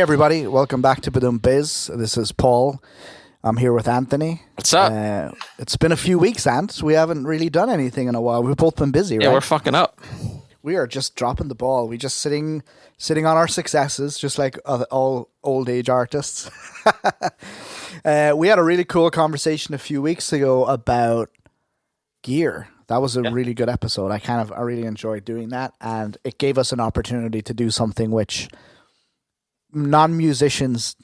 everybody, welcome back to Badum Biz. This is Paul. I'm here with Anthony. What's up? It's been a few weeks, Ant. We haven't really done anything in a while. We've both been busy, right? Yeah, we're fucking up. We are just dropping the ball. We just sitting on our successes, just like all old age artists. We had a really cool conversation a few weeks ago about gear. That was a really good episode. I really enjoyed doing that, and it gave us an opportunity to do something which non-musicians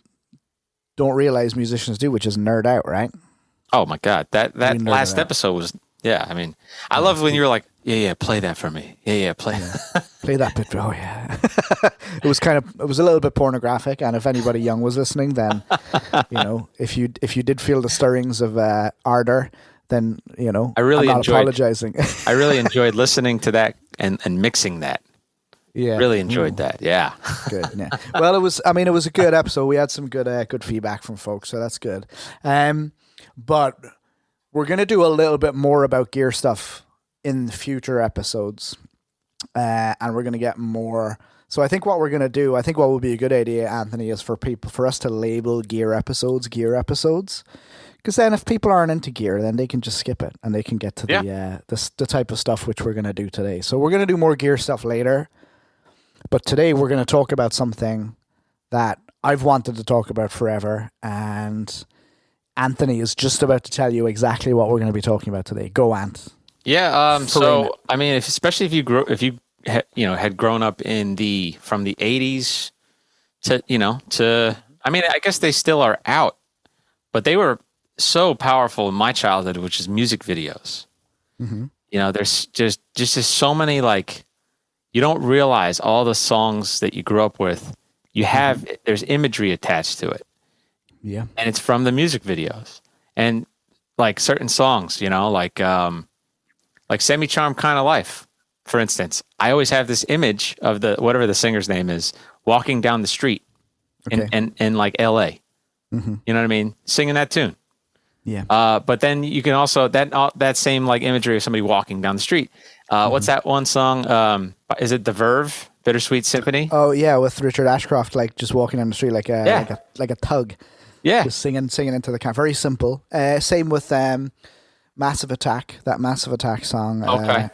don't realize musicians do, which is nerd out, right? Oh my God. That last episode was, I love when you were like, play that for me. Play that bit. Oh yeah. It was a little bit pornographic, and if anybody young was listening, then, if you did feel the stirrings of ardor, then, I'm not apologizing. I really enjoyed listening to that and mixing that. Yeah, really enjoyed that. Yeah, good. Yeah. Well, it was a good episode. We had some good feedback from folks, so that's good. But we're gonna do a little bit more about gear stuff in future episodes, and we're gonna get more. So I think what we're gonna do, what would be a good idea, Anthony, is for us to label gear episodes. Because then if people aren't into gear, then they can just skip it and they can get to the type of stuff which we're gonna do today. So we're gonna do more gear stuff later. But today we're going to talk about something that I've wanted to talk about forever, and Anthony is just about to tell you exactly what we're going to be talking about today. Go, Ant. Yeah. So I mean, especially if you had grown up from the 80s to I mean, I guess they still are out, but they were so powerful in my childhood, which is music videos. Mm-hmm. There's just so many, like, you don't realize all the songs that you grew up with. You have there's imagery attached to it. Yeah. And it's from the music videos. And like certain songs, like Semi-Charmed Kind of Life, for instance. I always have this image of whatever the singer's name is, walking down the street in like LA. Mm-hmm. You know what I mean? Singing that tune. Yeah. But then you can also that same like imagery of somebody walking down the street. What's that one song? Is it The Verve, Bittersweet Symphony? Oh yeah, with Richard Ashcroft, like just walking down the street like a tug. Yeah, just singing into the camera. Very simple. Same with Massive Attack. That Massive Attack song. Okay.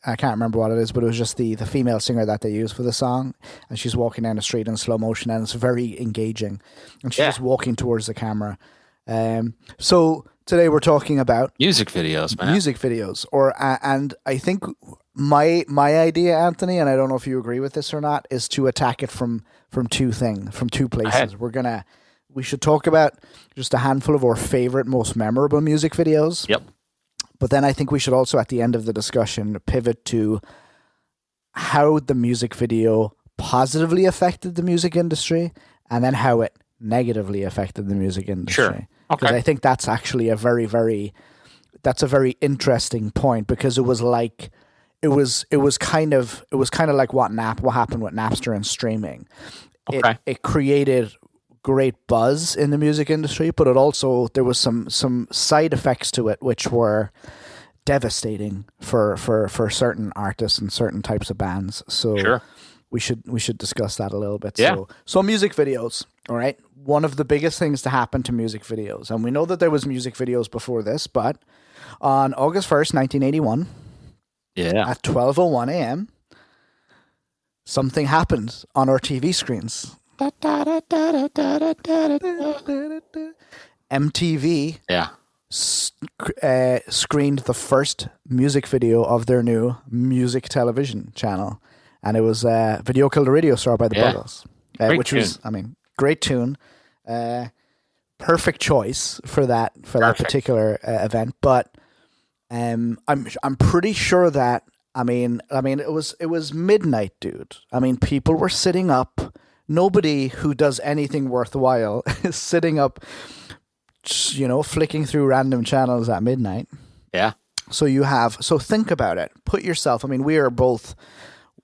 I can't remember what it is, but it was just the female singer that they used for the song, and she's walking down the street in slow motion, and it's very engaging, and she's just walking towards the camera. So today we're talking about music videos, man. And I think my idea, Anthony, and I don't know if you agree with this or not, is to attack it from two places. We should talk about just a handful of our favorite, most memorable music videos. Yep. But then I think we should also, at the end of the discussion, pivot to how the music video positively affected the music industry, and then how it negatively affected the music industry. Sure. Because I think that's actually a very very interesting point, because it was kind of like what happened with Napster and streaming. Okay. It created great buzz in the music industry, but there was some side effects to it which were devastating for certain artists and certain types of bands. So sure. we should discuss that a little bit. Yeah. So music videos, all right? One of the biggest things to happen to music videos, and we know that there was music videos before this, but on August 1st, 1981, at 12:01 a.m., something happened on our TV screens. MTV screened the first music video of their new music television channel, and it was Video Killed the Radio Star by the Buggles, which was, great tune, perfect choice for that particular event. But I'm pretty sure that it was midnight, dude. People were sitting up. Nobody who does anything worthwhile is sitting up, flicking through random channels at midnight. Yeah. So think about it. Put yourself. We are both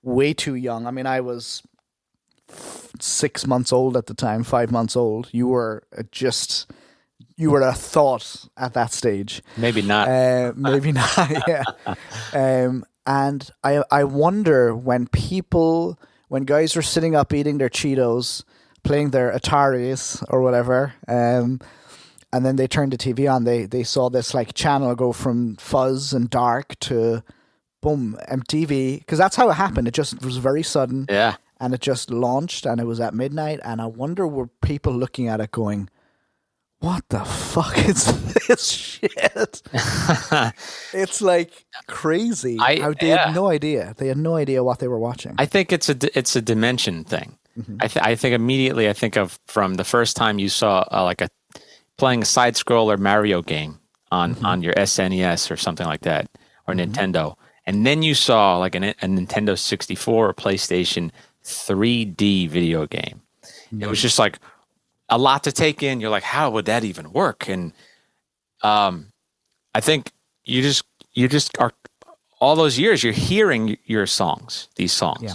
way too young. I was 6 months old at the time, 5 months old. You were a thought at that stage. Maybe not. Maybe not. Yeah. And I wonder when guys are sitting up eating their Cheetos, playing their Ataris or whatever. And then they turned the TV on. They saw this like channel go from fuzz and dark to boom, MTV. Because that's how it happened. It just was very sudden. Yeah. And it just launched, and it was at midnight. And I wonder, were people looking at it going, what the fuck is this shit? It's like crazy. How they had no idea. They had no idea what they were watching. I think it's a dimension thing. Mm-hmm. I think immediately I think of from the first time you saw playing a side scroller Mario game on your SNES or something like that, or Nintendo, and then you saw like a Nintendo 64 or PlayStation 3D video game. It was just like a lot to take in. You're like, how would that even work? And I think you just are all those years you're hearing these songs. Yeah.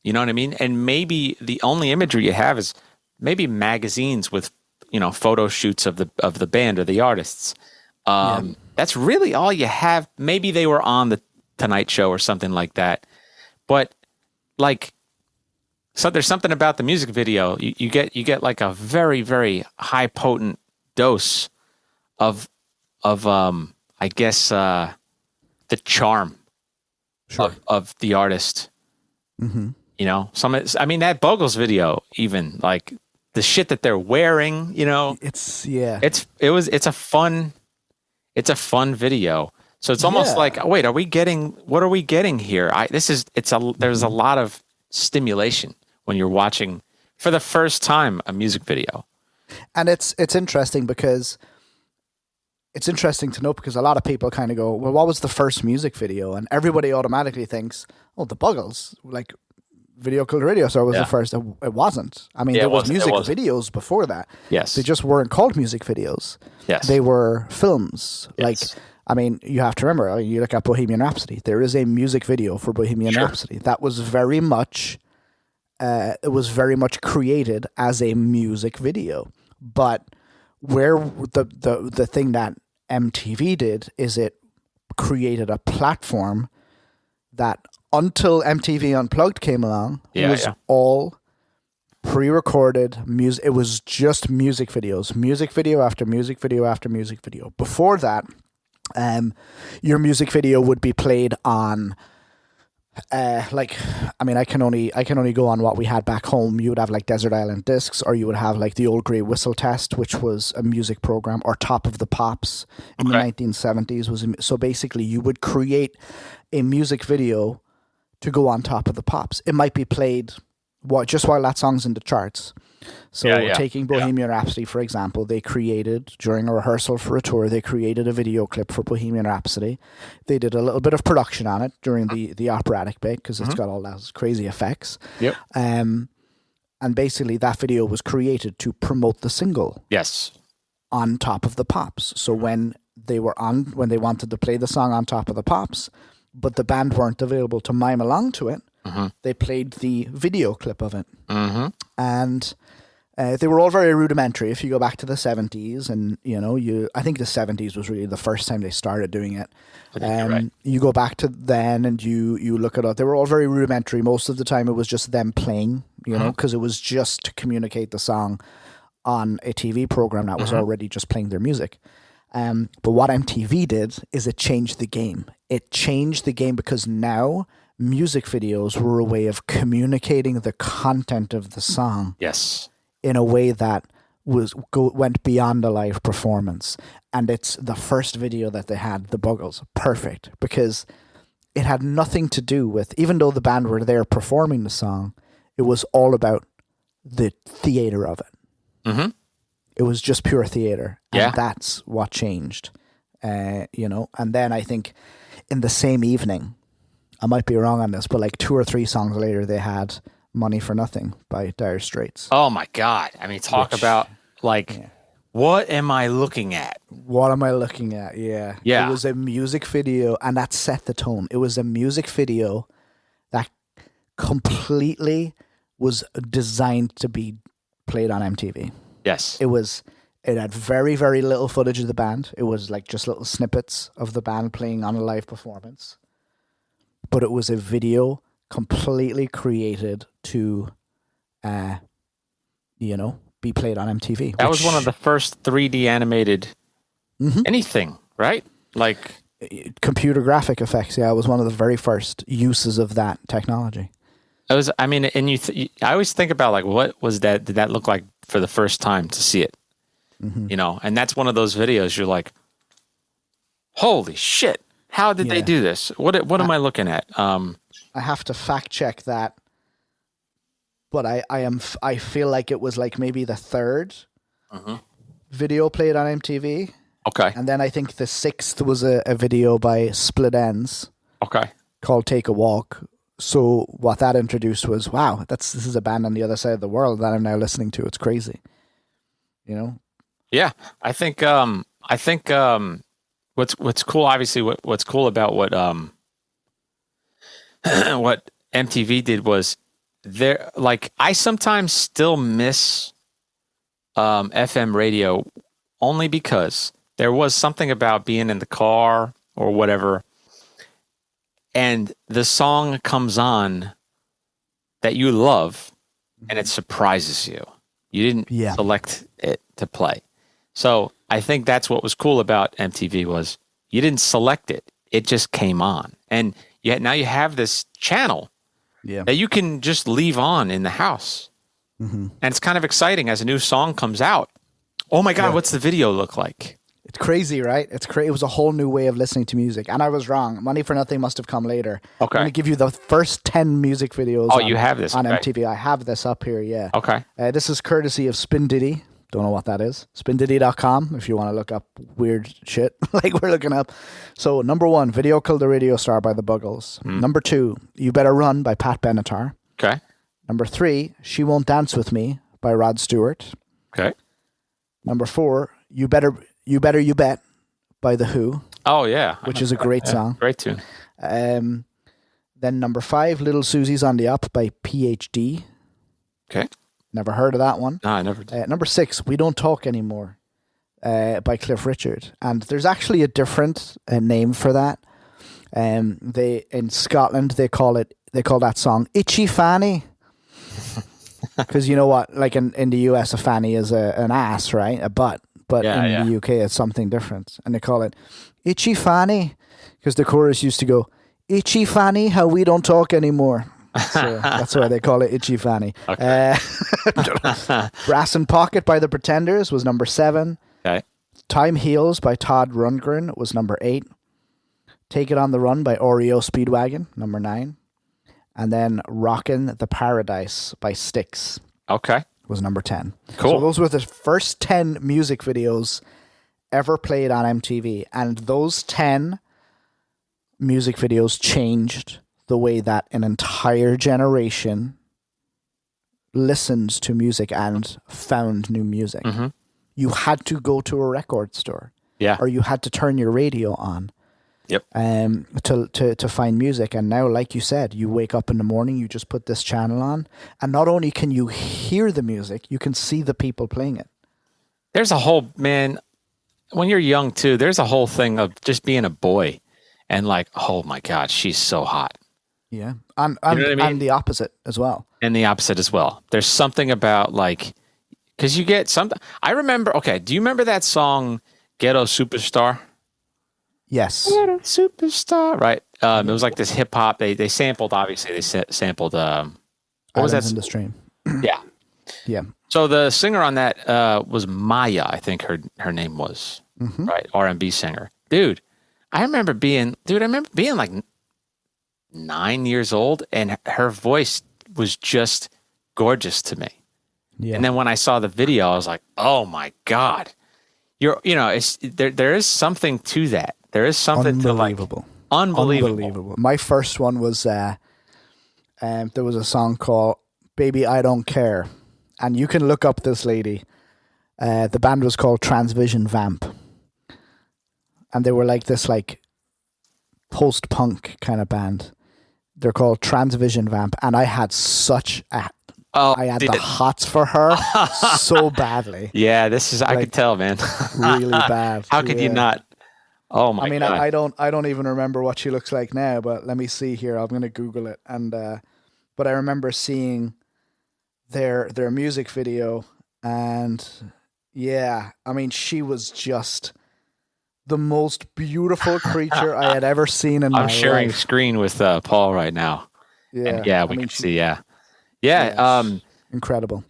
You know what I mean? And maybe the only imagery you have is maybe magazines with, photo shoots of the band or the artists. That's really all you have. Maybe they were on the Tonight Show or something like that. But like, so there's something about the music video. You get like a very, very high potent dose of I guess the charm of the artist. Mm-hmm. That Bogles video, even like the shit that they're wearing, it's a fun video. So it's almost like, wait, what are we getting here? There's a lot of stimulation when you're watching for the first time a music video. And it's interesting because it's interesting to note because a lot of people kind of go, well, what was the first music video? And everybody automatically thinks, oh, the Buggles, like Video Killed Radio Star was the first. It wasn't. I mean, there was music videos before that. Yes. They just weren't called music videos. Yes. They were films. Yes. Like, I mean, you have to remember, you look at Bohemian Rhapsody. There is a music video for Bohemian Rhapsody. That was very much... it was very much created as a music video, but where the thing that MTV did is it created a platform that until MTV Unplugged came along, it was all pre-recorded music. It was just music videos, music video after music video after music video. Before that, your music video would be played on. I can only go on what we had back home. You would have like Desert Island Discs, or you would have like the Old Grey Whistle Test, which was a music program, or Top of the Pops in the 1970s. So basically, you would create a music video to go on Top of the Pops. It might be played just while that song's in the charts. So taking Bohemian Rhapsody, for example, they created, during a rehearsal for a tour, they created a video clip for Bohemian Rhapsody. They did a little bit of production on it during the operatic bit because it's got all those crazy effects. Yep. And basically that video was created to promote the single. Yes. On Top of the Pops. So when they wanted to play the song on Top of the Pops, but the band weren't available to mime along to it, they played the video clip of it. And they were all very rudimentary. If you go back to the 70s, and I think the 70s was really the first time they started doing it. Right. You go back to then and you look at it, they were all very rudimentary. Most of the time it was just them playing, because it was just to communicate the song on a TV program that was already just playing their music. But what MTV did is it changed the game. It changed the game because now music videos were a way of communicating the content of the song. Yes. In a way that went beyond a live performance. And it's the first video that they had, the Buggles. Perfect. Because it had nothing to do with, even though the band were there performing the song, it was all about the theater of it. Mm-hmm. It was just pure theater. And that's what changed. And then I think in the same evening, I might be wrong on this, but like 2 or 3 songs later, they had Money for Nothing by Dire Straits. Oh my God. I mean, about what am I looking at? What am I looking at? Yeah. It was a music video, and that set the tone. It was a music video that completely was designed to be played on MTV. Yes. It had very, very little footage of the band. It was like just little snippets of the band playing on a live performance. But it was a video completely created to be played on MTV. That was one of the first 3D animated anything, right? Like computer graphic effects. Yeah, it was one of the very first uses of that technology. it was. I mean, and I always think about like, what was that? Did that look like for the first time to see it? And that's one of those videos. You're like, holy shit! How did they do this? What am I looking at? I have to fact check that, but I feel like it was like maybe the third video played on MTV. Okay. And then I think the sixth was a video by Split Enz. Okay. Called Take a Walk. So what that introduced was, wow, this is a band on the other side of the world that I'm now listening to. It's crazy. Yeah. I think what's cool, obviously what's cool about what what MTV did was there, like, I sometimes still miss FM radio only because there was something about being in the car or whatever, and the song comes on that you love, and it surprises you. You didn't select it to play. So I think that's what was cool about MTV was you didn't select it. It just came on. And yet now you have this channel that you can just leave on in the house. And it's kind of exciting as a new song comes out. Oh my God, what's the video look like? It's crazy, right? It was a whole new way of listening to music. And I was wrong. Money for Nothing must have come later. Okay. I'm going to give you the first 10 music videos you have this on MTV. I have this up here, yeah. Okay. This is courtesy of Spin Diddy. Don't know what that is. SpinDiddy.com if you want to look up weird shit like we're looking up. So, number 1, Video Killed the Radio Star by the Buggles. Number 2, You Better Run by Pat Benatar. Okay. Number 3, She Won't Dance With Me by Rod Stewart. Okay. Number 4, You Better You Bet by The Who. Oh, yeah. Which is a great song. Great tune. Then number 5, Little Susie's on the Up by PhD. Okay. Never heard of that one. No, I never did. Number 6, We Don't Talk Anymore by Cliff Richard. And there's actually a different name for that. They in Scotland they call that song Itchy Fanny. Because you know what, like in the US a fanny is an ass, right? A butt. But in the UK it's something different. And they call it Itchy Fanny. Because the chorus used to go, Itchy Fanny, how we don't talk anymore. So that's why they call it Itchy Fanny. Okay. Brass and Pocket by the Pretenders was number 7. Okay. Time Heals by Todd Rundgren was number 8. Take It on the Run by Oreo Speedwagon, number 9. And then Rockin' the Paradise by Styx. Okay. Was number 10. Cool. So those were the first 10 music videos ever played on MTV. And those 10 music videos changed the way that an entire generation listened to music and found new music. You had to go to a record store. Yeah. Or you had to turn your radio on. Yep. To find music. And now, like you said, you wake up in the morning, you just put this channel on, and not only can you hear the music, you can see the people playing it. There's a whole, man, when you're young too, there's a whole thing of just being a boy and like, oh my God, she's so hot. Yeah. And you know what I mean? And the opposite as well. And the opposite as well. There's something about like, because you get something. I remember, okay, do you remember that song, Ghetto Superstar? Yes. Ghetto Superstar, right? It was like this hip hop. They sampled, obviously, they sampled, what was that? In the Stream. Yeah. Yeah. So the singer on that was Maya, I think her name was, right? R&B singer. Dude, I remember being like 9 years old, and her voice was just gorgeous to me. Yeah. And then when I saw the video, I was like, "Oh my God!" It's there is something to that. There is something to like unbelievable. My first one was there was a song called "Baby I Don't Care," and you can look up this lady. The band was called Transvision Vamp, and they were like this like post-punk kind of band. They're called Transvision Vamp, and I had the hots for her so badly. Yeah, I could tell, man. Really bad. How could you not? Oh my God. I don't even remember what she looks like now, but let me see here. I'm going to Google it. And but I remember seeing their music video, and yeah, I mean, she was just the most beautiful creature I had ever seen in my life. I'm sharing screen with Paul right now. Yeah, and yeah, we can see. Yeah. Incredible.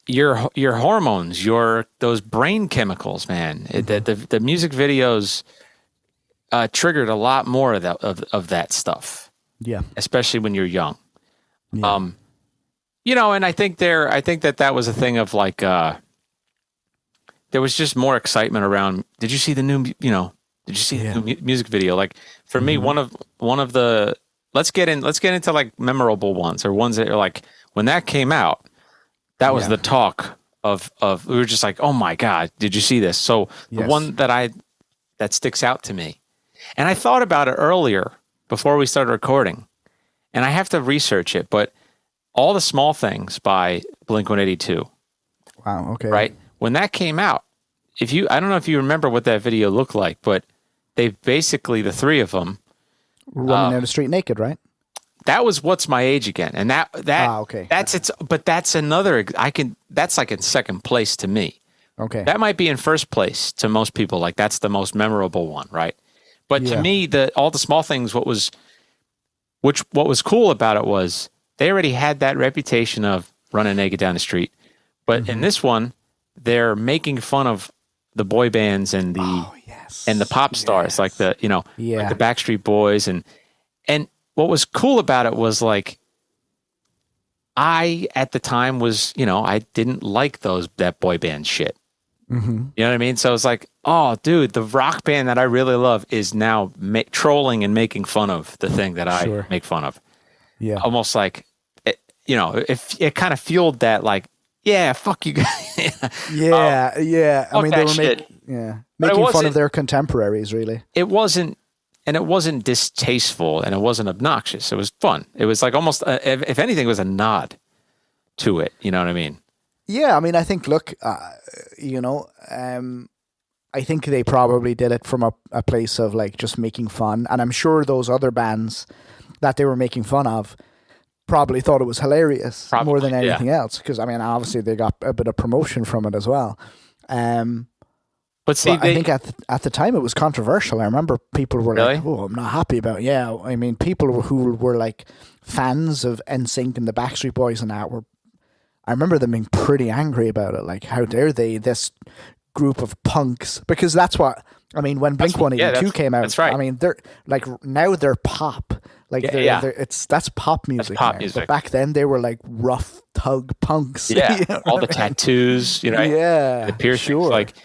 Your hormones, those brain chemicals, man. The music videos triggered a lot more of that stuff. Yeah, especially when you're young. yeah. And I think that was a thing of like there was just more excitement around. Did you see the new? Did you see the new music video? Like for me, one of the let's get into like memorable ones, or ones that are like when that came out, that was the talk of we were just like, oh my God, did you see this? So the one that sticks out to me, and I thought about it earlier before we started recording, and I have to research it, but All the Small Things by Blink-182. Wow. Okay. Right when that came out, I don't know if you remember what that video looked like, but they basically, the three of them running down the street naked, right? That was What's My Age Again, and that's another. That's like in second place to me. Okay, that might be in first place to most people. Like that's the most memorable one, right? But to me, All the Small Things. What was cool about it was they already had that reputation of running naked down the street, but in this one, they're making fun of the boy bands and the pop stars, like the like the Backstreet Boys, and what was cool about it was like I at the time was I didn't like that boy band shit. Mm-hmm. You know what I mean? So it's like, oh, dude, the rock band that I really love is now trolling and making fun of the thing that I make fun of. Yeah, almost like if it kind of fueled that, like, yeah, fuck you guys. yeah. I mean, they were making fun of their contemporaries. Really, it wasn't distasteful, and it wasn't obnoxious. It was fun. It was like almost, if anything, it was a nod to it. You know what I mean? Yeah, I mean, I think, look, I think they probably did it from a place of like just making fun. And I'm sure those other bands that they were making fun of probably thought it was hilarious more than anything else. Because, I mean, obviously they got a bit of promotion from it as well. But see, I think at the time it was controversial. I remember people were like, "Oh, I'm not happy about." Yeah, I mean, people who were like fans of NSYNC and the Backstreet Boys and that I remember them being pretty angry about it. Like, how dare they, this group of punks? Because that's what I mean. When Blink-182 came out, that's right. I mean, they're like now they're pop. Like that's pop music. That's pop music. But back then they were like rough thug punks. Yeah, all the tattoos. Yeah, the piercings. Like.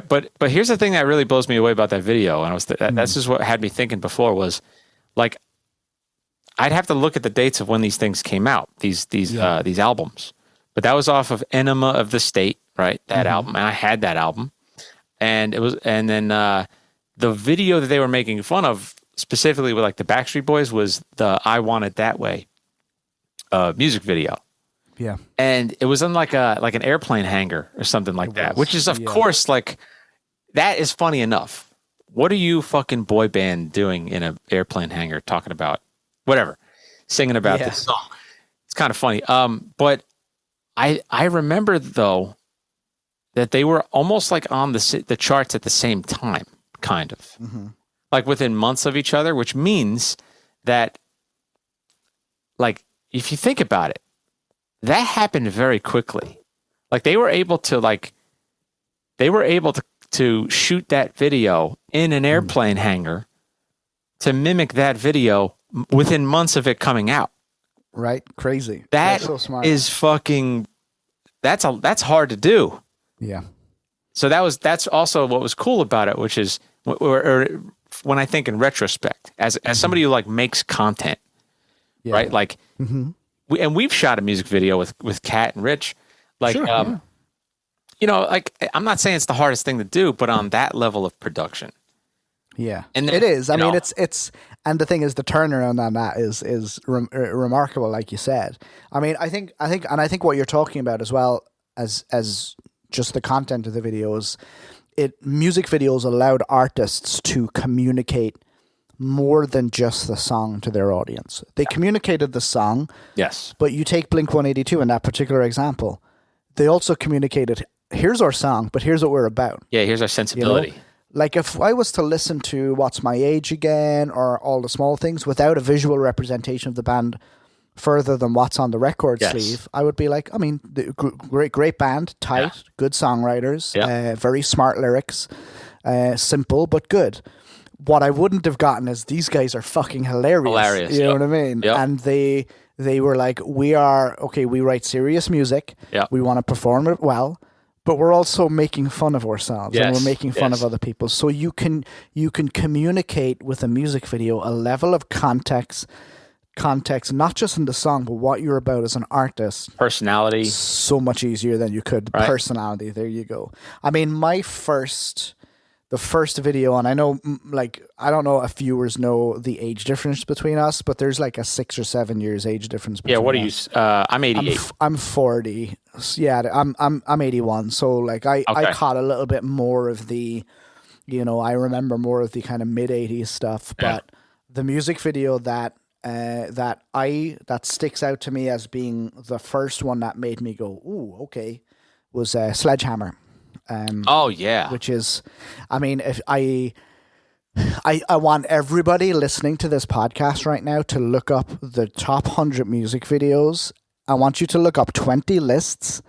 But here's the thing that really blows me away about that video, and that's just what had me thinking before was like I'd have to look at the dates of when these things came out, these albums. But that was off of Enema of the State, right? That album, and I had that album, and then the video that they were making fun of specifically with like the Backstreet Boys was the "I Want It That Way" music video. Yeah, and it was on like an airplane hangar or something like that, which is of course like that is funny enough. What are you fucking boy band doing in an airplane hangar talking about whatever, singing about this song? It's kind of funny. But I remember though that they were almost like on the charts at the same time, kind of like within months of each other, which means that like if you think about it. That happened very quickly. Like they were able to shoot that video in an airplane hangar to mimic that video within months of it coming out. Right? Crazy. That's so smart. Is fucking that's hard to do. Yeah. So that's also what was cool about it, which is or when I think in retrospect, as somebody who like makes content, right? Like we've shot a music video with Kat and Rich, like, like I'm not saying it's the hardest thing to do, but on that level of production, and then, it is. I mean, it's, and the thing is, the turnaround on that is remarkable, like you said. I mean, I think what you're talking about as well as just the content of the videos, music videos allowed artists to communicate more than just the song to their audience. They communicated the song. Yes. But you take Blink-182 in that particular example, they also communicated, here's our song, but here's what we're about. Yeah, here's our sensibility. You know? Like if I was to listen to What's My Age Again or All the Small Things without a visual representation of the band further than what's on the record sleeve, I would be like, I mean, great band, tight, good songwriters, very smart lyrics, simple but good. What I wouldn't have gotten is these guys are fucking hilarious. You know what I mean? Yep. And they were like, we write serious music. Yep. We want to perform it well, but we're also making fun of ourselves and we're making fun of other people. So you can communicate with a music video a level of context, not just in the song, but what you're about as an artist. Personality. So much easier than you could. Right. Personality. There you go. I mean, the first video, and I know, like, I don't know if viewers know the age difference between us, but there's like a 6 or 7 years age difference between us. Yeah, what are you? I'm 88. I'm 40. Yeah, I'm 81. So like I caught a little bit more of the, you know, I remember more of the kind of mid 80s stuff, but the music video that sticks out to me as being the first one that made me go, ooh, okay, was Sledgehammer. Which is, I mean, if I want everybody listening to this podcast right now to look up the top 100 music videos. I want you to look up 20 lists,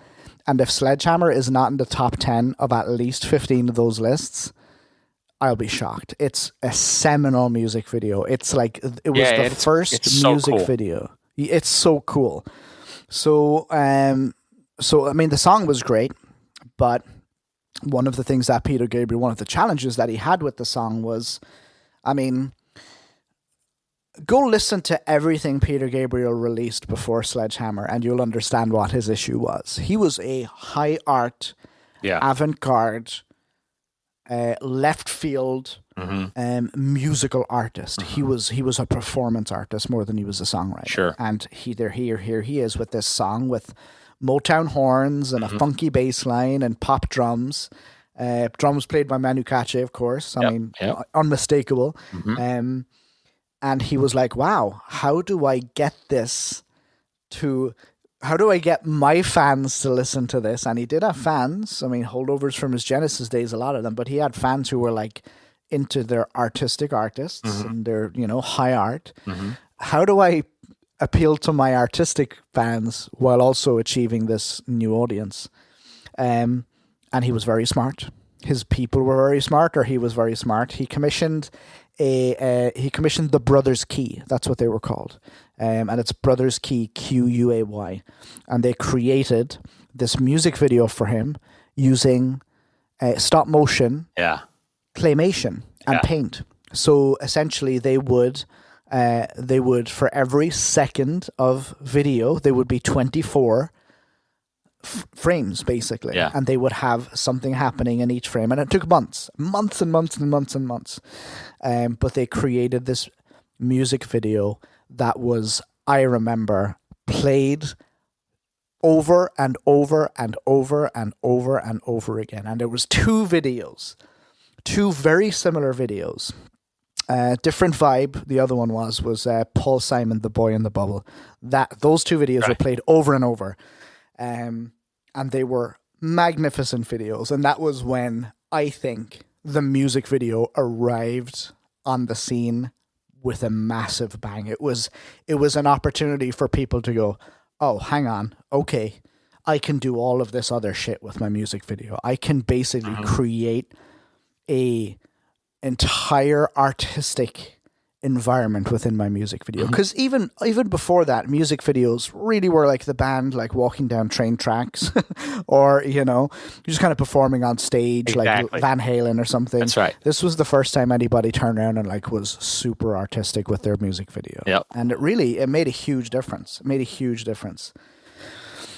and if Sledgehammer is not in the top 10 of at least 15 of those lists, I'll be shocked. It's a seminal music video. It's like, it was the first music video. It's so cool. So I mean, the song was great, but one of the things that Peter Gabriel, one of the challenges that he had with the song was, I mean, go listen to everything Peter Gabriel released before Sledgehammer and you'll understand what his issue was. He was a high art, avant-garde, left field musical artist. He was a performance artist more than he was a songwriter. Sure. And here he is with this song with Motown horns and a funky bass line and pop drums. Drums played by Manu Katché, of course. I mean, unmistakable. And he was like, wow, how do I get my fans to listen to this? And he did have fans. I mean, holdovers from his Genesis days, a lot of them, but he had fans who were like into their artistic artists and their, you know, high art. How do I appeal to my artistic fans while also achieving this new audience? And he was very smart. His people were very smart, or he was very smart. He commissioned the Brothers Key. That's what they were called. And it's Brothers Key, Quay. And they created this music video for him using stop motion, claymation, and paint. So essentially they would for every second of video, there would be 24 frames basically, and they would have something happening in each frame, and it took months and months and months. But they created this music video that was, I remember, played over and over and over and over and over again. And there was two very similar videos. Different vibe. The other one was Paul Simon, The Boy in the Bubble. Those two videos were played over and over. And they were magnificent videos. And that was when I think the music video arrived on the scene with a massive bang. It was an opportunity for people to go, oh, hang on, okay, I can do all of this other shit with my music video. I can basically create a entire artistic environment within my music video. Because even before that, music videos really were like the band like walking down train tracks or, you know, just kind of performing on stage like Van Halen or something. That's right. This was the first time anybody turned around and like was super artistic with their music video. Yep. And it made a huge difference.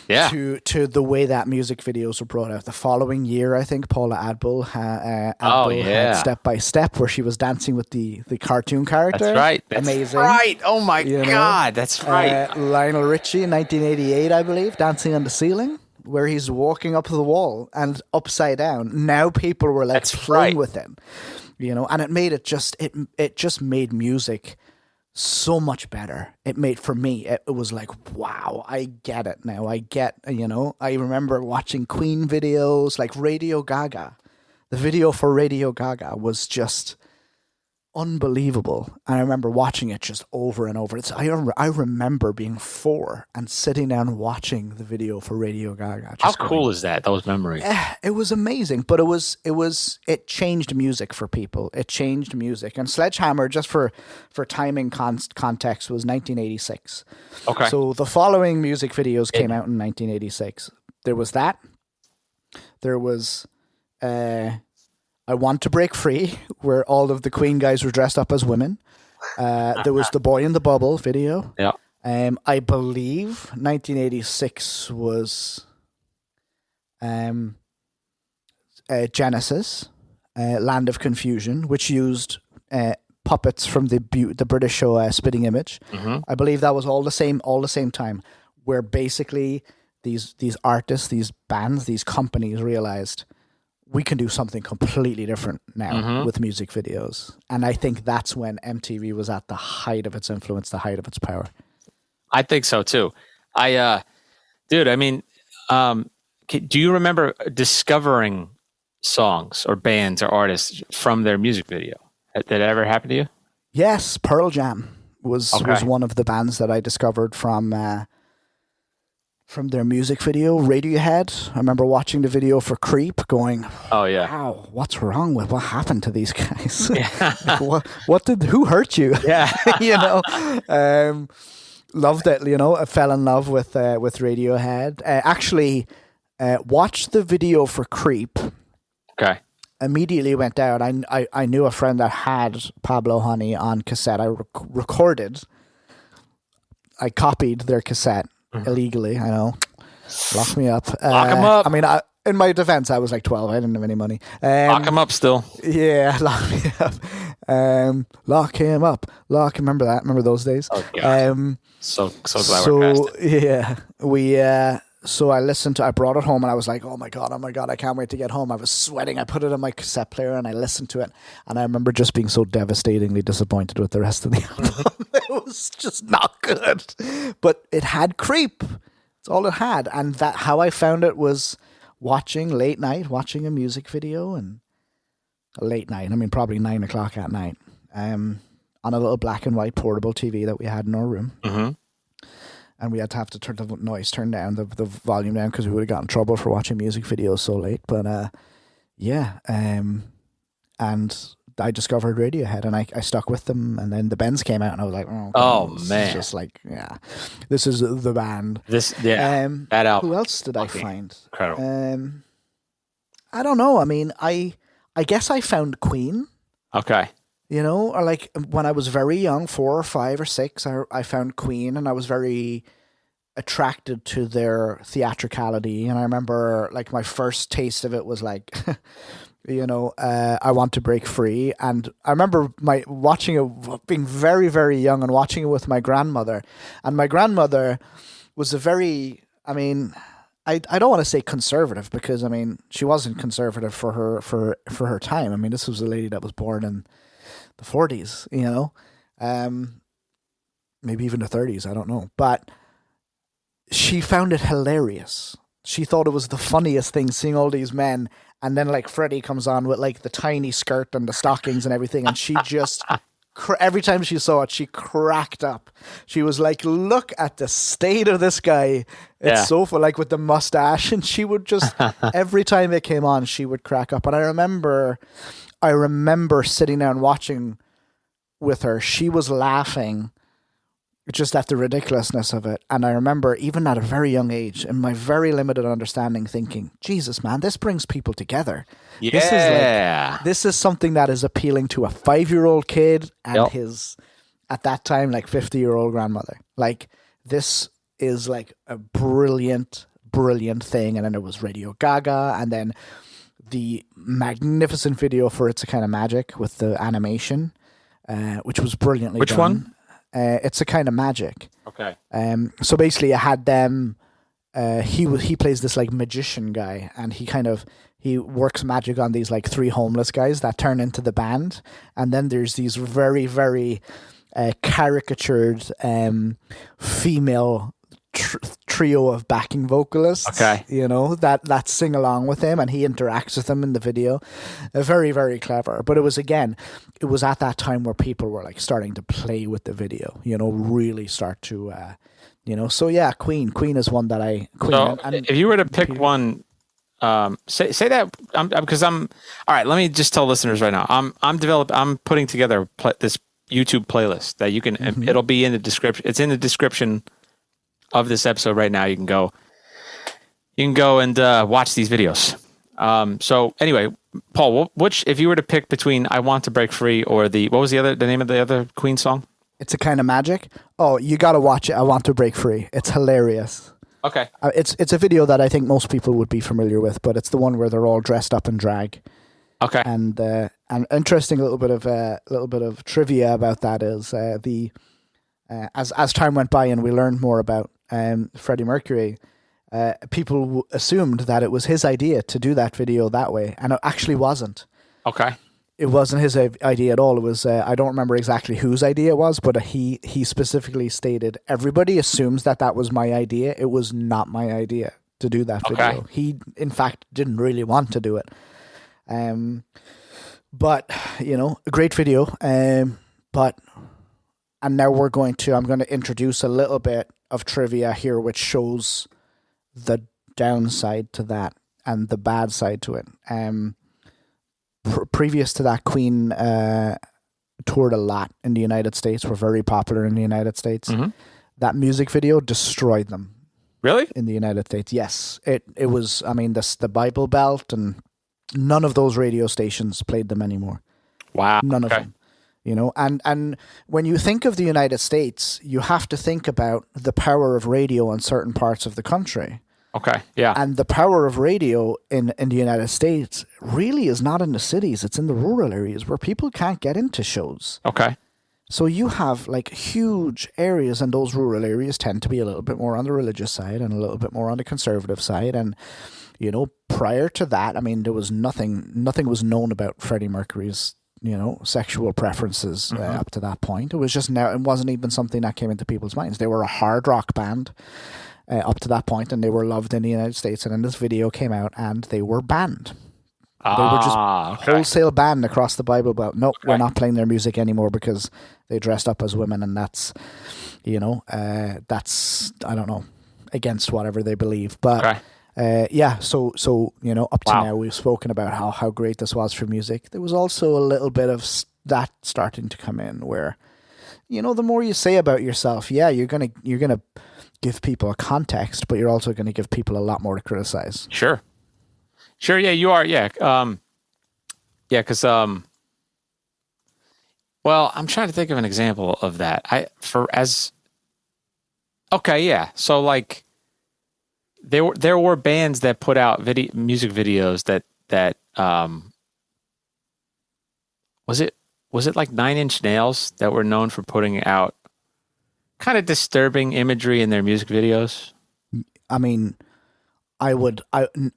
Yeah. To the way that music videos were brought out. The following year, I think Paula Abdul had Step by Step, where she was dancing with the cartoon character. That's right. That's amazing. Right. Oh my God. That's right. Lionel Richie in 1988, I believe, Dancing on the Ceiling. where he's walking up the wall and upside down. Now people were like playing with it, and it made it just made music so much better. It made, for me, it was like, wow, I get it now. I remember watching Queen videos, like Radio Gaga. The video for Radio Gaga was just unbelievable. And I remember watching it just over and over. I remember being 4 and sitting down and watching the video for Radio Gaga. How cool is that? Those memories. It was amazing, but it changed music for people. It changed music. And Sledgehammer, just for timing context, was 1986. Okay. So the following music videos came out in 1986. There was that. There was I Want to Break Free, where all of the Queen guys were dressed up as women. There was the Boy in the Bubble video. Yeah. I believe 1986 was Genesis, Land of Confusion, which used puppets from the British show Spitting Image. Mm-hmm. I believe that was all the same time, where basically these artists, these bands, these companies realized we can do something completely different now with music videos. And I think that's when MTV was at the height of its influence, the height of its power. I think so too. Dude, I mean, do you remember discovering songs or bands or artists from their music video? Did that ever happen to you? Yes, Pearl Jam was one of the bands that I discovered from their music video. Radiohead, I remember watching the video for Creep, going, "Oh yeah, wow, what happened to these guys? Yeah. Who hurt you?" Yeah, Loved it. I fell in love with Radiohead. Actually, watched the video for Creep. Okay. Immediately went out. I knew a friend that had Pablo Honey on cassette. I recorded. I copied their cassette illegally. I know. Lock me up. Lock him up. I mean, in my defense, I was like 12. I didn't have any money. Lock him up still. Yeah, lock me up. Lock him up. Remember that? Remember those days? Oh, God. So glad we're past it. Yeah, so I brought it home and I was like, oh my God, I can't wait to get home. I was sweating. I put it on my cassette player and I listened to it. And I remember just being so devastatingly disappointed with the rest of the album. It was just not good. But it had Creep. It's all it had. And how I found it was watching a music video, and late night, I mean probably 9 o'clock at night, on a little black and white portable TV that we had in our room. Mm-hmm. And we had to have to turn the noise down, the volume down, because we would have got in trouble for watching music videos so late. But and I discovered Radiohead, and I stuck with them. And then the Bends came out, and I was like, oh man, just like, this is the band. That album. Who else did I find? Incredible. I don't know. I mean, I guess I found Queen. Okay. Or like when I was very young, 4 or 5 or 6, I found Queen, and I was very attracted to their theatricality. And I remember like my first taste of it was like, I Want to Break Free. And I remember watching it, being very, very young, and watching it with my grandmother. And my grandmother was I don't want to say conservative, because I mean she wasn't conservative for her time. I mean, this was a lady that was born in the 40s, maybe even the 30s, I don't know. But she found it hilarious. She thought it was the funniest thing, seeing all these men, and then like Freddie comes on with like the tiny skirt and the stockings and everything, and she just every time she saw it, she cracked up. She was like, look at the state of this guy. It's so fun, like with the mustache. And she would just, every time it came on, she would crack up. And I remember sitting down watching with her. She was laughing just at the ridiculousness of it. And I remember, even at a very young age, in my very limited understanding, thinking, Jesus, man, this brings people together. Yeah. This is something that is appealing to a 5-year-old kid and his, at that time, like 50-year-old grandmother. Like, this is like a brilliant, brilliant thing. And then there was Radio Gaga, and then the magnificent video for It's a Kind of Magic with the animation, which was brilliantly done. Which one? It's a Kind of Magic. Okay. So basically, I had them he plays this like magician guy, and he works magic on these like three homeless guys that turn into the band, and then there's these very very caricatured female trio of backing vocalists, that sing along with him, and he interacts with them in the video. Very very clever. But it was at that time where people were like starting to play with the video, really start to so yeah, Queen is one that if you were to pick one, say that, because I'm all right. Let me just tell listeners right now, I'm putting together this YouTube playlist that you can, it'll be in the description. It's in the description of this episode right now. You can go and watch these videos. So anyway, Paul, which, if you were to pick between I Want to Break Free or what was the name of the other Queen song? It's a Kind of Magic. Oh, you got to watch it. I Want to Break Free. It's hilarious. Okay. It's a video that I think most people would be familiar with, but it's the one where they're all dressed up in drag. Okay. And interesting little bit of trivia about that is as time went by and we learned more about Freddie Mercury, people assumed that it was his idea to do that video that way, and it actually wasn't. Okay. It wasn't his idea at all. It was I don't remember exactly whose idea it was, but he specifically stated, everybody assumes that was my idea. It was not my idea to do that video. Okay. He, in fact, didn't really want to do it. But, a great video. And now I'm going to introduce a little bit of trivia here, which shows the downside to that and the bad side to it. Previous to that, Queen toured a lot in the United States, were very popular in the United States. Mm-hmm. That music video destroyed them. Really? In the United States, yes. It was, the Bible Belt, and none of those radio stations played them anymore. Wow. None of them. And when you think of the United States, you have to think about the power of radio in certain parts of the country. Okay, yeah. And the power of radio in the United States really is not in the cities. It's in the rural areas where people can't get into shows. Okay. So you have like huge areas, and those rural areas tend to be a little bit more on the religious side and a little bit more on the conservative side. And, prior to that, there was nothing was known about Freddie Mercury's, sexual preferences up to that point. It was just it wasn't even something that came into people's minds. They were a hard rock band. Up to that point, and they were loved in the United States. And then this video came out, and they were banned. They were just wholesale banned across the Bible Belt. Nope, we're not playing their music anymore because they dressed up as women, and that's, that's, I don't know, against whatever they believe. But so up to now we've spoken about how great this was for music. There was also a little bit of that starting to come in, where, the more you say about yourself, you're gonna give people a context, but you're also going to give people a lot more to criticize. Sure. Yeah, you are. Yeah. Because well, I'm trying to think of an example of that. So like there were bands that put out music videos that was it like 9 Inch Nails that were known for putting out kind of disturbing imagery in their music videos?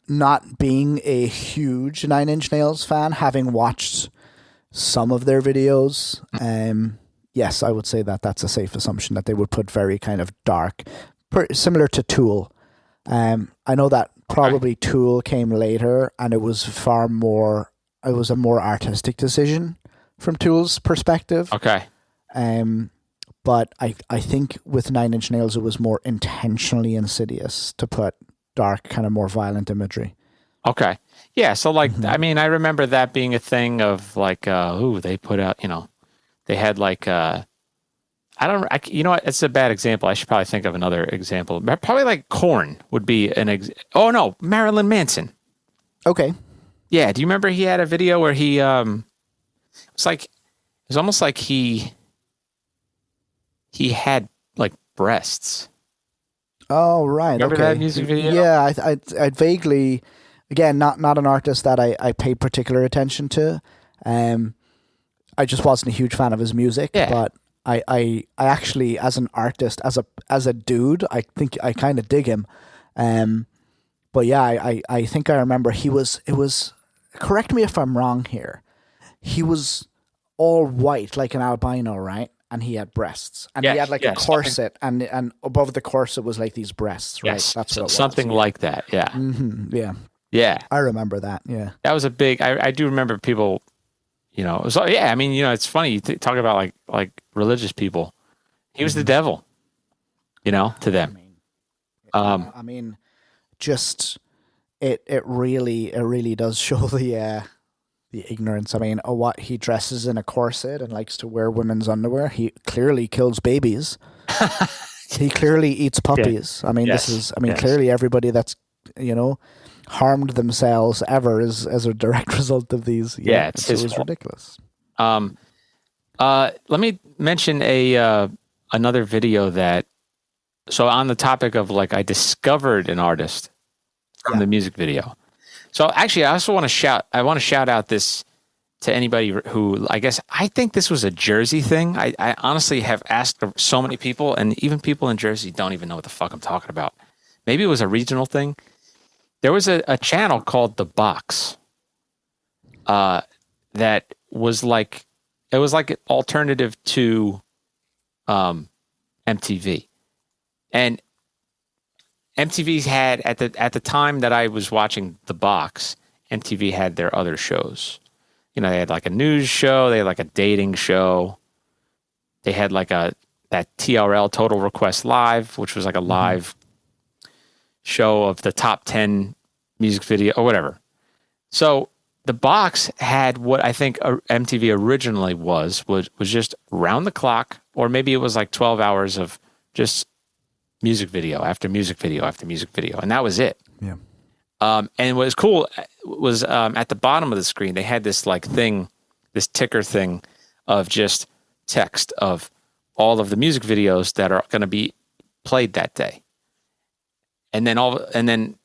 Not being a huge 9 Inch Nails fan, having watched some of their videos, yes, I would say that's a safe assumption that they would put very kind of dark, similar to Tool. I know that probably Tool came later, and it was a more artistic decision from Tool's perspective. Okay. But I think with 9 Inch Nails, it was more intentionally insidious to put dark, kind of more violent imagery. Okay. Yeah. So like, I remember that being a thing of like, they put out, they had like, you know what? It's a bad example. I should probably think of another example. Probably like Korn would be oh no, Marilyn Manson. Okay. Yeah. Do you remember he had a video where he, it was almost like he had like breasts. Oh, right. Remember that music video? Yeah, I vaguely, again, not an artist that I paid particular attention to. I just wasn't a huge fan of his music, but I actually, as an artist, as a dude, I think I kind of dig him. But yeah, I think I remember it was, correct me if I'm wrong here. He was all white like an albino, right? And he had breasts, and he had like a corset, and above the corset was like these breasts, right? Yes, That's what it was. Something like that. Yeah. Mm-hmm. Yeah. Yeah. I remember that. Yeah. That was a big, I do remember people, so yeah, I mean, it's funny. You talk about like religious people. He was the devil, to them. I mean, just it really does show the ignorance. I mean, what he dresses in a corset and likes to wear women's underwear. He clearly kills babies. He clearly eats puppies. Yeah. I mean, clearly everybody that's harmed themselves ever is as a direct result of these. Yeah, it was ridiculous. Let me mention another video that. So on the topic of like, I discovered an artist from the music video. So actually, I want to shout out this to anybody who, I think this was a Jersey thing. I honestly have asked so many people, and even people in Jersey don't even know what the fuck I'm talking about. Maybe it was a regional thing. There was a channel called The Box that was like, it was like an alternative to MTV. And MTV's had at the time that I was watching The Box, MTV had their other shows. They had like a news show, they had like a dating show. They had like that TRL, Total Request Live, which was like a live show of the top 10 music video or whatever. So The Box had what I think MTV originally was just round the clock, or maybe it was like 12 hours of just music video after music video after music video, and that was it. Yeah. And what was cool was at the bottom of the screen they had this like thing, this ticker thing of just text of all of the music videos that are going to be played that day, and then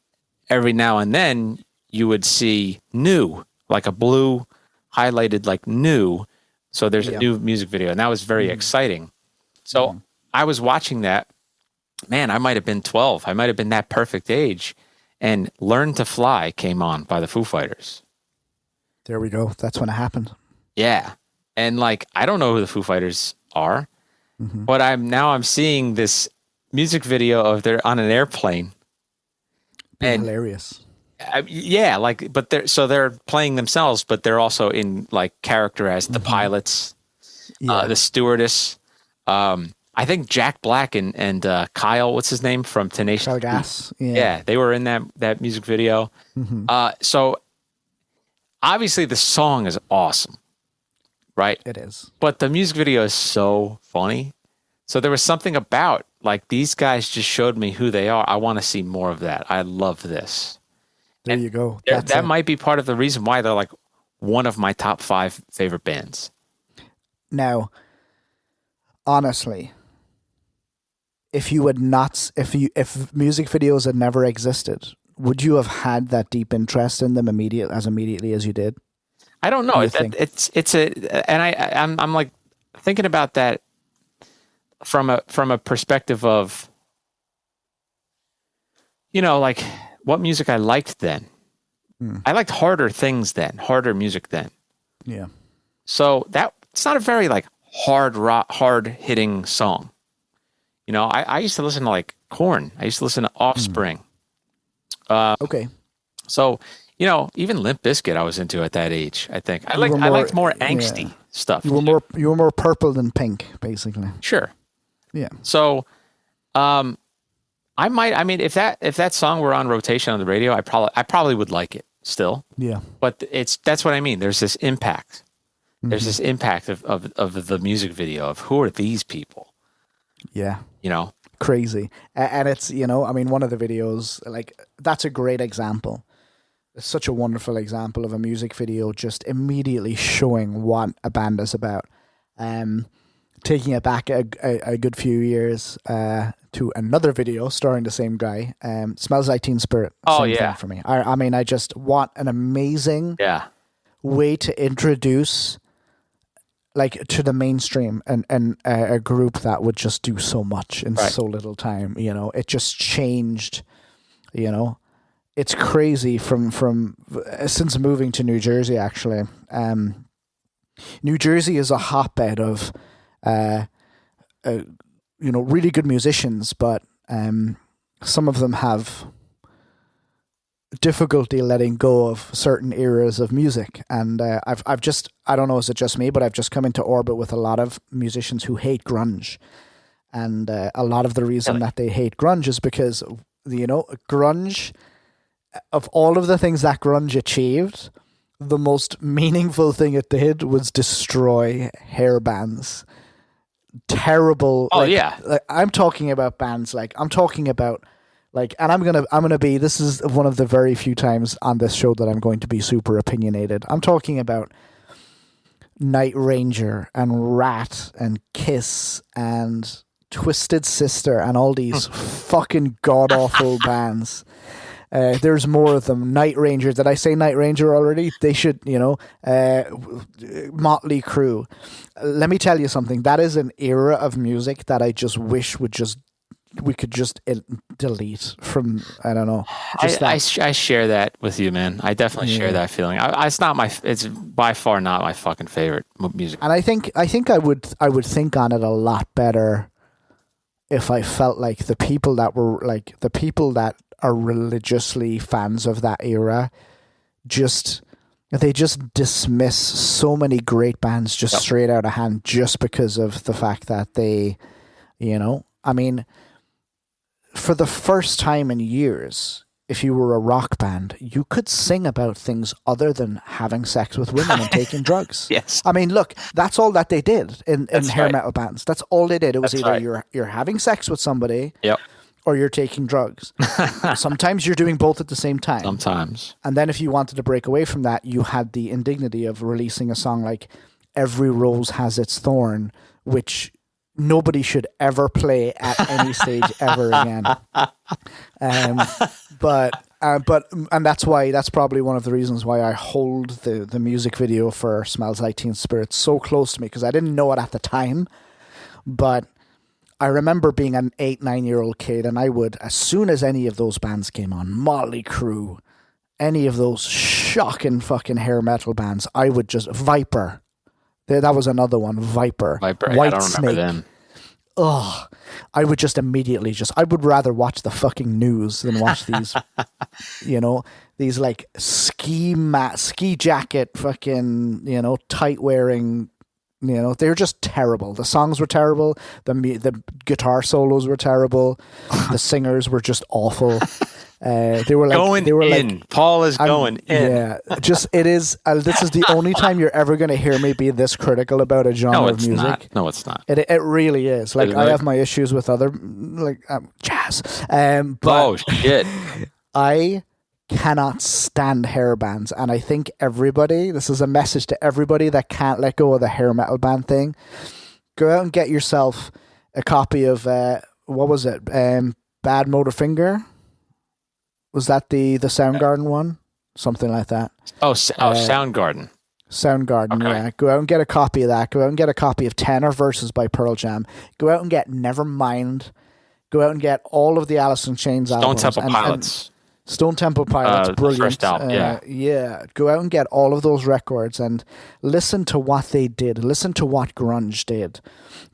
every now and then you would see new, like a blue highlighted like new. So there's a new music video, and that was very exciting. So I was watching that. Man, I might have been 12. I might have been that perfect age. And Learn to Fly came on by the Foo Fighters. There we go. That's when it happened. Yeah. And like, I don't know who the Foo Fighters are, but I'm seeing this music video of they're on an airplane. And hilarious. Yeah. Like, but they're playing themselves, but they're also in like character as the pilots, the stewardess, I think Jack Black and Kyle, what's his name from Tenacious? Kyle Gass. Yeah, they were in that music video. So obviously the song is awesome, right? It is. But the music video is so funny. So there was something about like these guys just showed me who they are. I want to see more of that. I love this. There you go. That might be part of the reason why they're like one of my top 5 favorite bands. Now, honestly, if music videos had never existed, would you have had that deep interest in them immediately as you did? I don't know. I'm like thinking about that from a perspective of, like what music I liked then. I liked harder things then, harder music then. Yeah. So it's not a very like hard hitting song. I used to listen to like Korn. I used to listen to Offspring. Okay. So, even Limp Bizkit I was into at that age, I think. I liked more angsty stuff. You were more purple than pink, basically. Sure. Yeah. So, if that song were on rotation on the radio, I probably would like it still. Yeah. But that's what I mean. There's this impact. There's this impact of the music video of who are these people? Yeah. Crazy. And it's, one of the videos, like, that's a great example. It's such a wonderful example of a music video just immediately showing what a band is about. Taking it back a good few years to another video starring the same guy, Smells Like Teen Spirit. Oh, yeah. For me. I just want an amazing way to introduce like to the mainstream and a group that would just do so much in so little time. It just changed You know, it's crazy from since moving to New Jersey. Actually, New Jersey is a hotbed of, really good musicians, but some of them have difficulty letting go of certain eras of music. And I've just, I don't know, is it just me, but I've just come into orbit with a lot of musicians who hate grunge. And a lot of the reason that they hate grunge is because, grunge, of all of the things that grunge achieved, the most meaningful thing it did was destroy hair bands. Terrible. I'm talking about bands and I'm gonna be, this is one of the very few times on this show that I'm going to be super opinionated. I'm talking about Night Ranger and Rat and Kiss and Twisted Sister and all these fucking god-awful bands. There's more of them. Night Ranger. Did I say Night Ranger already? They should, Motley Crue. Let me tell you something. That is an era of music that I just wish we could just delete from, I don't know. I share that with you, man. I definitely share that feeling. It's by far not my fucking favorite music. And I think I would think on it a lot better if I felt like the people that are religiously fans of that era they just dismiss so many great bands just straight out of hand just because of the fact that they, for the first time in years, if you were a rock band, you could sing about things other than having sex with women and taking drugs. Yes. I mean, look, that's all that they did in hair metal bands. That's all they did. It was either you're having sex with somebody, or you're taking drugs. Sometimes you're doing both at the same time. Sometimes. And then if you wanted to break away from that, you had the indignity of releasing a song like Every Rose Has Its Thorn, which nobody should ever play at any stage ever again. But that's probably one of the reasons why I hold the music video for Smells Like Teen Spirit so close to me, because I didn't know it at the time, but I remember being an 8-9-year-old kid, and I would, as soon as any of those bands came on, Motley Crue, any of those shocking fucking hair metal bands, I would just, Viper, that was another one, Viper, White Snake. Them. Oh, I would just immediately I would rather watch the fucking news than watch these, these like ski jacket fucking, tight wearing. They're just terrible. The songs were terrible. The guitar solos were terrible. The singers were just awful. They were like Paul is going in. Yeah, it is. This is the only time you're ever going to hear me be this critical about a genre of music. No, it's not. It really is. Like, I have my issues with other jazz. But shit! I cannot stand hair bands, and I think this is a message to everybody that can't let go of the hair metal band thing. Go out and get yourself a copy of what was it? Bad Motorfinger? Was that the Soundgarden one? Something like that. Soundgarden. Soundgarden, okay. Yeah. Go out and get a copy of that. Go out and get a copy of Tenor Verses by Pearl Jam. Go out and get Nevermind. Go out and get all of the Alice in Chains albums. Stone Temple Pilots. Stone Temple Pilots, brilliant. First album, yeah. Go out and get all of those records and listen to what they did. Listen to what grunge did.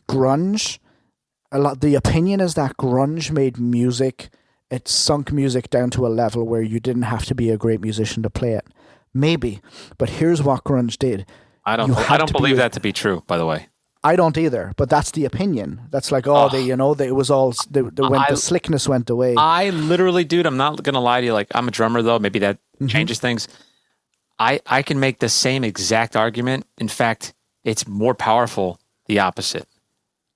The opinion is that grunge made music. It sunk music down to a level where you didn't have to be a great musician to play it. Maybe, but here's what grunge did. I don't believe that to be true, by the way. I don't either, but that's the opinion. That's like, the slickness went away. I literally, dude, I'm not going to lie to you. Like, I'm a drummer, though. Maybe that changes things. I can make the same exact argument. In fact, it's more powerful, the opposite.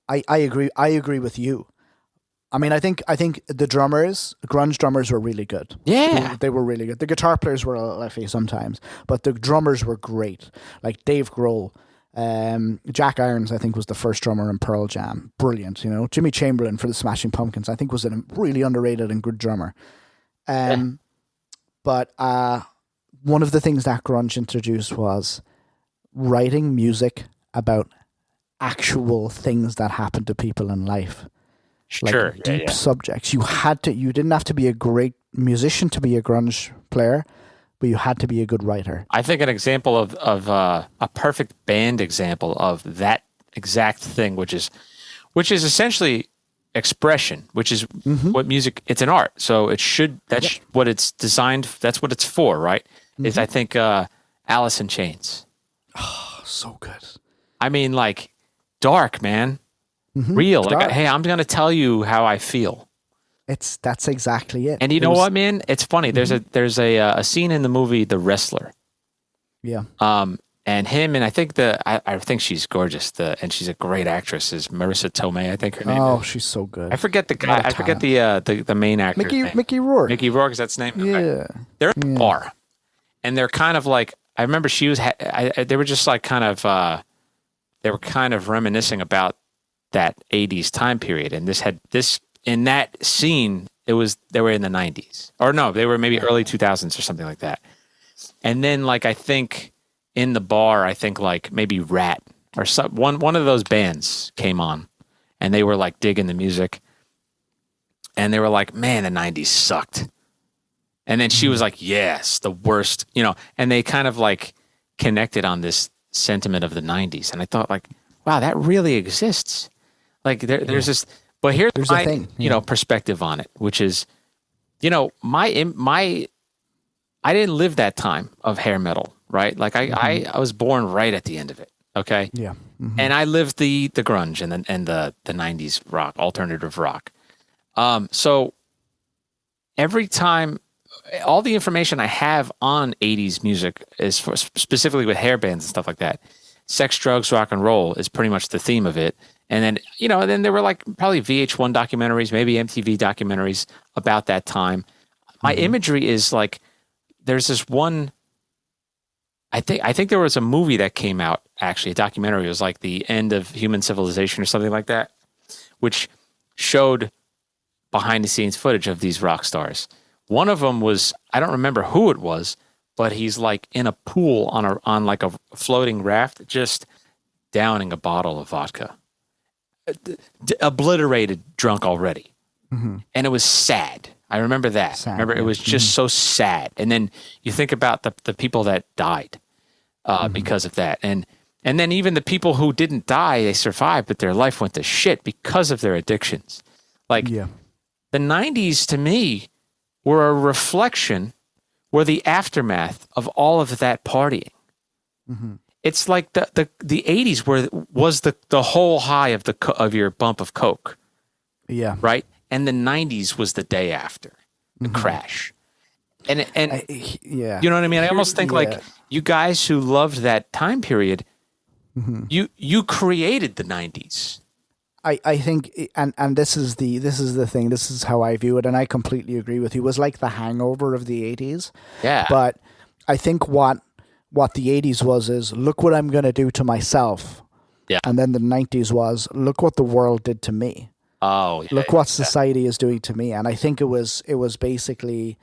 I agree. I agree with you. I mean, I think the grunge drummers were really good. Yeah. They were really good. The guitar players were a little iffy sometimes, but the drummers were great. Like Dave Grohl. Jack Irons, I think, was the first drummer in Pearl Jam. Brilliant, Jimmy Chamberlain for the Smashing Pumpkins, I think, was a really underrated and good drummer. But one of the things that grunge introduced was writing music about actual things that happened to people in life. Sure. Like deep subjects. You didn't have to be a great musician to be a grunge player, but you had to be a good writer. I think an example of a perfect band example of that exact thing, which is essentially expression, which is what music. It's an art, so it should. That's what it's designed. That's what it's for, right? Is I think Alice in Chains. Oh, so good. I mean, like dark, man, real. Like, dark. hey, I'm going to tell you how I feel. That's exactly it. And you know what, man? It's funny. There's a scene in the movie The Wrestler. Yeah. And him, and I think I think she's gorgeous. And she's a great actress. Is Marissa Tomei? I think her name. Oh, is. she's so good. I forget the guy. I forget the main actor. Mickey Rourke. Mickey Rourke is that's name. Yeah. Okay. They're at the bar, and they're kind of like. I remember she was. They were just like kind of. They were kind of reminiscing about that '80s time period, and this in that scene. They were in the '90s, or no, they were maybe early 2000s or something like that. And then, like I think. In the bar, I think like maybe Rat or one of those bands came on, and they were like digging the music, and they were like, "Man, the '90s sucked." And then she was like, "Yes, the worst," And they kind of like connected on this sentiment of the '90s, and I thought like, "Wow, that really exists." Like there's this, but here's my thing, perspective on it, which is, my I didn't live that time of hair metal. Right, like I was born right at the end of it. Okay, yeah, and I lived the grunge and the '90s rock, alternative rock. So every time, all the information I have on '80s music is specifically with hair bands and stuff like that. Sex, drugs, rock and roll is pretty much the theme of it. And then and then there were like probably VH1 documentaries, maybe MTV documentaries about that time. My imagery is like there's this one. I think there was a movie that came out, actually, a documentary. It was like the end of human civilization or something like that, which showed behind the scenes footage of these rock stars. One of them was, I don't remember who it was, but he's like in a pool on like a floating raft, just downing a bottle of vodka, obliterated, drunk already. And it was sad. I remember that. It was just so sad. And then you think about the people that died because of that. And then even the people who didn't die, they survived, but their life went to shit because of their addictions. Like the 90s to me were a reflection, were the aftermath of all of that partying. It's like the 80s was the whole high of your bump of coke. Yeah. Right? And the 90s was the day after the crash. And you know what I mean? I almost think like you guys who loved that time period, you created the 90s. I think, and this is the thing. This is how I view it, and I completely agree with you. It was like the hangover of the 80s. Yeah. But I think what the 80s was is, look what I'm going to do to myself. Yeah. And then the 90s was, look what the world did to me. Oh, yeah. Look what society is doing to me. And I think it was basically,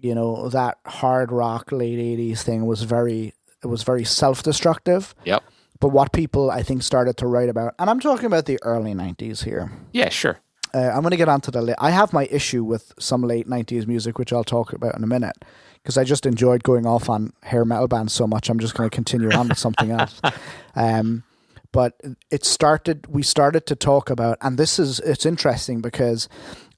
that hard rock late 80s thing was very self-destructive. Yep. But what people, I think, started to write about, and I'm talking about the early 90s here. Yeah, sure. I'm going to get onto I have my issue with some late 90s music, which I'll talk about in a minute, because I just enjoyed going off on hair metal bands so much. I'm just going to continue on with something else. But we started to talk about, and it's interesting because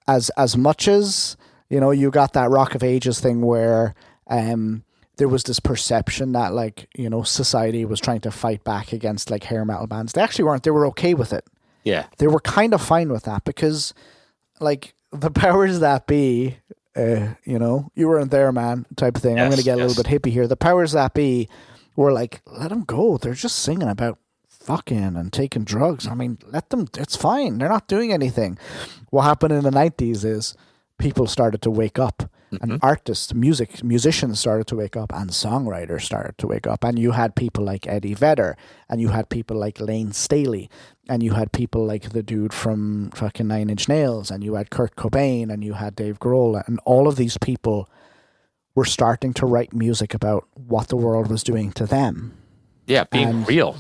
as much as, you got that Rock of Ages thing where there was this perception that society was trying to fight back against like hair metal bands. They actually weren't. They were okay with it. Yeah. They were kind of fine with that because like the powers that be, you weren't there, man, type of thing. I'm going to get a little bit hippie here. The powers that be were like, let them go. They're just singing about fucking and taking drugs. I mean, let them, it's fine. They're not doing anything. What happened in the 90s is people started to wake up, and artists, musicians started to wake up, and songwriters started to wake up. And you had people like Eddie Vedder, and you had people like Lane Staley, and you had people like the dude from fucking Nine Inch Nails, and you had Kurt Cobain, and you had Dave Grohl, and all of these people were starting to write music about what the world was doing to them. Yeah, being real.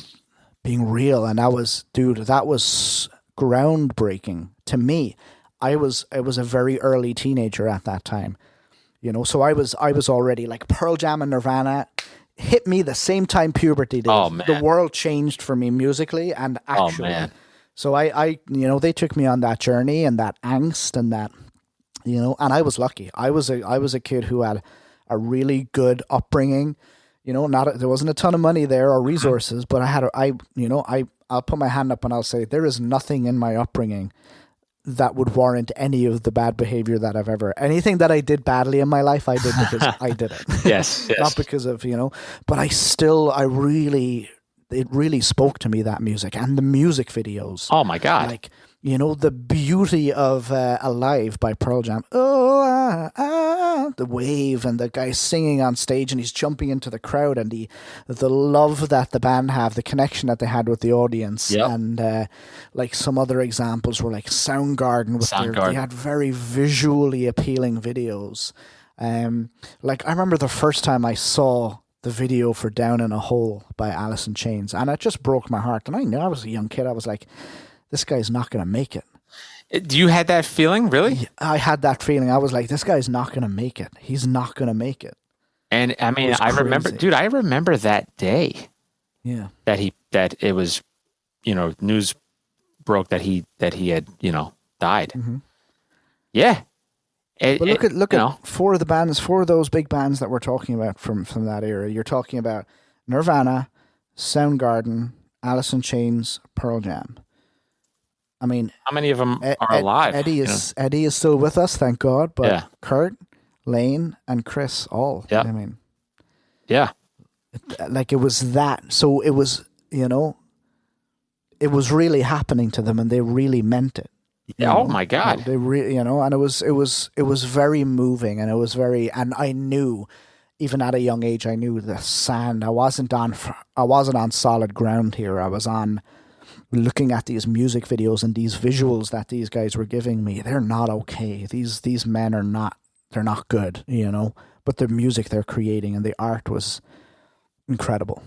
And that was groundbreaking to me. I was a very early teenager at that time, So I was already like Pearl Jam and Nirvana hit me the same time puberty did. Oh, man. The world changed for me musically and actually. Oh, man. So I they took me on that journey and that angst and that, and I was lucky. I was a kid who had a really good upbringing. There wasn't a ton of money there or resources, but I'll put my hand up and I'll say there is nothing in my upbringing that would warrant any of the bad behavior that I've ever. Anything that I did badly in my life, I did because I did it. Yes. Not because of, but it really spoke to me, that music and the music videos. Oh my God. Like, the beauty of Alive by Pearl Jam. Oh, the wave and the guy singing on stage and he's jumping into the crowd and the love that the band have, the connection that they had with the audience. Yep. And like some other examples were like Soundgarden. They had very visually appealing videos. Like I remember the first time I saw the video for Down in a Hole by Alice in Chains, and it just broke my heart. And I knew I was a young kid. I was like, this guy's not going to make it. You had that feeling, really? I had that feeling. I was like, this guy's not going to make it. He's not going to make it. And I mean, I remember that day. Yeah. That it was, news broke that he had, died. Mm-hmm. Yeah. But look at four of those big bands that we're talking about from that era. You're talking about Nirvana, Soundgarden, Alice in Chains, Pearl Jam. I mean, how many of them are alive? Eddie is still with us, thank God. But Kurt, Lane, and Chris all. Yeah. I mean, yeah. Like it was that. So it was, it was really happening to them, and they really meant it. Oh my God! They really, and it was very moving, and it was very, and I knew, even at a young age, I knew the sand. I wasn't on solid ground here. I was on looking at these music videos and these visuals that these guys were giving me. They're not okay. These men are not. They're not good, But the music they're creating and the art was incredible.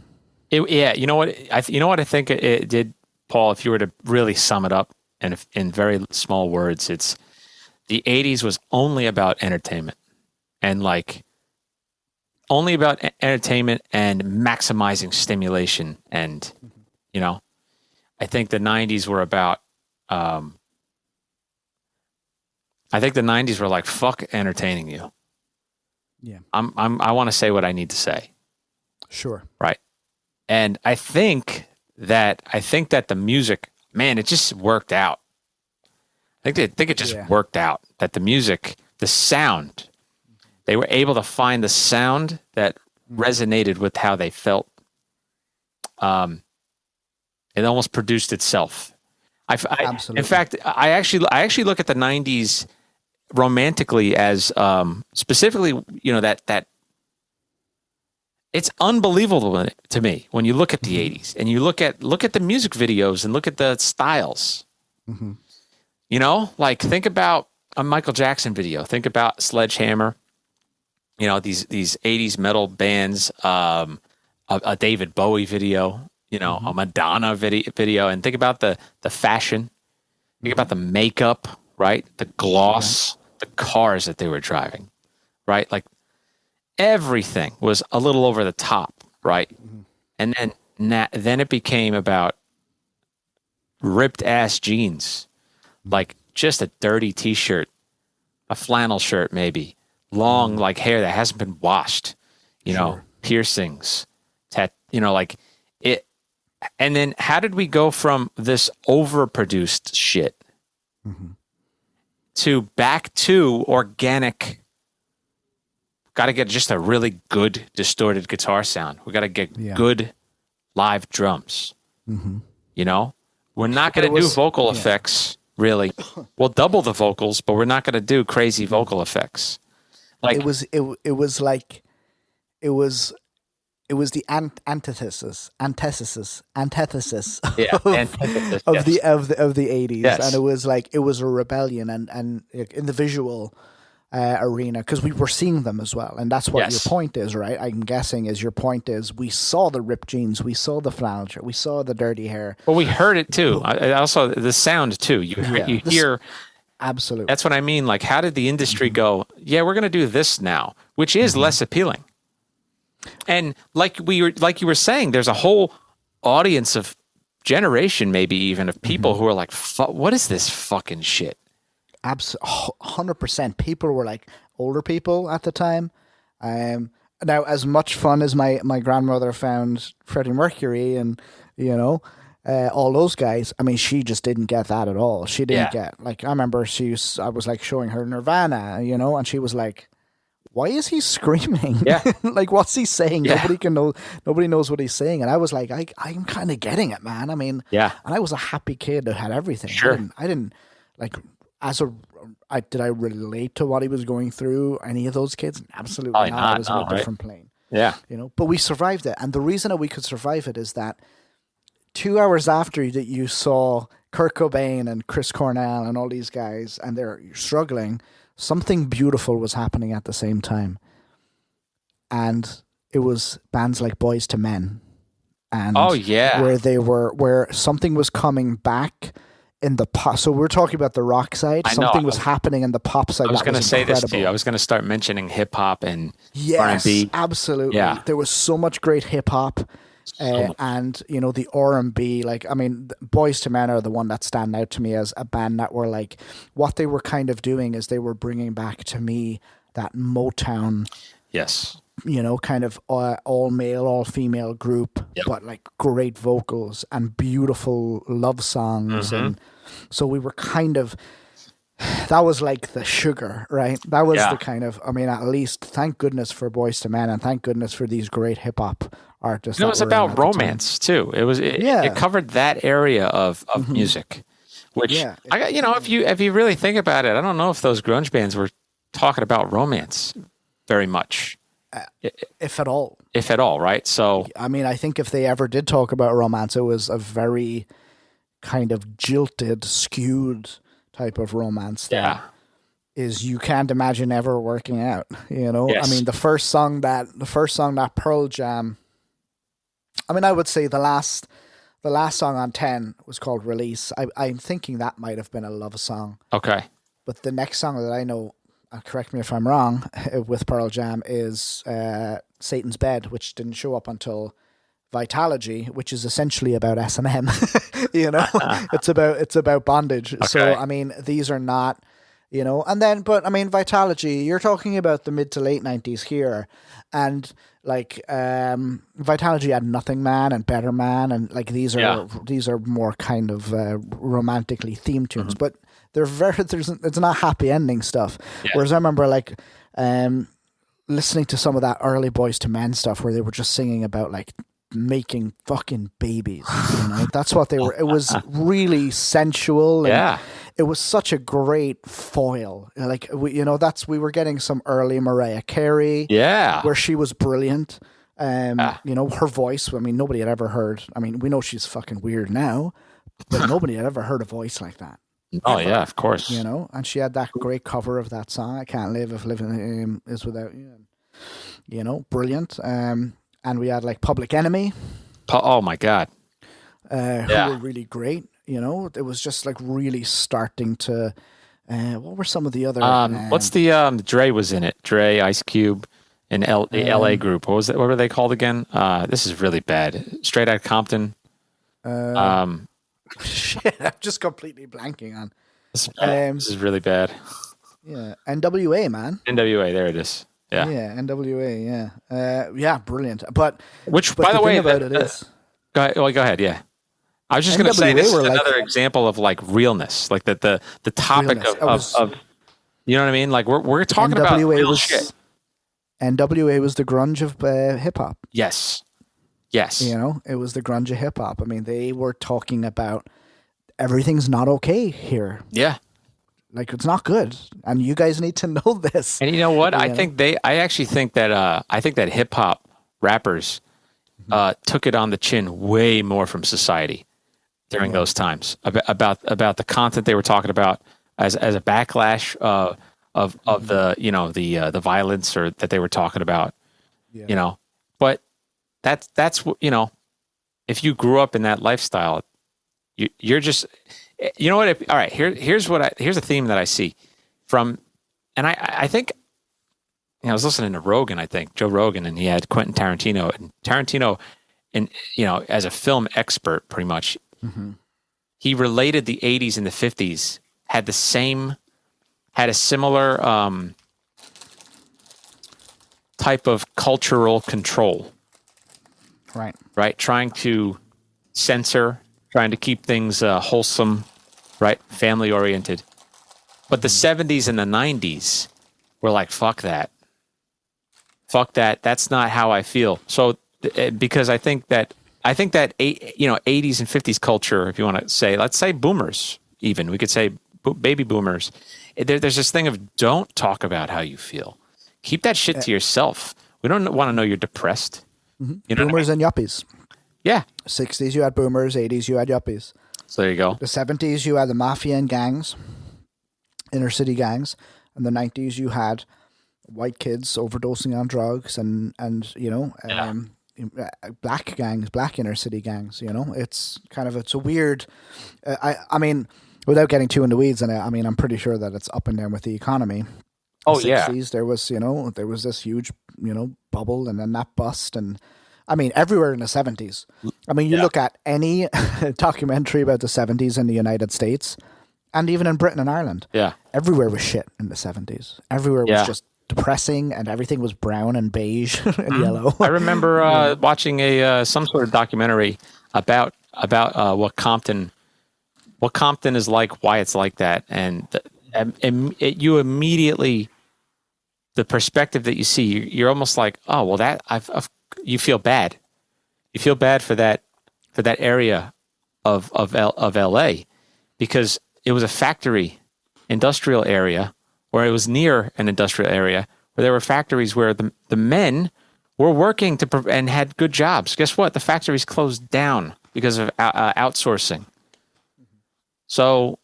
You know what? I think it did, Paul. If you were to really sum it up. And in very small words, it's the 80s was only about entertainment and only about entertainment and maximizing stimulation. And, I think the 90s were about, I think the 90s were like, fuck entertaining you. Yeah. I want to say what I need to say. Sure. Right. And I think that the music, man, it just worked out. I think it just worked out that the music, the sound, they were able to find the sound that resonated with how they felt. It almost produced itself. Absolutely. In fact, I actually look at the 90s romantically as specifically, that it's unbelievable to me when you look at the 80s and you look at the music videos and look at the styles. Mm-hmm. Think about a Michael Jackson video. Think about Sledgehammer. These 80s metal bands, a David Bowie video, a Madonna video, and think about the fashion. Think about the makeup, right? The gloss, the cars that they were driving, right? Like everything was a little over the top, right? Mm-hmm. And then it became about ripped ass jeans, like just a dirty t-shirt, a flannel shirt, maybe long, like hair that hasn't been washed, piercings, it. And then how did we go from this overproduced shit to back to organic? Got to get just a really good distorted guitar sound. We got to get good live drums. Mm-hmm. We're not going to do vocal effects. Really, we'll double the vocals, but we're not going to do crazy vocal effects. Like it was the antithesis of the 80s, and it was a rebellion and in the visual arena, because we were seeing them as well, and that's what your point is, right? I'm guessing your point is we saw the ripped jeans, we saw the flannel shirt, we saw the dirty hair. Well, we heard it too. Also, the sound too. You hear Absolutely. That's what I mean. Like, how did the industry go, yeah, we're going to do this now, which is less appealing. And like you were saying, there's a whole audience of generation, maybe even of people who are like, what is this fucking shit? 100%. People were like older people at the time. Now, as much fun as my grandmother found Freddie Mercury and, all those guys, I mean, she just didn't get that at all. She didn't get, like, I remember I was like showing her Nirvana, and she was like, why is he screaming? Yeah. Like, what's he saying? Yeah. Nobody knows what he's saying. And I was like, I'm kind of getting it, man. I mean, yeah. And I was a happy kid that had everything. Sure. I didn't like, did I relate to what he was going through? Any of those kids? Absolutely Probably not. not. I was on a different plane. Yeah. But we survived it. And the reason that we could survive it is that 2 hours after that you saw Kurt Cobain and Chris Cornell and all these guys and they're struggling, something beautiful was happening at the same time. And it was bands like Boys to Men. And where something was coming back in the pop. So we're talking about the rock side. Something was happening in the pop side. I was going to say this to you. I was going to start mentioning hip hop and R&B. Absolutely. Yeah. There was so much great hip hop. And the R&B, like, I mean, Boys to Men are the one that stand out to me as a band that were like, what they were kind of doing is they were bringing back to me that Motown, yes, kind of all male, all female group, but like great vocals and beautiful love songs. And so we were kind of, that was like the sugar, right? That was the kind of, I mean, at least thank goodness for Boys to Men and thank goodness for these great hip hop artists. And it was about romance too. It covered that area of music, which I got, if you really think about it, I don't know if those grunge bands were talking about romance very much. If at all. If at all, right? So, I mean, I think if they ever did talk about romance, it was a very kind of jilted, skewed type of romance that is you can't imagine ever working out. Yes. I mean, the first song that Pearl Jam. I mean, I would say the last song on 10 was called Release. I'm thinking that might have been a love song. Okay. But the next song that I know, correct me if I'm wrong, with Pearl Jam is Satan's Bed, which didn't show up until Vitalogy, which is essentially about S&M. It's about bondage. Okay. So, I mean, these are not, but I mean, Vitalogy, you're talking about the mid to late 90s here. And like Vitalogy had Nothing Man and Better Man, and like these are more kind of romantically themed tunes, but they're it's not happy ending stuff. Yeah. Whereas I remember like listening to some of that early Boys to Men stuff where they were just singing about like making fucking babies. That's what they were. It was really sensual. And it was such a great foil. Like we were getting some early Mariah Carey. Yeah, where she was brilliant. Her voice. I mean, nobody had ever heard. I mean, we know she's fucking weird now, but nobody had ever heard a voice like that. Oh yeah, of course. And she had that great cover of that song. I Can't Live If Living Is Without You. Brilliant. And we had like Public Enemy. Oh my God. Who were really great. It was just like really starting to. What were some of the other? What's the Dre was in it? Dre, Ice Cube, and the LA group. What was it? What were they called again? This is really bad. Straight Outta Compton. Shit, I'm just completely blanking on. This is really bad. Yeah, NWA, man. NWA, there it is. Yeah. Yeah, NWA. Yeah, brilliant. But by the way, about it is. Go ahead. Yeah. I was just going to say this is another example of like realness, like the topic of you know what I mean? Like we're talking about real shit. NWA was the grunge of hip hop. Yes. It was the grunge of hip hop. I mean, they were talking about everything's not okay here. Yeah. Like it's not good, and you guys need to know this. And you know what? I actually think that hip hop rappers took it on the chin way more from society during those times about the content they were talking about as a backlash of the the violence or that they were talking about. Yeah. But that's if you grew up in that lifestyle, you're just You know what? All right. Here's a theme that I see from, and I think, I was listening to Rogan, I think Joe Rogan, and he had Quentin Tarantino, and as a film expert, pretty much, he related the 80s and the 50s had a similar type of cultural control. Right. Right. Trying to censor, trying to keep things wholesome, right? Family oriented. But the 70s and the 90s were like, fuck that. Fuck that. That's not how I feel. So, because I think that 80s and 50s culture, if you want to say, let's say boomers, even, we could say baby boomers. There's this thing of don't talk about how you feel. Keep that shit to yourself. We don't want to know you're depressed. You know Boomers and yuppies. Yeah. 60s you had boomers, 80s you had yuppies. So there you go. The 70s you had the mafia and gangs, inner city gangs, and the 90s you had white kids overdosing on drugs and black gangs, black inner city gangs. It's a weird. I mean, without getting too in the weeds, and I'm pretty sure that it's up and down with the economy. Oh, the 60s, there was this huge, bubble, and then that bust, and everywhere in the 70s. You look at any documentary about the 70s in the United States, and even in Britain and Ireland. Yeah, everywhere was shit in the 70s. Everywhere was just depressing, and everything was brown and beige and yellow. I remember watching some sort of documentary about what Compton is like, why it's like that, and you immediately, the perspective that you see, you're almost like, oh well, you feel bad. You feel bad for that area of LA, because it was a factory industrial area, or it was near an industrial area where there were factories where the men were working and had good jobs. Guess what? The factories closed down because of outsourcing. So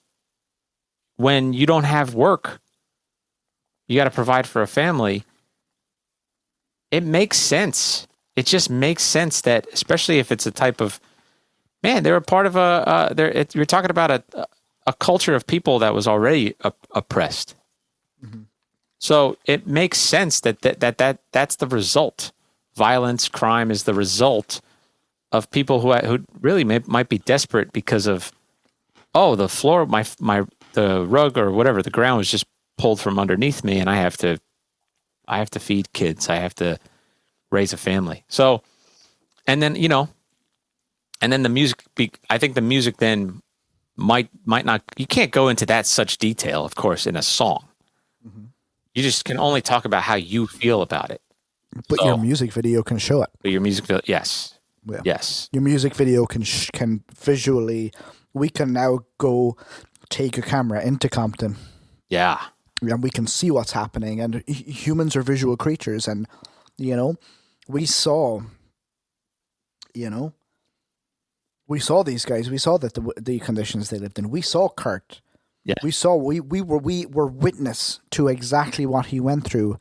when you don't have work, you got to provide for a family. It makes sense. It just makes sense that, especially if it's a type of, man, they're a part of you're talking about a culture of people that was already oppressed. Mm-hmm. So it makes sense that's the result. Violence, crime is the result of people who really might be desperate because of, oh, the floor, the rug or whatever, the ground was just pulled from underneath me, and I have to feed kids. I have to raise a family. So, and then the music. I think the music then might not. You can't go into that such detail, of course, in a song. Mm-hmm. You just can only talk about how you feel about it. But your music video can show it. But your music video, yes, yeah. Yes. Your music video can visually. We can now go take a camera into Compton. Yeah. And we can see what's happening, and humans are visual creatures, and we saw these guys, we saw that the conditions they lived in. We saw Kurt. Yeah. We were witness to exactly what he went through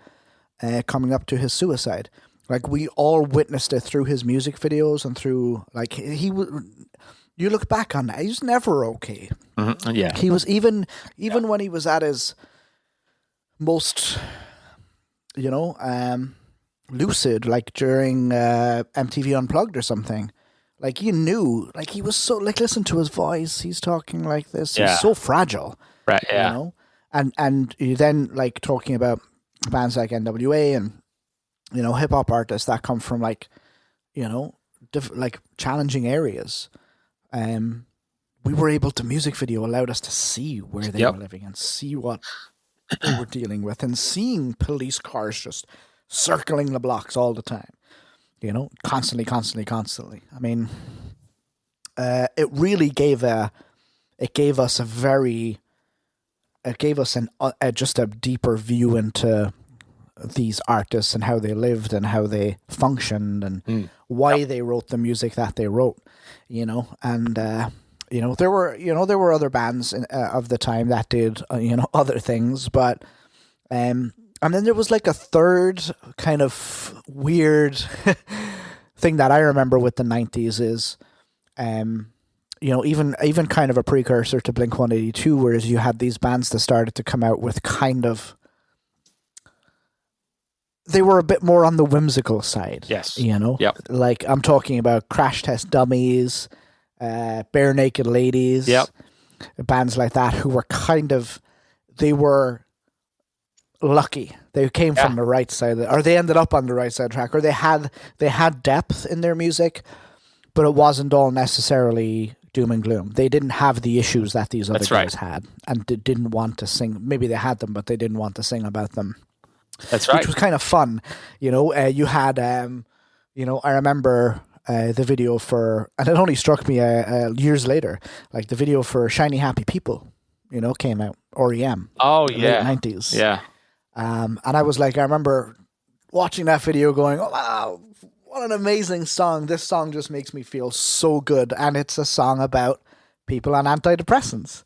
coming up to his suicide. Like, we all witnessed it through his music videos and through, like, you look back on that, he was never okay. Mm-hmm. Yeah. He was even when he was at his most, lucid, like during MTV Unplugged or something. Like, you knew, like, he was so, like, listen to his voice. He's talking like this. Yeah. He's so fragile. Right, yeah. And you then, like, talking about bands like NWA and, hip-hop artists that come from, like, like, challenging areas. We were able to, music video allowed us to see where they were living and see what they were dealing with, and seeing police cars just circling the blocks all the time, constantly. I mean, it really gave us just a deeper view into these artists and how they lived and how they functioned and why they wrote the music that they wrote, and there were other bands of the time that did other things, but and then there was like a third kind of weird thing that I remember with the 90s is even kind of a precursor to Blink-182, whereas you had these bands that started to come out with kind of, they were a bit more on the whimsical side. Yes. Yep. Like I'm talking about Crash Test Dummies, Bare Naked Ladies. Yep. Bands like that who were they were lucky. They came from the right side, or they ended up on the right side of the track, or they had depth in their music, but it wasn't all necessarily doom and gloom. They didn't have the issues that these other guys had, and didn't want to sing. Maybe they had them, but they didn't want to sing about them. That's right. Which was kind of fun. You had, I remember the video for, and it only struck me years later, like the video for Shiny Happy People, came out, REM. Oh, yeah. Late 90s. Yeah. And I was like, I remember watching that video going, oh, wow, what an amazing song. This song just makes me feel so good. And it's a song about people on antidepressants.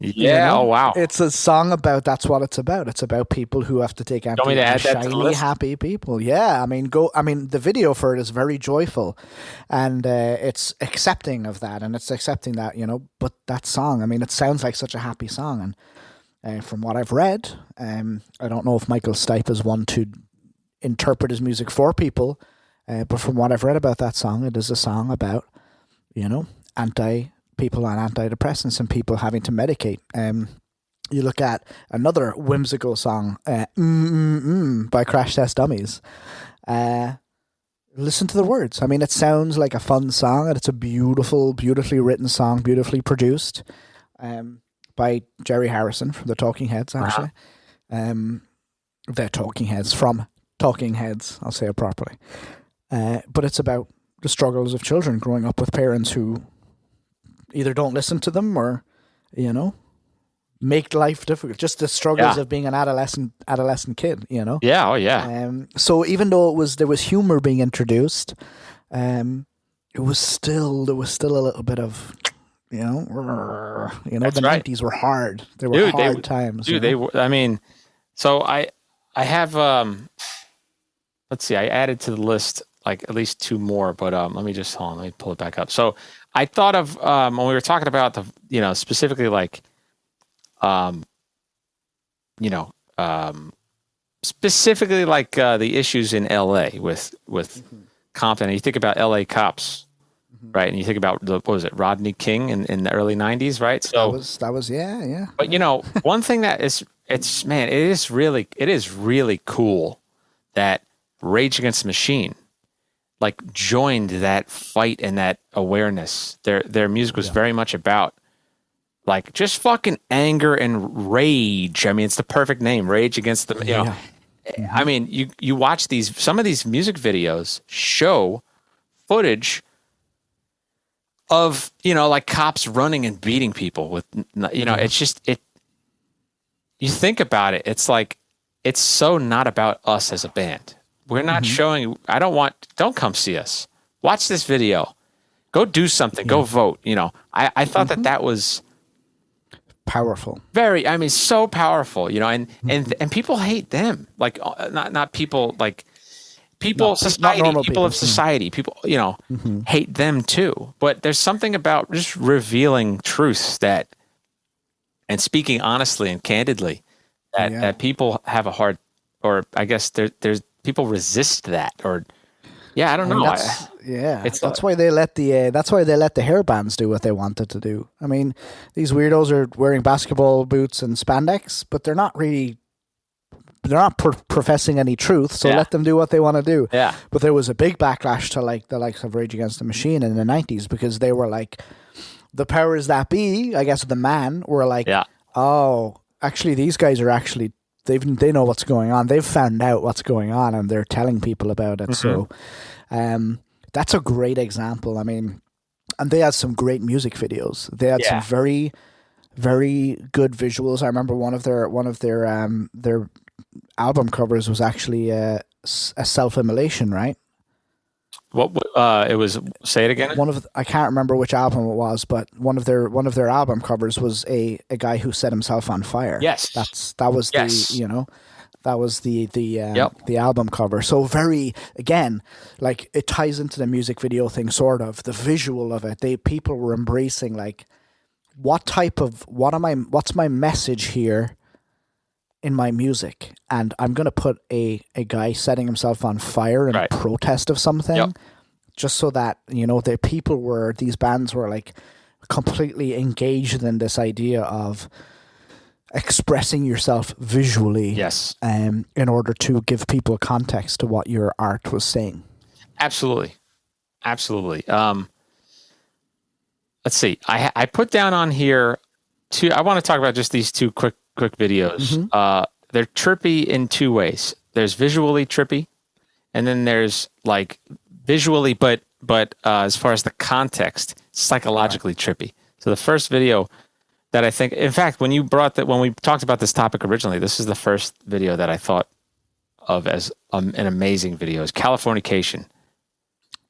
Yeah. Oh, wow. It's a song about, that's what it's about. It's about people who have to take shiny, happy people. Yeah. The video for it is very joyful, and it's accepting of that, and it's accepting that, but that song, it sounds like such a happy song. And from what I've read, I don't know if Michael Stipe is one to interpret his music for people, but from what I've read about that song, it is a song about, people on antidepressants and people having to medicate. You look at another whimsical song, by Crash Test Dummies. Listen to the words. it sounds like a fun song, and it's a beautifully written song, beautifully produced, by Jerry Harrison from the Talking Heads, actually. The Talking Heads, from Talking Heads, I'll say it properly. But it's about the struggles of children growing up with parents who either don't listen to them or, make life difficult. Just the struggles of being an adolescent kid, Yeah. Oh, yeah. So even though there was humor being introduced, there was still a little bit of, the 90s were hard. They were hard times. Dude, they were. So I have, let's see, I added to the list like at least two more, but let me pull it back up. So I thought of when we were talking about the, specifically like, specifically like the issues in LA with Compton. And you think about LA cops, right? And you think about Rodney King in the early 90s, right? So that was yeah. But one thing that it is really cool that Rage Against the Machine like joined that fight and that awareness. Their music was very much about like just fucking anger and rage. It's the perfect name, Rage Against the, you watch some of these music videos show footage of, like cops running and beating people with, it's just, you think about it. It's like, it's so not about us as a band. We're not showing, don't come see us. Watch this video. Go do something. Go vote. I thought that was powerful. Very, so powerful, and people hate them. Like, not people, like people, society, people of society, people, hate them too. But there's something about just revealing truths and speaking honestly and candidly that people have a hard, or I guess there's people resist that, or I don't know. That's why they let the hair bands do what they wanted to do. These weirdos are wearing basketball boots and spandex, but they're not professing any truth. So let them do what they want to do. Yeah. But there was a big backlash to like the likes of Rage Against the Machine in the 90s, because they were like, the powers that be, I guess the man, were like, oh, actually these guys are actually, they know what's going on. They've found out what's going on, and they're telling people about it. So that's a great example. And they had some great music videos. They had some very, very good visuals. I remember one of their album covers was actually a self-immolation, right? What it was? Say it again. I can't remember which album it was, but one of their album covers was a guy who set himself on fire. Yes, that was the That was the album cover. So very, again, like it ties into the music video thing, sort of the visual of it. People were embracing like, what's my message here in my music? And I'm going to put a guy setting himself on fire in protest of something, just so that, these bands were like completely engaged in this idea of expressing yourself visually, in order to give people context to what your art was saying. Absolutely. Let's see. I put down on here I want to talk about just these two quick videos. Mm-hmm. They're trippy in two ways. There's visually trippy, and then there's like visually, but as far as the context, psychologically trippy. So the first video that I think, in fact, when we talked about this topic originally, this is the first video that I thought of as an amazing video, is Californication.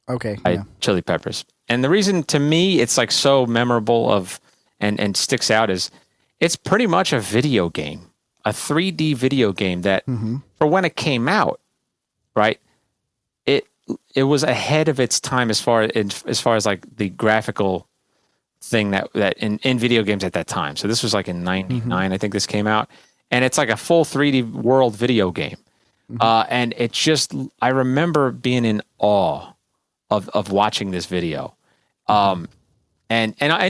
Okay. By Chili Peppers. And the reason to me it's like so memorable and sticks out is it's pretty much a video game, a 3D video game that for when it came out, right? It was ahead of its time as far as like the graphical thing that in video games at that time. So this was like in 99, I think this came out, and it's like a full 3D world video game. And it just, I remember being in awe of watching this video. And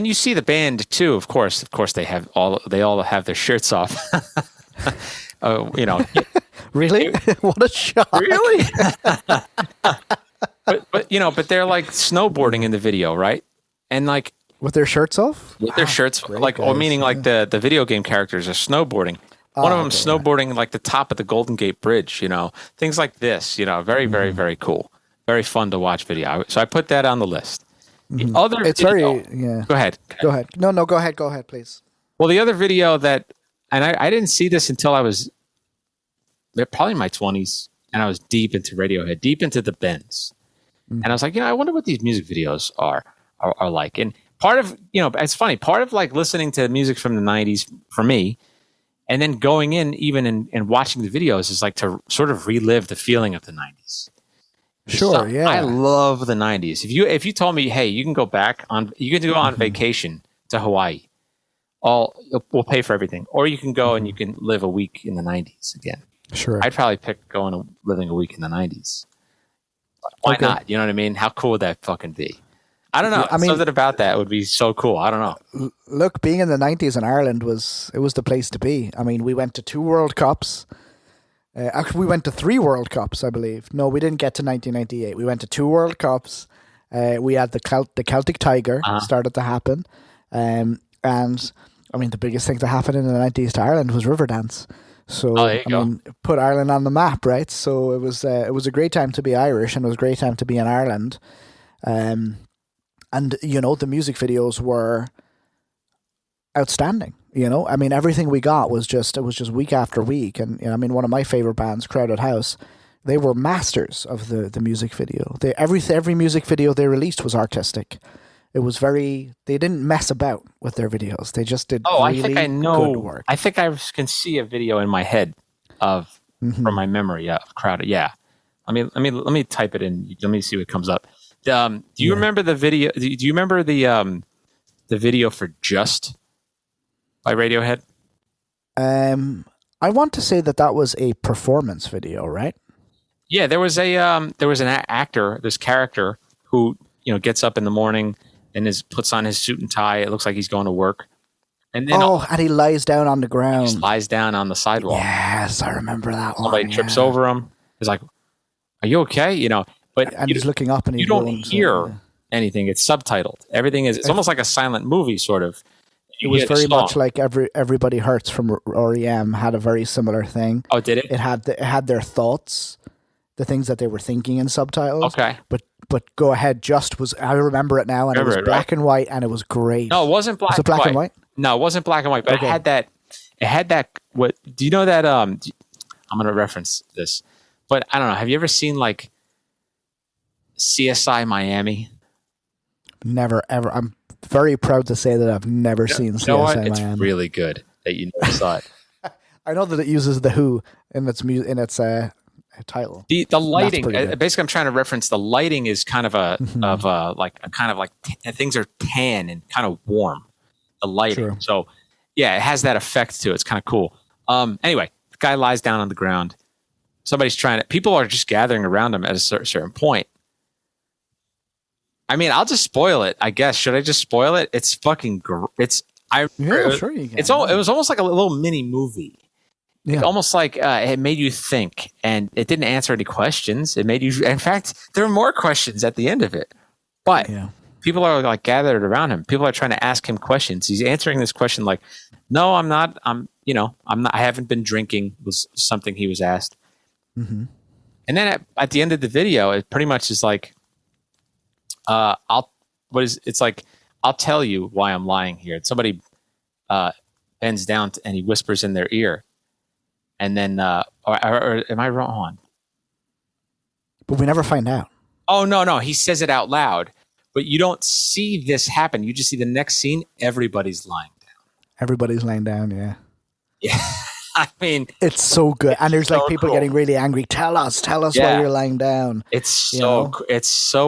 you see the band too, of course they all have their shirts off. Really? What a shock. Really? but they're like snowboarding in the video, right? And like with their shirts off? With their shirts, like, guys. Or meaning like the video game characters are snowboarding. One of them snowboarding like the top of the Golden Gate Bridge, things like this, very, very, very cool. Very fun to watch video. So I put that on the list. The other video, Go ahead. Go ahead. No, go ahead. Go ahead, please. Well, the other video that, and I didn't see this until I was probably in my 20s, and I was deep into Radiohead, deep into the Bends. And I was like, I wonder what these music videos are like. And part of, it's funny, part of like listening to music from the 90s for me, and then going in even and watching the videos is like to sort of relive the feeling of the 90s. Sure, so, yeah. I love the 90s. If you told me, hey, you can go on vacation to Hawaii, we'll pay for everything, or you can go and you can live a week in the 90s again. Sure. I'd probably pick living a week in the 90s. Why not? You know what I mean? How cool would that fucking be? I don't know. Something about that would be so cool. I don't know. Look, being in the 90s in Ireland was the place to be. I mean, we went to 2 World Cups. Actually, we went to 3 World Cups, I believe. No, we didn't get to 1998. We went to 2 World Cups. We had the Celtic Tiger started to happen. And, I mean, the biggest thing to happen in the 90s to Ireland was Riverdance. So, put Ireland on the map, right? So it was a great time to be Irish, and it was a great time to be in Ireland. And, the music videos were outstanding. I mean, everything we got was just week after week. And I mean, one of my favorite bands, Crowded House, they were masters of the music video. Every music video they released was artistic. It was they didn't mess about with their videos. They just did really I think I know. Good work. I think I can see a video in my head from my memory of Crowded. Yeah. Let me type it in. Let me see what comes up. Do you remember the video? Do you remember the video for Just by Radiohead? I want to say that was a performance video, right? Yeah, there was an actor, this character who gets up in the morning and puts on his suit and tie. It looks like he's going to work, and then and he lies down on the ground. He lies down on the sidewalk. Yes, I remember that one. Somebody trips over him. He's like, "Are you okay?" But he's looking up, and you don't hear anything. It's subtitled. Everything is. It's almost like a silent movie, sort of. It was very much like Everybody Hurts from REM had a very similar thing. Oh, did it? It had their thoughts, the things that they were thinking in subtitles. Okay. But Go Ahead I remember it now, and it was black and white, and it was great. No, it wasn't black. Was it black and white? No, it wasn't black and white, but it had that. It had that. What do you know that? I'm going to reference this, but I don't know. Have you ever seen like CSI Miami? Never ever. I'm very proud to say that I've never seen CSI Miami. It's really good that you never saw it. I know that it uses the Who in its title. The lighting, basically, I'm trying to reference the lighting is kind of things are tan and kind of warm. The lighting, True. so yeah, it has that effect to it. It's kind of cool. Anyway, the guy lies down on the ground. People are just gathering around him at a certain point. I mean, I'll just spoil it, I guess. Should I just spoil it? It's fucking. Sure you can. It was almost like a little mini movie. Yeah. Almost like it made you think, and it didn't answer any questions. It made you. In fact, there were more questions at the end of it, but people are like gathered around him. People are trying to ask him questions. He's answering this question like, "No, I'm not. I'm not. I haven't been drinking." Was something he was asked. Mm-hmm. And then at the end of the video, it pretty much is like, I'll tell you why I'm lying here. Somebody bends down and he whispers in their ear, and then or am I wrong? But we never find out. Oh no, he says it out loud, but you don't see this happen. You just see the next scene. Everybody's lying down. Everybody's lying down. Yeah. Yeah. I mean, it's so good, and there's like people getting really angry. Tell us why you're lying down. It's so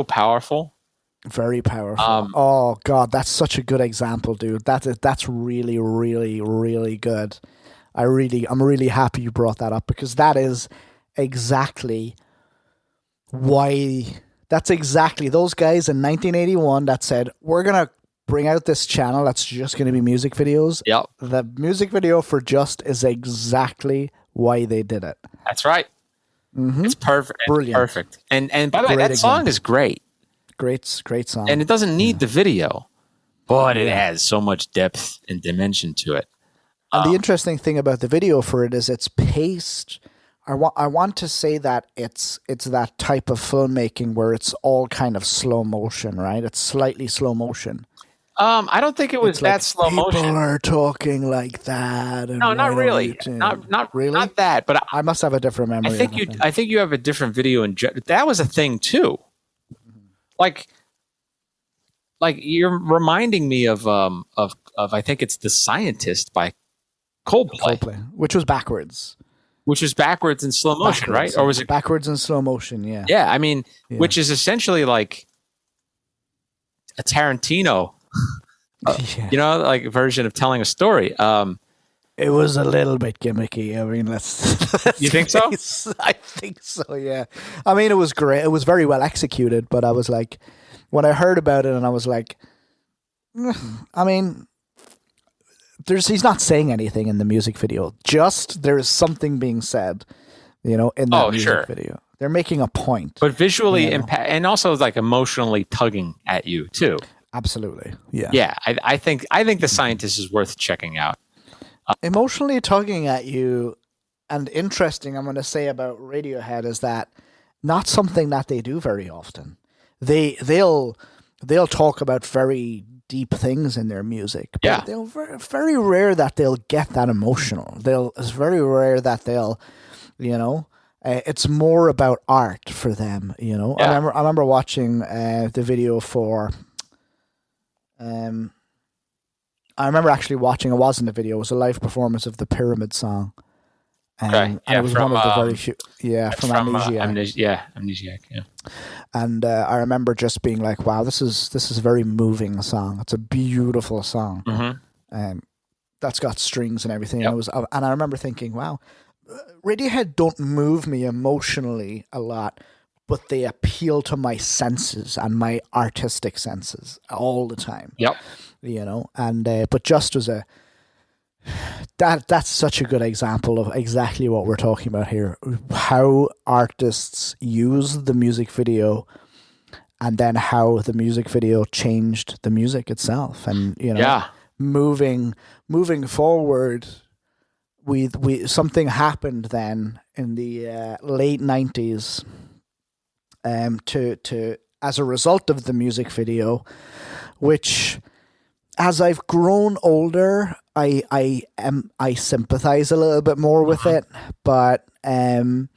powerful. Very powerful. Oh God, that's such a good example, dude. That's really, really, really good. I'm really happy you brought that up, because that is exactly why. That's exactly those guys in 1981 that said, we're gonna bring out this channel that's just going to be music videos. Yep. The music video for Just is exactly why they did it. That's right. Mm-hmm. It's perfect. Brilliant. It's perfect. And by the way, that song is great. Great song. And it doesn't need the video, but it has so much depth and dimension to it. And the interesting thing about the video for it is it's paced. I want to say that it's that type of filmmaking where it's all kind of slow motion, right? It's slightly slow motion. I don't think it was that slow motion. People are talking like that. And no, not really. Not really. Not that. But I must have a different memory. I think you have a different video. That was a thing too. Like you're reminding me of I think it's The Scientist by Coldplay, which was backwards. Which was backwards in slow motion, right? Or was it backwards in slow motion? Yeah. Yeah, I mean, which is essentially like a Tarantino. Like a version of telling a story. It was a little bit gimmicky. I mean, let's you think so? I think so, yeah. I mean, it was great. It was very well executed, but I was like, when I heard about it, and I was like, I mean, he's not saying anything in the music video. Just there's something being said, in that music video. They're making a point. But visually and also like emotionally tugging at you too. Absolutely. Yeah. Yeah. I think The Scientist is worth checking out. Emotionally tugging at you, and interesting, I'm going to say about Radiohead is that not something that they do very often. They'll talk about very deep things in their music. But they'll very rare that they'll get that emotional. It's very rare that they'll, it's more about art for them. Yeah. I remember watching the video for. I remember actually watching. It wasn't a video; it was a live performance of the Pyramid song. And it was one of the very few. Yeah, from Amnesiac. Amnesiac. Yeah. And I remember just being like, "Wow, this is a very moving song. It's a beautiful song. Mm-hmm. That's got strings and everything." Yep. And I remember thinking, "Wow, Radiohead don't move me emotionally a lot, but they appeal to my senses and my artistic senses all the time." Yep. And but Just was that's such a good example of exactly what we're talking about here. How artists use the music video, and then how the music video changed the music itself. And moving forward, we something happened then in the late 90s to as a result of the music video, which, as I've grown older, I sympathize a little bit more with it, but we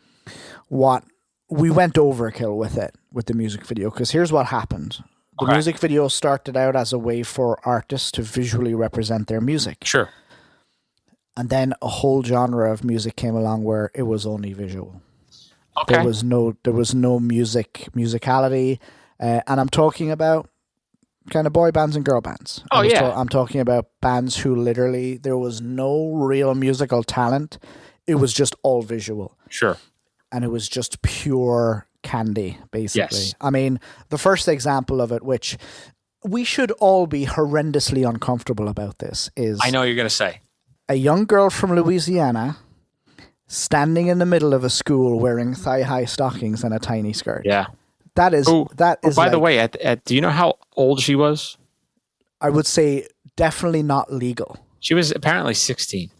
went overkill with the music video, because here's what happened. The music video started out as a way for artists to visually represent their music. Sure. And then a whole genre of music came along where it was only visual. Okay. There was no musicality, and I'm talking about kind of boy bands and girl bands. Oh, yeah. I'm talking about bands who literally there was no real musical talent. It was just all visual. Sure. And it was just pure candy, basically. Yes. I mean, the first example of it, which we should all be horrendously uncomfortable about this, is I know what you're going to say. A young girl from Louisiana standing in the middle of a school wearing thigh-high stockings and a tiny skirt. Yeah. That is. By the way, do you know how old she was? I would say definitely not legal. She was apparently 16.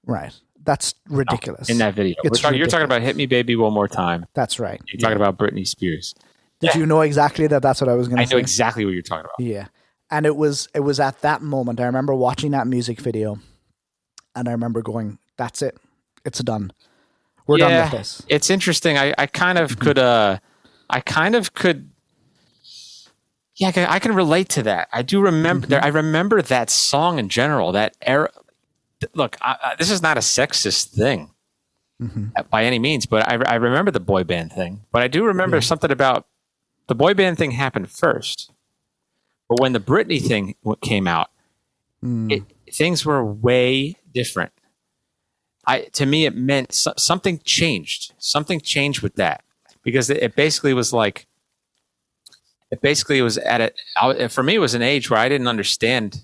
Right. That's ridiculous. In that video. You're talking about Hit Me Baby One More Time. That's right. You're talking about Britney Spears. Did you know exactly that that's what I was going to say? I know exactly what you're talking about. Yeah. And it was at that moment, I remember watching that music video and I remember going, that's it. It's done. We're done with this. It's interesting. I kind of could, I can relate to that. I do remember, I remember that song in general, that era. Look, this is not a sexist thing by any means, but I remember the boy band thing. But I do remember something about the boy band thing happened first. But when the Britney thing came out, things were way different. To me, it meant something changed. Something changed with that because it basically was like, for me, it was an age where I didn't understand.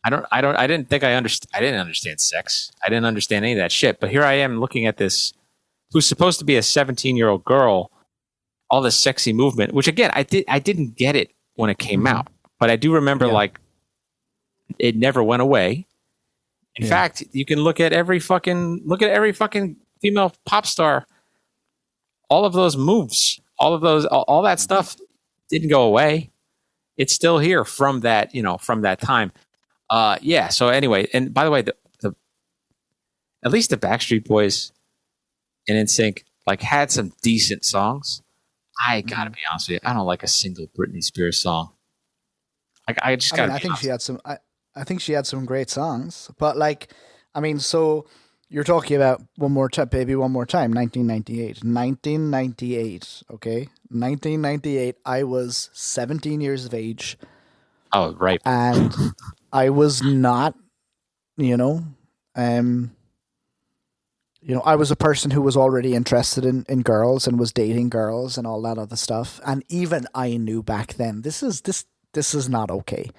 I didn't understand sex. I didn't understand any of that shit. But here I am looking at this, who's supposed to be a 17-year-old girl, all this sexy movement, which again, I didn't get it when it came out, but I do remember like it never went away. In fact, you can look at every fucking female pop star. All of those moves, all that stuff didn't go away. It's still here from that time. So anyway, and by the way, the at least the Backstreet Boys and NSYNC like had some decent songs. I gotta be honest with you, I don't like a single Britney Spears song. Like I think she had some. I think she had some great songs, but like, I mean, so you're talking about One More Time, Baby, One More Time, 1998. 1998, okay? 1998, I was 17 years of age. Oh, right. And I was not, I was a person who was already interested in girls and was dating girls and all that other stuff. And even I knew back then, this is not okay.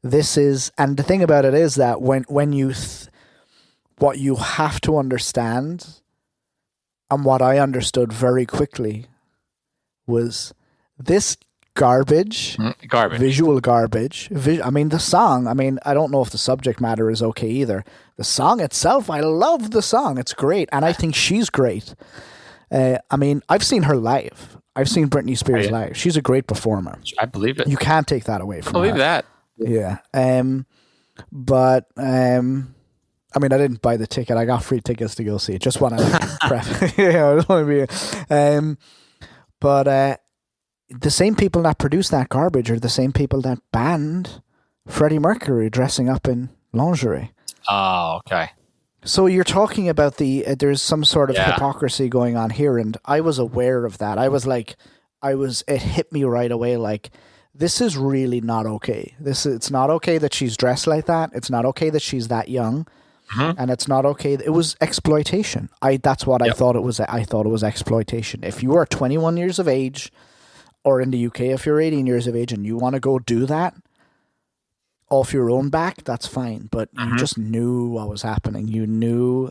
And the thing about it is that when you, what you have to understand, and what I understood very quickly, was this garbage, visual garbage. I mean, the song, I don't know if the subject matter is okay either. The song itself, I love the song. It's great. And I think she's great. I've seen her live. I've seen Britney Spears live. She's a great performer. I believe it. You can't take that away from her. I believe that. Yeah. I didn't buy the ticket. I got free tickets to go see it. Just want to prep. I just want to be. But the same people that produced that garbage are the same people that banned Freddie Mercury dressing up in lingerie. Oh, okay. So you're talking about there's some sort of hypocrisy going on here, and I was aware of that. It hit me right away. Like, this is really not okay. It's not okay that she's dressed like that. It's not okay that she's that young. And it's not okay. It was exploitation. That's what I thought it was. I thought it was exploitation. If you are 21 years of age, or in the UK, if you're 18 years of age and you want to go do that off your own back, that's fine. But you just knew what was happening. You knew,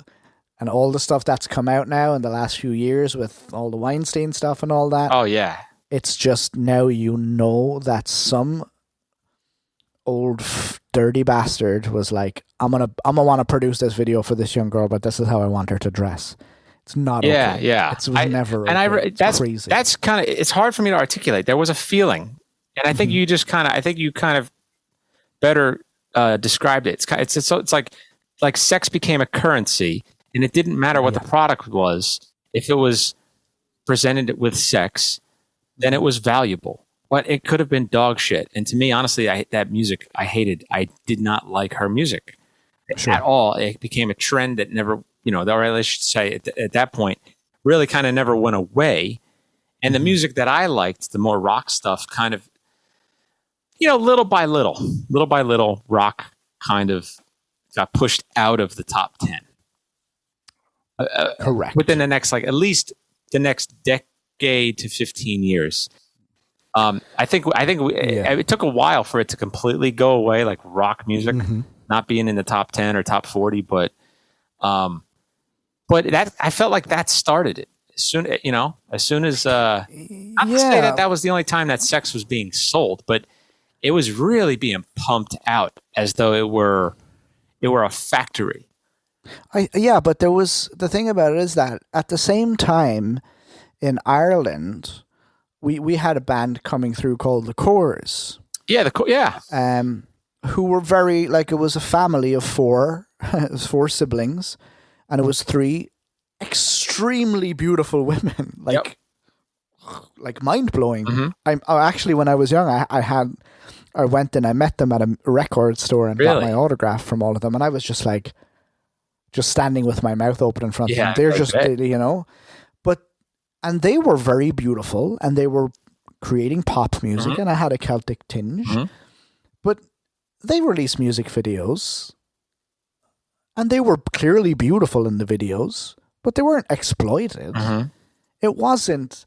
and all the stuff that's come out now in the last few years with all the Weinstein stuff and all that. Oh, yeah. It's just now that some old dirty bastard was like, I'm gonna want to produce this video for this young girl, but this is how I want her to dress. It's not okay. Yeah. It was never okay. And that's crazy. That's kind of, it's hard for me to articulate. There was a feeling, and I think you kind of better described it. It's like sex became a currency, and it didn't matter what the product was. If it was presented with sex, then it was valuable. But it could have been dog shit. And to me, honestly, that music I hated. I did not like her music. at all. It became a trend that never, or I should say at that point, really kind of never went away. And the music that I liked, the more rock stuff, kind of, little by little, rock kind of got pushed out of the top 10. Correct. Within the next, at least the next decade to 15 years. I think it took a while for it to completely go away, like rock music not being in the top 10 or top 40, but that I felt like that started it. As soon as not to say that was the only time that sex was being sold, but it was really being pumped out as though it were a factory. But there was, the thing about it is that at the same time in Ireland, we had a band coming through called the Coors. Who were very, it was a family of four. It was four siblings, and it was three extremely beautiful women, like mind blowing. I actually, when I was young, I went and I met them at a record store and got my autograph from all of them, and I was just standing with my mouth open in front of them. They're just, and they were very beautiful, and they were creating pop music, and I had a Celtic tinge, but they released music videos, and they were clearly beautiful in the videos, but they weren't exploited. It wasn't.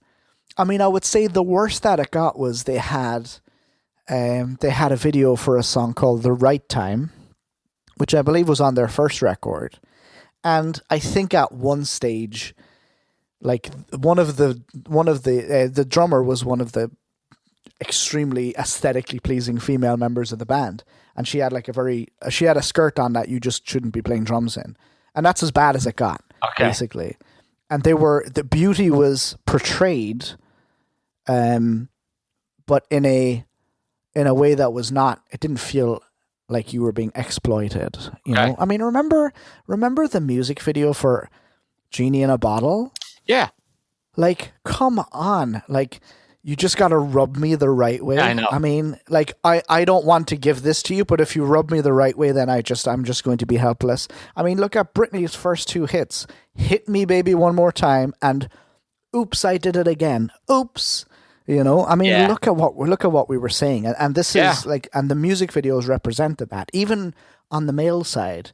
I mean, I would say the worst that it got was they had a video for a song called "The Right Time," which I believe was on their first record, and I think at one stage, one of the drummer was one of the extremely aesthetically pleasing female members of the band, and she had she had a skirt on that you just shouldn't be playing drums in, and that's as bad as it got, basically. And the beauty was portrayed, but in a way that was not. It didn't feel like you were being exploited. You know, I mean, remember the music video for "Genie in a Bottle"? Yeah. Come on, you just got to rub me the right way. I know. I mean, I don't want to give this to you, but if you rub me the right way, then I'm just going to be helpless. I mean, look at Britney's first two hits: "Hit Me Baby One More Time" and "Oops, I Did It Again." Oops. I mean, look at what we were saying. And this is and the music videos represented that. Even on the male side,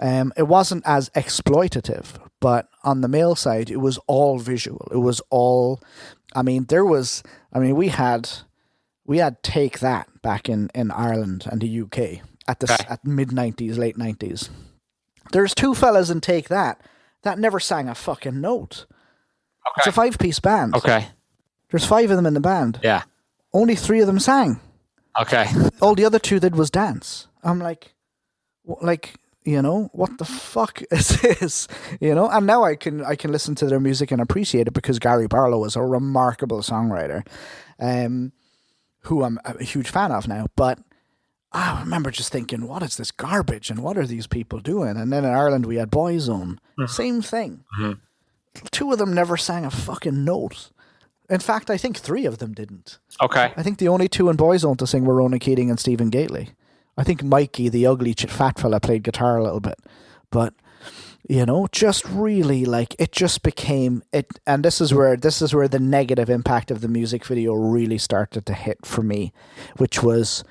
it wasn't as exploitative, but on the male side, it was all visual. It was all, we had Take That back in Ireland and the UK at mid-90s, late 90s. There's two fellas in Take That never sang a fucking note. It's a 5-piece band. There's 5 of them in the band. Yeah. Only 3 of them sang. All the other 2 did was dance. I'm what the fuck is this? And now I can listen to their music and appreciate it because Gary Barlow is a remarkable songwriter, who I'm a huge fan of now. But I remember just thinking, what is this garbage and what are these people doing? And then in Ireland we had Boyzone. Same thing. 2 of them never sang a fucking note. In fact, I think 3 of them didn't. I think the only 2 in Boyzone to sing were Ronan Keating and Stephen Gately. I think Mikey, the ugly fat fella, played guitar a little bit. But, just really it just became it. And this is where the negative impact of the music video really started to hit for me, which was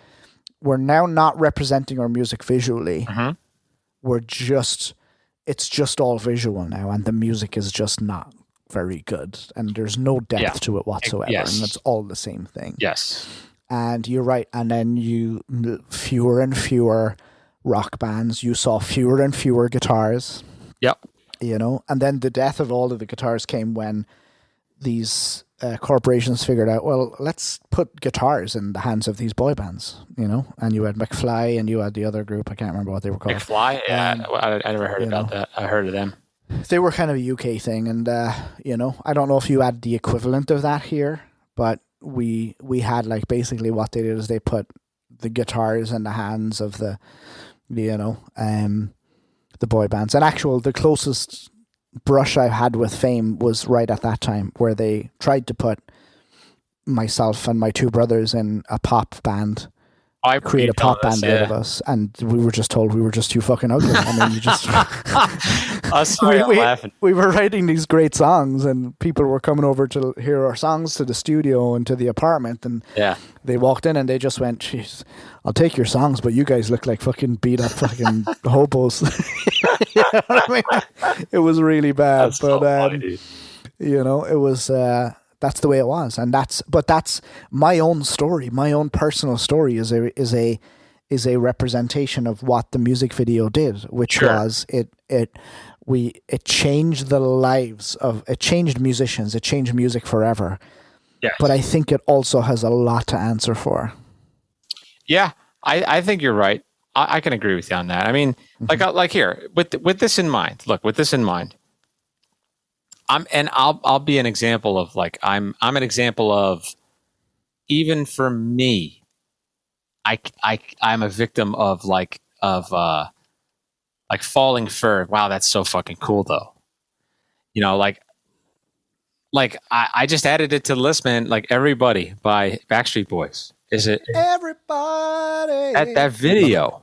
we're now not representing our music visually. It's just all visual now, and the music is just not very good, and there's no depth to it whatsoever, and it's all the same thing. And you're right, and then fewer and fewer rock bands, you saw fewer and fewer guitars. And then the death of all of the guitars came when these corporations figured out, well, let's put guitars in the hands of these boy bands, and you had McFly and you had the other group, I can't remember what they were called. McFly? I never heard about that. I heard of them. They were kind of a UK thing, and I don't know if you had the equivalent of that here, but we had basically what they did is they put the guitars in the hands of the boy bands. And the closest brush I had with fame was right at that time, where they tried to put myself and my 2 brothers in a pop band I create a pop band out of us, and we were just told we were just too fucking ugly. I mean, you just I'm laughing. We were writing these great songs, and people were coming over to hear our songs to the studio and to the apartment, and they walked in and they just went, "Jeez, I'll take your songs, but you guys look like fucking beat up fucking hobos." You know what I mean? It was really bad, That's so funny. You know, it was. That's the way it was, and that's my own story. My own personal story is a representation of what the music video did, which was it changed the lives of, it changed musicians, it changed music forever. Yes. But I think it also has a lot to answer for. Yeah, I think you're right. I can agree with you on that. I mean, like here with this in mind. Look, with this in mind. I'll be an example of like I'm an example of, even for me, I'm a victim of like falling for, wow, that's so fucking cool though. You know, like I just added it to the list, man. Like Everybody by Backstreet Boys. Is it Everybody? That video.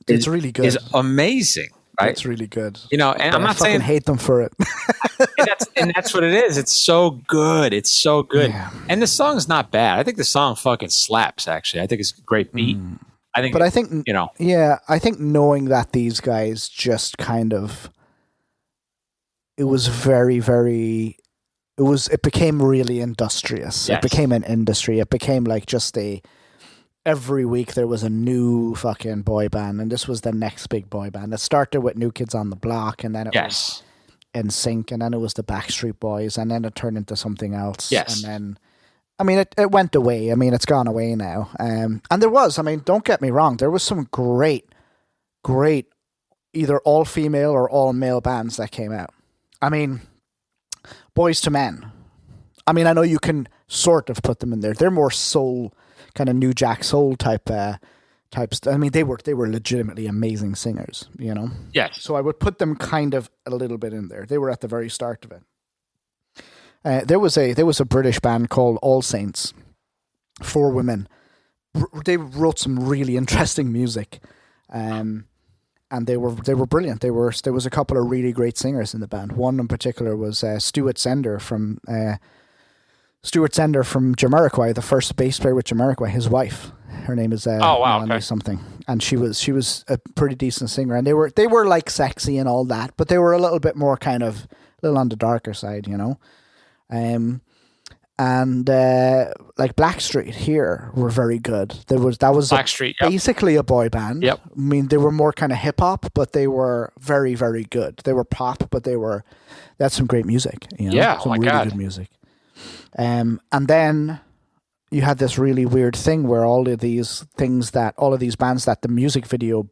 It's really good. Is amazing. Right? It's really good. You know, and I'm not saying hate them for it. and that's what it is. It's so good. It's so good. Yeah. And the song's not bad. I think the song fucking slaps, actually. I think it's a great beat. I think, you know. Yeah, I think knowing that these guys just kind of, it was very, very, it became really industrious. Yes. It became an industry. It became like just every week there was a new fucking boy band, and this was the next big boy band. It started with New Kids on the Block, and then it was NSYNC, and then it was the Backstreet Boys, and then it turned into something else. Yes. And then, I mean, it went away. I mean, it's gone away now. And there was, I mean, don't get me wrong, there was some great either all-female or all-male bands that came out. I mean, Boys to Men. I mean, I know you can sort of put them in there. They're more soul, kind of New Jack Soul types. I mean, they were legitimately amazing singers, you know? Yes. So I would put them kind of a little bit in there. They were at the very start of it. There was a British band called All Saints, 4 women. They wrote some really interesting music, and they were brilliant. There was a couple of really great singers in the band. One in particular was Stuart Sender from Jamiroquai, the first bass player with Jamiroquai. His wife, her name is something, and she was a pretty decent singer. And they were like sexy and all that, but they were a little bit more kind of a little on the darker side, you know. Like Blackstreet here were very good. That was Blackstreet, basically a boy band. Yep. I mean, they were more kind of hip hop, but they were very, very good. They were pop, but they had some great music. You know? Yeah, some really good music. And then you had this really weird thing where all of these bands that the music video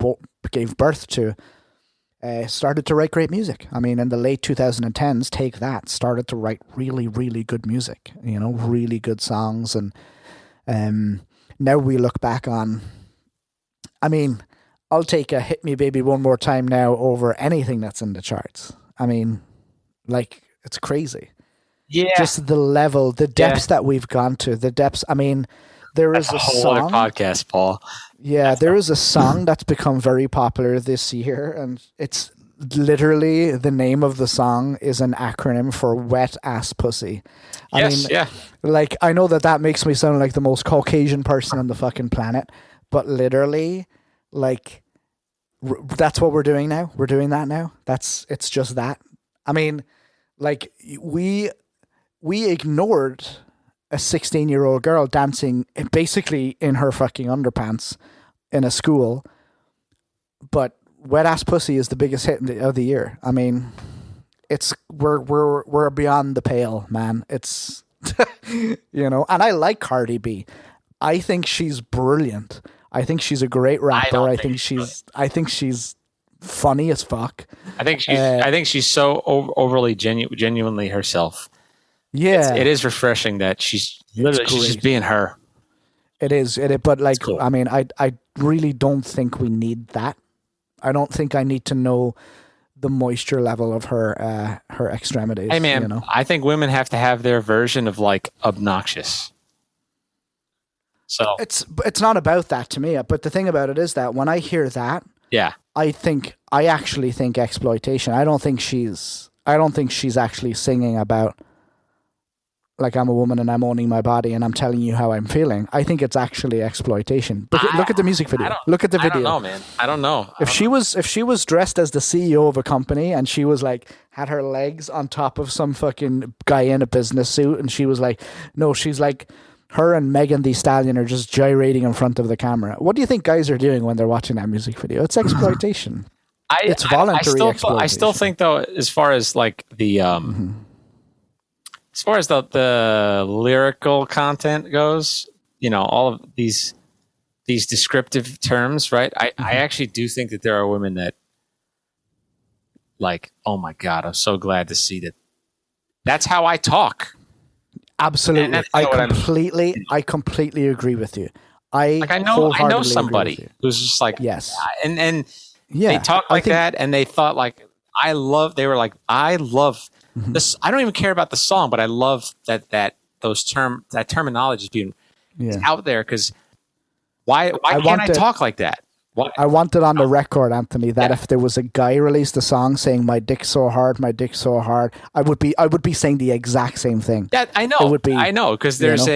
gave birth to started to write great music. I mean, in the late 2010s, Take That started to write really, really good music, you know, really good songs. And now we look back on, I mean, I'll take a Hit Me Baby One More Time now over anything that's in the charts. I mean, like, it's crazy. Yeah. Just the level, the depths that we've gone to, the depths. I mean, there is a whole song. Other podcast, Paul. Yeah, there is a song that's become very popular this year, and it's literally the name of the song is an acronym for Wet Ass Pussy. I mean, like, I know that makes me sound like the most Caucasian person on the fucking planet, but literally, like, that's what we're doing now. We're doing that now. It's just that. I mean, like, we ignored a 16-year-old girl dancing basically in her fucking underpants in a school, but Wet Ass Pussy is the biggest hit of the year. I mean, we're beyond the pale, man. It's you know, and I like Cardi B. I think she's brilliant. I think she's a great rapper. I think she's funny as fuck. I think she's so overly genuinely herself. Yeah, it is refreshing that she's just being her. It is. But like, cool. I mean, I really don't think we need that. I don't think I need to know the moisture level of her extremities. Hey man, you know? I think women have to have their version of like obnoxious. So it's not about that to me. But the thing about it is that when I hear that, yeah, I actually think exploitation. I don't think she's actually singing about like I'm a woman and I'm owning my body and I'm telling you how I'm feeling. I think it's actually exploitation. Look at the music video. Look at the video. I don't know, man. I don't know. If she was dressed as the CEO of a company and she was like had her legs on top of some fucking guy in a business suit and she was like, no, she's like her and Megan Thee Stallion are just gyrating in front of the camera. What do you think guys are doing when they're watching that music video? It's exploitation. It's voluntary exploitation. I still think though, as far as like the as far as the lyrical content goes, you know, all of these descriptive terms, right? I actually do think that there are women that like, oh my God, I'm so glad to see that. That's how I talk. Absolutely. I completely agree with you. I know somebody who's just like, yes. And they talk like that and they thought like, I love this. I don't even care about the song, but I love that terminology is being out there because why can't I talk like that? I want it on the record, Anthony, that if there was a guy released a song saying my dick's so hard, I would be saying the exact same thing. That I know. It would be, I know because there is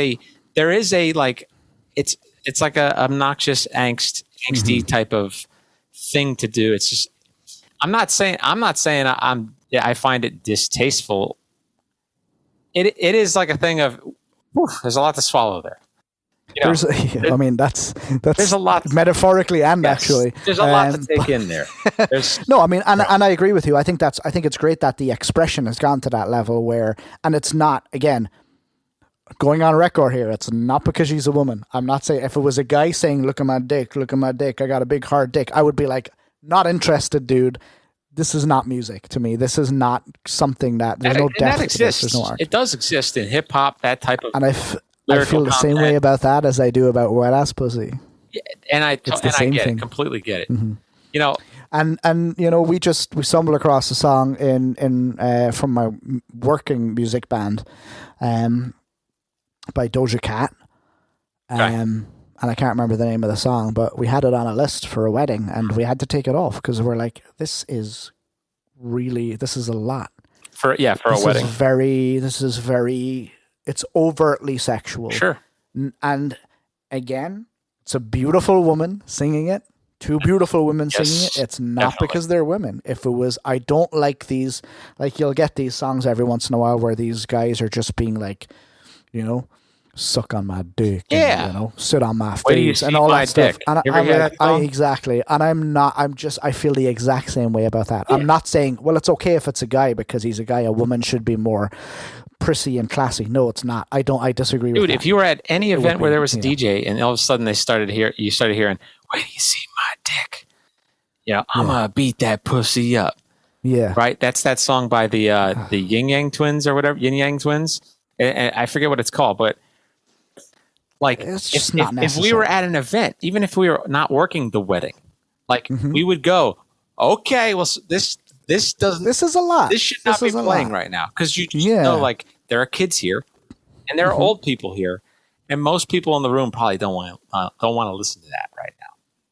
a like it's like a obnoxious angsty type of thing to do. It's just I'm not saying I find it distasteful. It is like a thing of there's a lot to swalow there. You know, that's there's a lot metaphorically and actually. There's a lot to take in there. No, I mean, and I agree with you. I think it's great that the expression has gone to that level where, and it's not again going on record here. It's not because she's a woman. I'm not saying if it was a guy saying, "Look at my dick, I got a big hard dick," I would be like, "Not interested, dude. This is not music to me. This is not something that there's no depth to this. There's no art." It does exist in hip hop. That type of and I feel the same way about that as I do about wet ass pussy. Yeah, and I get it, completely get it. Mm-hmm. You know, and you know, we stumbled across a song in from my working music band, by Doja Cat, and I can't remember the name of the song, but we had it on a list for a wedding, and we had to take it off because we're like, this is a lot for a wedding. This is very. It's overtly sexual. Sure. And again, it's a beautiful woman singing it. Two beautiful women singing it. It's not because they're women. If it was, I don't like these, like you'll get these songs every once in a while where these guys are just being like, you know, suck on my dick. Yeah. And, you know, sit on my face and all that stuff. And exactly. And I feel the exact same way about that. Yeah. I'm not saying, well, it's okay if it's a guy because he's a guy. A woman should be more prissy and classy. No, it's not. I disagree with that. Dude, if you were at any event where there was a DJ and all of a sudden you started hearing, wait, you see my dick? You know, I'm gonna beat that pussy up. Yeah. Right? That's that song by the Yin Yang Twins or whatever, Yin Yang Twins. And I forget what it's called, but like if we were at an event, even if we were not working the wedding, like we would go, okay, well this is a lot. This should not be playing right now because you just know, like there are kids here, and there are old people here, and most people in the room probably don't want to listen to that right now.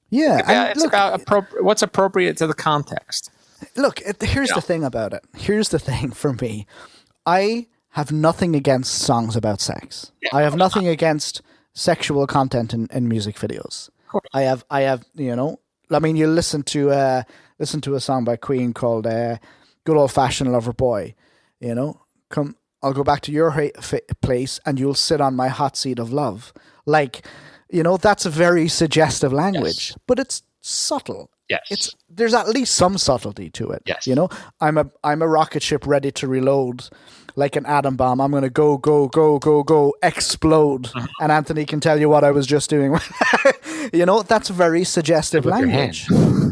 Yeah, it's about what's appropriate to the context. Look, here's the thing about it. Here's the thing for me. I have nothing against songs about sex. Yeah, I have nothing against sexual content in music videos. I have, you know. I mean, you listen to a song by Queen called "Good Old Fashioned Lover Boy." You know, come, I'll go back to your place, and you'll sit on my hot seat of love. Like, you know, that's a very suggestive language, but it's subtle. Yes, there's at least some subtlety to it. Yes, you know, I'm a rocket ship ready to reload. Like an atom bomb, I'm going to go, explode. And Anthony can tell you what I was just doing. You know, that's very suggestive language.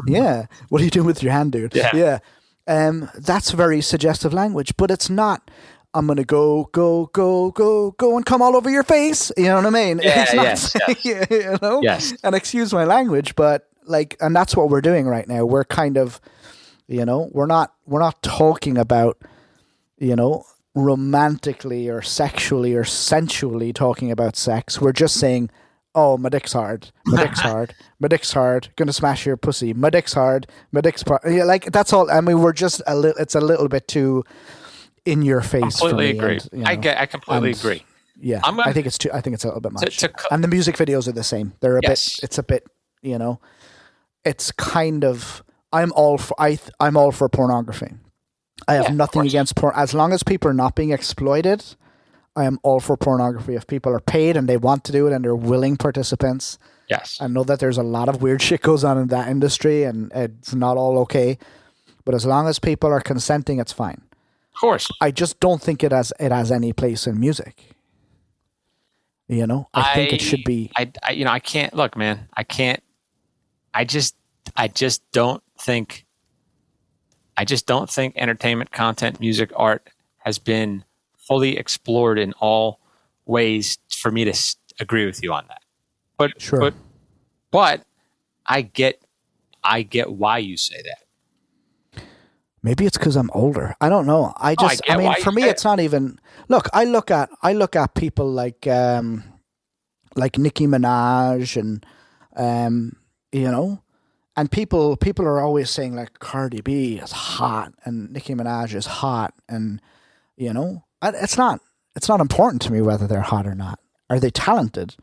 Yeah. What are you doing with your hand, dude? Yeah. That's very suggestive language, but it's not, I'm going to go, and come all over your face. You know what I mean? Yeah, it's not, you know? Yes. And excuse my language, but like, and that's what we're doing right now. We're kind of, you know, we're not talking about, you know, romantically or sexually or sensually talking about sex. We're just saying, oh, my dick's hard, my dick's hard, my dick's hard, gonna smash your pussy, my dick's hard, my dick's yeah, like that's all. I mean, we're just it's a little bit too in your face. Completely for me, agree. and, you know, I completely agree. Yeah, I think it's a little bit much. And the music videos are the same. They're a bit. It's a bit. You know, it's kind of. I'm all for pornography. I have nothing against porn as long as people are not being exploited. I am all for pornography. If people are paid and they want to do it and they're willing participants. Yes, I know that there's a lot of weird shit goes on in that industry, and it's not all okay. But as long as people are consenting, it's fine. Of course. I just don't think it has any place in music. You know, I think it should be. I can't look, man. I can't. I just don't think. I just don't think entertainment, content, music, art has been fully explored in all ways for me to agree with you on that. But sure. But I get why you say that. Maybe it's because I'm older. I don't know. I mean, for me, it's not even. Look, I look at people like Nicki Minaj and you know, and people are always saying like Cardi B is hot and Nicki Minaj is hot, and you know, it's not important to me whether they're hot or not. Are they talented?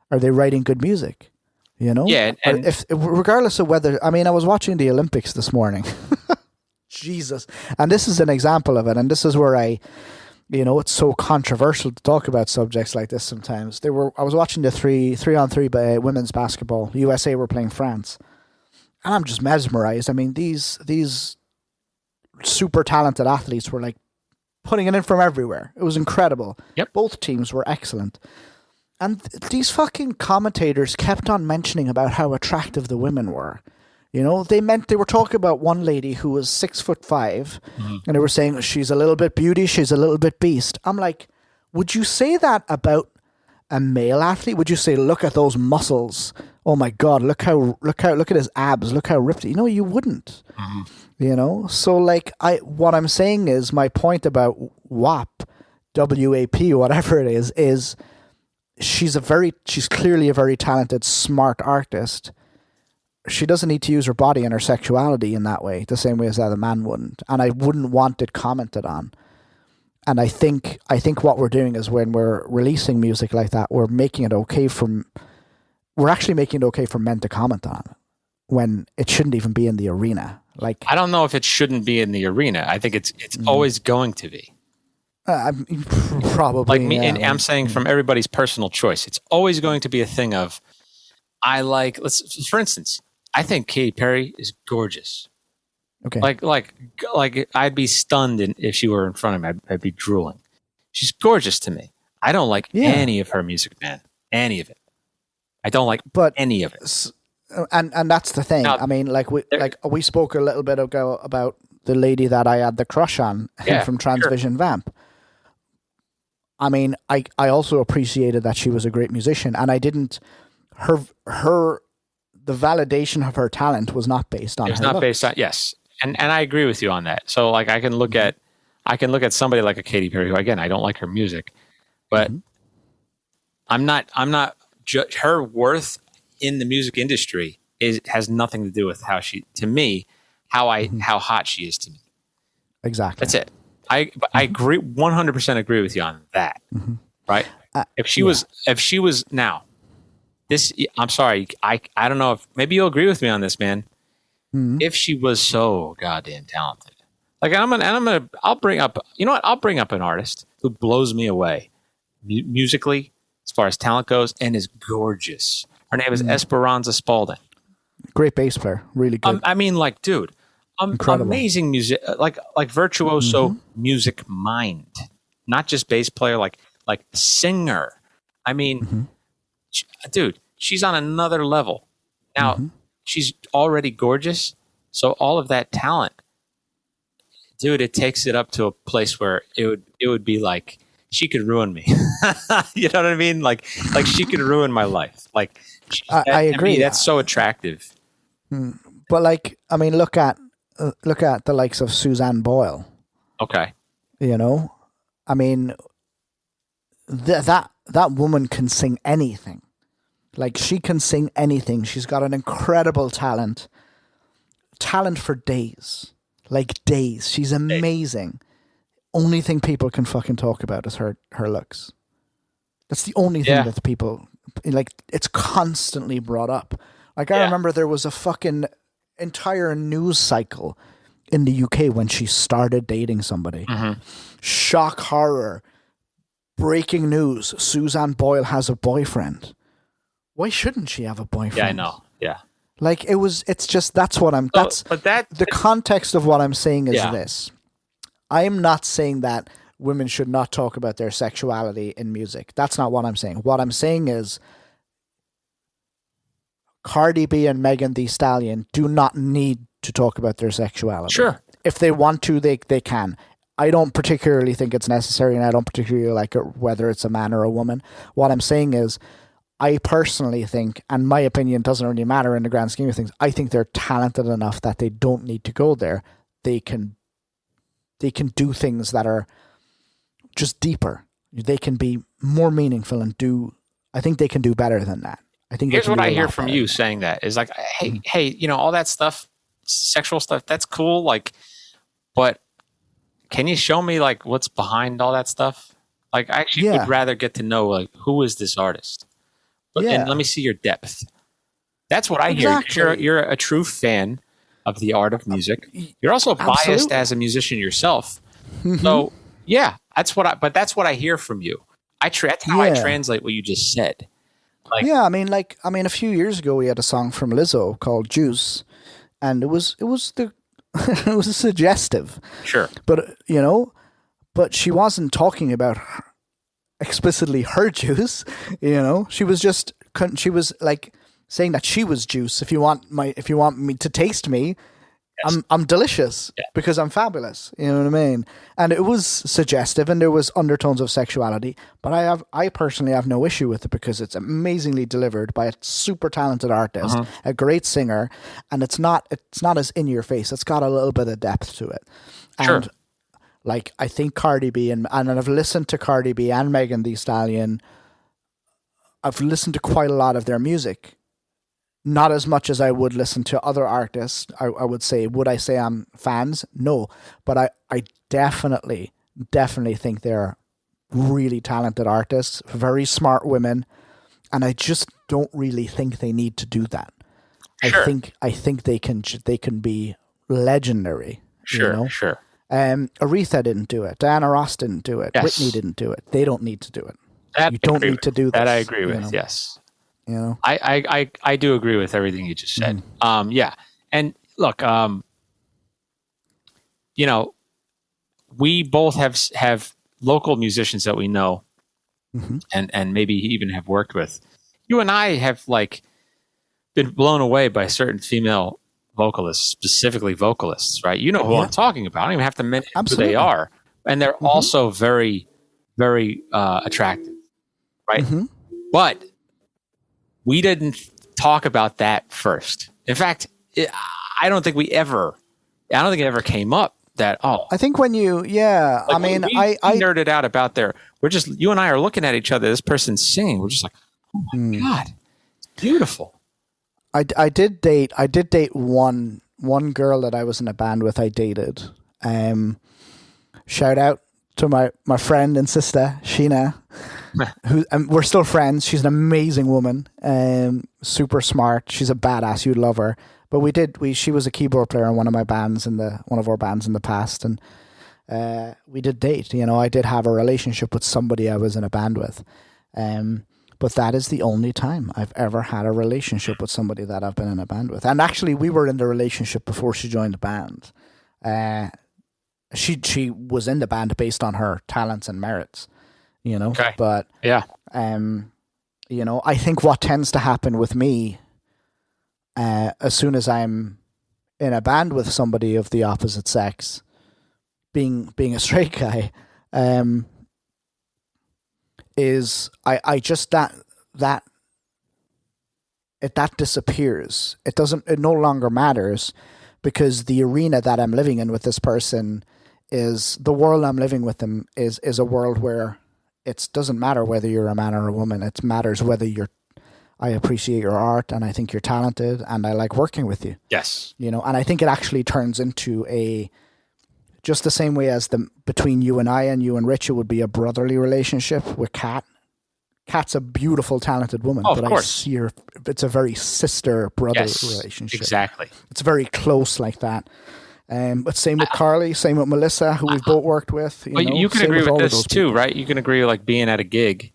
Are they writing good music? You know, yeah. And if regardless of whether, I mean, I was watching the Olympics this morning. Jesus. And this is an example of it. And this is where you know, it's so controversial to talk about subjects like this sometimes. I was watching the 3-on-3 women's basketball. USA were playing France. And I'm just mesmerized. I mean, these super talented athletes were like putting it in from everywhere. It was incredible. Yep. Both teams were excellent. And these fucking commentators kept on mentioning about how attractive the women were. You know, they were talking about one lady who was 6'5", and they were saying she's a little bit beauty, she's a little bit beast. I'm like, would you say that about a male athlete? Would you say, look at those muscles? Oh my God, look at his abs, look how ripped. You know, you wouldn't. You know, so like what I'm saying is my point about WAP, WAP, whatever it is she's clearly a very talented, smart artist. She doesn't need to use her body and her sexuality in that way, the same way as that a man wouldn't. And I wouldn't want it commented on. And I think what we're doing is when we're releasing music like that, we're actually making it okay for men to comment on it when it shouldn't even be in the arena. Like, I don't know if it shouldn't be in the arena. I think it's always going to be. Probably. Like me, and I'm saying from everybody's personal choice, it's always going to be a thing of, for instance, I think Katy Perry is gorgeous. Okay. Like I'd be stunned if she were in front of me. I'd be drooling. She's gorgeous to me. I don't like any of her music, man. Any of it. I don't like any of it. And that's the thing. Now, I mean, we spoke a little bit ago about the lady that I had the crush on from Transvision Vamp. I mean, I also appreciated that she was a great musician, and I didn't. The validation of her talent was not based on. It was not based on and I agree with you on that. So like I can look at somebody like a Katy Perry, who again I don't like her music, but I'm not her worth in the music industry has nothing to do with how hot she is to me. Exactly. That's it. I agree 100% agree with you on that. Right? If she was now this, I'm sorry, I don't know if maybe you'll agree with me on this, man. If she was so goddamn talented, like I'll bring up, you know what? I'll bring up an artist who blows me away musically as far as talent goes and is gorgeous. Her name is Esperanza Spalding. Great bass player, really good. I mean, like, dude, amazing music, like virtuoso music mind, not just bass player, like singer. I mean. Dude, she's on another level. Now, she's already gorgeous, so all of that talent, dude, it takes it up to a place where it would be like she could ruin me. You know what I mean? Like she could ruin my life. Like I agree. That's so attractive. But like, I mean, look at the likes of Suzanne Boyle. Okay. You know, I mean, that woman can sing anything. Like, she can sing anything. She's got an incredible talent for days, like days. She's amazing. Only thing people can fucking talk about is her looks. That's the only thing that the people, like, it's constantly brought up. Like, I remember there was a fucking entire news cycle in the UK when she started dating somebody. Shock, horror, breaking news: Suzanne Boyle has a boyfriend. Why shouldn't she have a boyfriend? Yeah, I know. Yeah. Like, it's just, that's what I'm, the context of what I'm saying is this. I am not saying that women should not talk about their sexuality in music. That's not what I'm saying. What I'm saying is Cardi B and Megan Thee Stallion do not need to talk about their sexuality. Sure. If they want to, they can. I don't particularly think it's necessary, and I don't particularly like it, whether it's a man or a woman. What I'm saying is, I personally think, and my opinion doesn't really matter in the grand scheme of things, I think they're talented enough that they don't need to go there. They can do things that are just deeper. They can be more meaningful and I think they can do better than that. I think here's what I hear from you saying that is like, hey, all that stuff, sexual stuff, that's cool. Like, but can you show me like what's behind all that stuff? Like, I actually would rather get to know, like, who is this artist? And let me see your depth. That's what I hear. You're a true fan of the art of music. You're also biased as a musician yourself. So that's what I hear from you. That's how I translate what you just said. Like, I mean, a few years ago we had a song from Lizzo called Juice, and it was it was suggestive. Sure. But she wasn't talking about explicitly her juice, she was like saying that she was juice. If you want me to taste me, I'm delicious because I'm fabulous. You know what I mean? And it was suggestive, and there was undertones of sexuality. But I personally have no issue with it because it's amazingly delivered by a super talented artist, a great singer, and it's not as in your face. It's got a little bit of depth to it. And sure. Like, I think Cardi B and I've listened to Cardi B and Megan Thee Stallion. I've listened to quite a lot of their music. Not as much as I would listen to other artists. I would say I'm fans? No. But I definitely think they're really talented artists, very smart women, and I just don't really think they need to do that. Sure. I think they can be legendary. Sure, sure. Aretha didn't do it. Diana Ross didn't do it. Yes. Whitney didn't do it. They don't need to do it. You don't need to do this. That I agree with. Yes. I do agree with everything you just said. And look, we both have local musicians that we know, and maybe even have worked with. You and I have been blown away by certain female vocalists, specifically vocalists, right? You know who I'm talking about. I don't even have to mention who they are, and they're also very, very attractive, right? But we didn't talk about that first. In fact, I don't think it ever came up that, I think when you, we nerded out about you and I are looking at each other, this person's singing. We're just like, oh my God, it's beautiful. I did date one girl that I was in a band with. I dated. Shout out to my friend and sister, Sheena, who we're still friends. She's an amazing woman, super smart. She's a badass. You'd love her. But she was a keyboard player in one of our bands in the past, and we did date. I did have a relationship with somebody I was in a band with, but that is the only time I've ever had a relationship with somebody that I've been in a band with. And actually, we were in the relationship before she joined the band. She was in the band based on her talents and merits, Okay. But I think what tends to happen with me, as soon as I'm in a band with somebody of the opposite sex, being a straight guy, is I just that disappears. It no longer matters, because the arena that I'm living in with this person is the world I'm living with them is a world where it doesn't matter whether you're a man or a woman. It matters whether you're I appreciate your art and I think you're talented and I like working with you. Yes. You know, and I think it actually turns into just the same way as between you and I and you and Rich, it would be a brotherly relationship with Kat. Kat's a beautiful, talented woman, but I see her, it's a very sister-brother relationship. Exactly. It's very close like that. But same with Carly, same with Melissa, who we've both worked with. You can agree with this too, right? You can agree like being at a gig,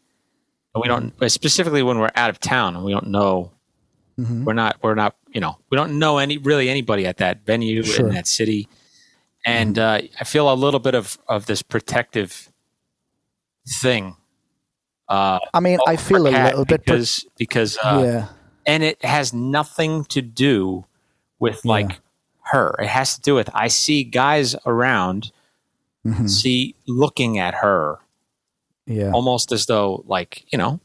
and we don't, specifically when we're out of town and we don't know, we're not, we don't know anybody at that venue in that city. And I feel a little bit of this protective thing. I feel a little bit because and it has nothing to do with her. It has to do with, I see guys around, looking at her, almost as though Well,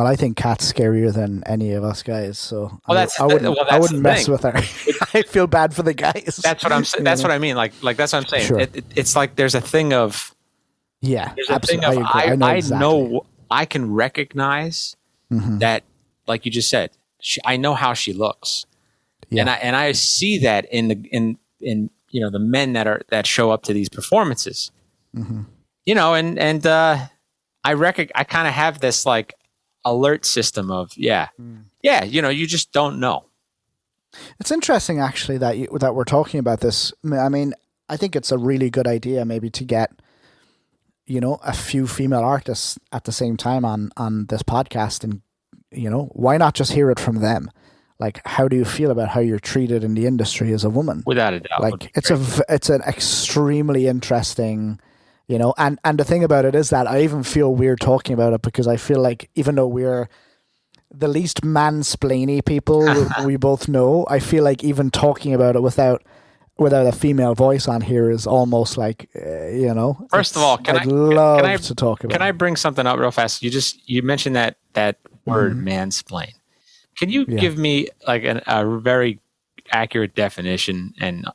I think Kat's scarier than any of us guys, so I wouldn't mess with her. I feel bad for the guys. That's what I'm saying. That's what I mean. Like that's what I'm saying. Sure. It's like there's a thing of absolutely. I know I can recognize that, like you just said. I know how she looks, and I see that in the men that show up to these performances. I kind of have this like alert system of you just don't know. It's interesting actually that we're talking about this. I mean, I think it's a really good idea maybe to get a few female artists at the same time on this podcast, and why not just hear it from them? Like, how do you feel about how you're treated in the industry as a woman? Without a doubt, like it's an extremely interesting. And the thing about it is that I even feel weird talking about it, because I feel like even though we're the least mansplainy people we both know, I feel like even talking about it without a female voice on here is almost like, First of all, I'd love to talk about. Can I bring something up real fast? You mentioned that word mansplain. Can you give me like a very accurate definition and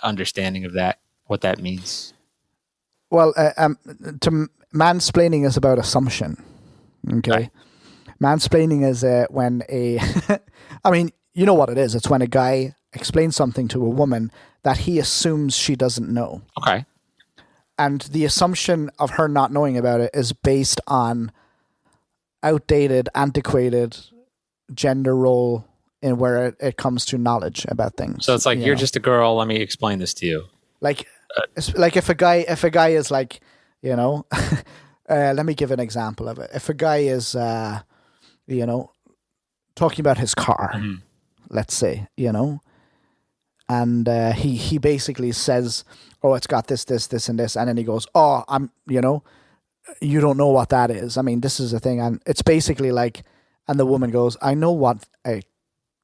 understanding of that, what that means? Well, mansplaining is about assumption. Okay. Right. Mansplaining is when I mean, you know what it is. It's when a guy explains something to a woman that he assumes she doesn't know. Okay. And the assumption of her not knowing about it is based on outdated, antiquated gender role in where it comes to knowledge about things. So it's like, you're just a girl. Let me explain this to you. Like if a guy is like, let me give an example of it. If a guy is, talking about his car, let's say, and he basically says, oh, it's got this, and this. And then he goes, oh, you don't know what that is. I mean, this is a thing. And it's basically like, and the woman goes, I know what a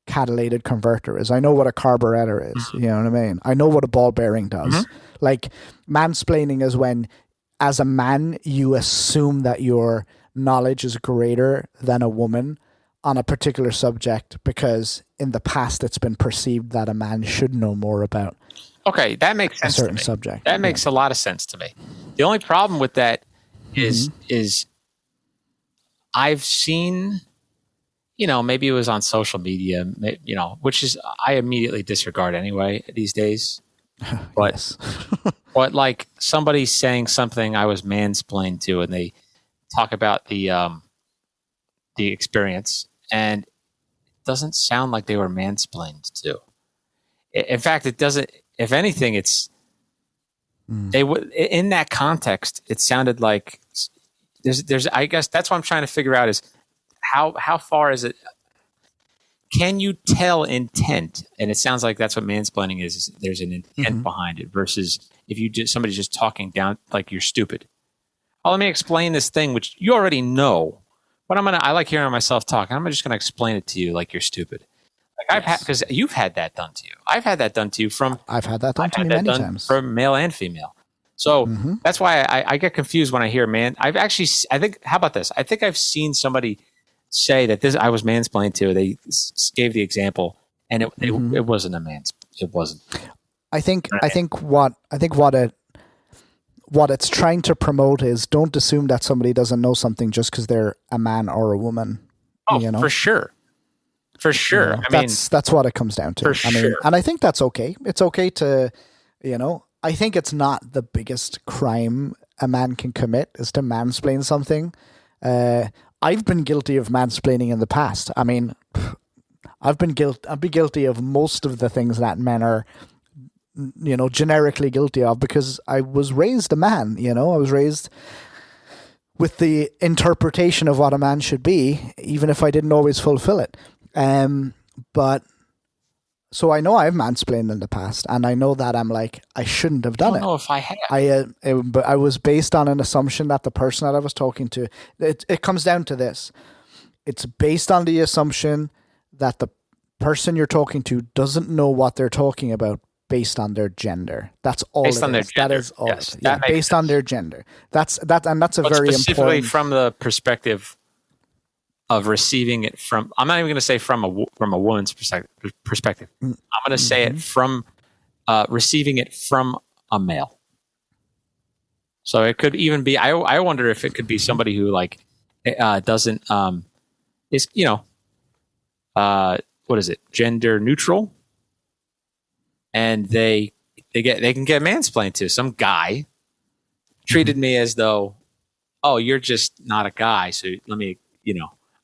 catalytic converter is. I know what a carburetor is. You know what I mean? I know what a ball bearing does. Like, mansplaining is when, as a man, you assume that your knowledge is greater than a woman on a particular subject because in the past it's been perceived that a man should know more about. Okay, that makes sense. A certain subject. That makes a lot of sense to me. The only problem with that is I've seen, maybe it was on social media, which is I immediately disregard anyway these days. But yes. but like somebody saying something I was mansplained to, and they talk about the experience, and it doesn't sound like they were mansplained to. In fact, it doesn't. If anything, it's they would in that context. It sounded like there's. I guess that's what I'm trying to figure out is how far is it? Can you tell intent? And it sounds like that's what mansplaining is there's an intent behind it versus if somebody's just talking down like you're stupid. Oh, let me explain this thing which you already know. But I like hearing myself talk. I'm just gonna explain it to you like you're stupid. Like because you've had that done to you. I've had that done to you I've had that done to me many times. From male and female. So that's why I get confused when I hear I think how about this? I think I've seen somebody say that I was mansplained to. They gave the example, and it wasn't it wasn't. I think what it's trying to promote is don't assume that somebody doesn't know something just because they're a man or a woman. Oh, for sure. For sure. I mean, that's what it comes down to. For sure. And I think that's okay. It's okay to, I think it's not the biggest crime a man can commit is to mansplain something. I've been guilty of mansplaining in the past. I mean, I'd be guilty of most of the things that men are, generically guilty of because I was raised a man, I was raised with the interpretation of what a man should be, even if I didn't always fulfill it. But so I know I've mansplained in the past, and I know that I'm like, I shouldn't have done it. I don't know if I have. But I was based on an assumption that the person that I was talking to, it comes down to this. It's based on the assumption that the person you're talking to doesn't know what they're talking about based on their gender. That's all based it on their is. Gender. That is all. Yes, yeah, based sense. On their gender. That's a very important. Specifically from the perspective of receiving it from. I'm not even going to say from a woman's perspective. I'm going to say it from receiving it from a male. So it could even be. I wonder if it could be somebody who like doesn't is what is it, gender neutral, and they can get mansplained to. Some guy treated me as though, oh, you're just not a guy, so let me,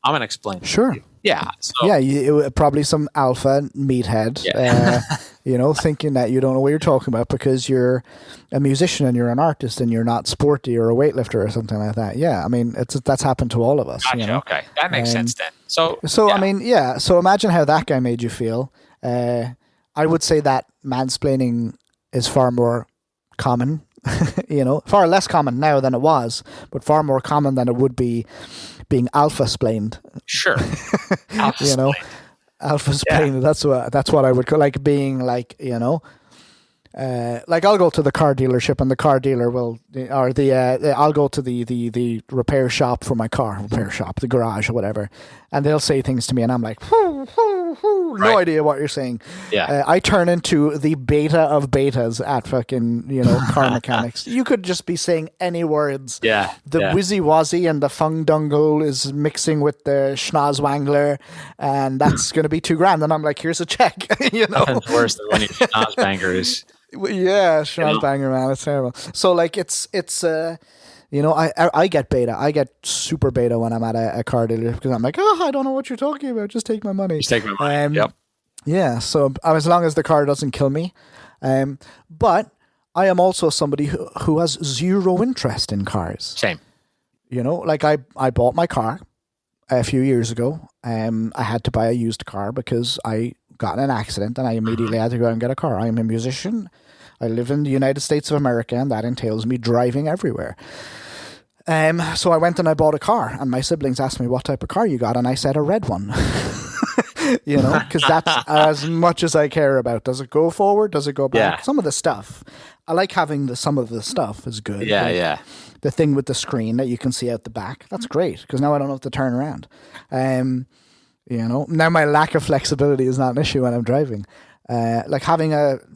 I'm gonna explain. Sure. Yeah. So, yeah, probably some alpha meathead, thinking that you don't know what you're talking about because you're a musician and you're an artist and you're not sporty or a weightlifter or something like that. Yeah, I mean, that's happened to all of us. Gotcha, okay, that makes sense then. So yeah. I mean, yeah. So imagine how that guy made you feel. I would say that mansplaining is far more common, far less common now than it was, but far more common than it would be being alpha-splained. Sure. Alpha-splained. Yeah. That's what I would call, like being like, like I'll go to the car dealership and the car dealer will, or I'll go to the repair shop for my car, the garage or whatever, and they'll say things to me and I'm like, no idea what you're saying. Yeah. I turn into the beta of betas at fucking, car mechanics. You could just be saying any words. Yeah. The Wizzy Wazzy and the Fung Dungle is mixing with the Schnozzwangler, and that's going to be $2,000. And I'm like, here's a check. Nothing's worse than when your Schnozzbanger is. Yeah, Schnozzbanger, man. It's terrible. So like it's I get beta. I get super beta when I'm at a car dealer because I'm like, oh, I don't know what you're talking about. Just take my money. Just take my money. Yep. Yeah. So as long as the car doesn't kill me, but I am also somebody who has zero interest in cars. Same. Like I bought my car a few years ago. I had to buy a used car because I got in an accident and I immediately had to go and get a car. I am a musician. I live in the United States of America, and that entails me driving everywhere. So I went and I bought a car, and my siblings asked me what type of car you got, and I said a red one. Because that's as much as I care about. Does it go forward? Does it go back? Yeah. Some of the stuff. I like having some of the stuff is good. Yeah, like yeah. The thing with the screen that you can see out the back. That's great, because now I don't have to turn around. Now my lack of flexibility is not an issue when I'm driving. Like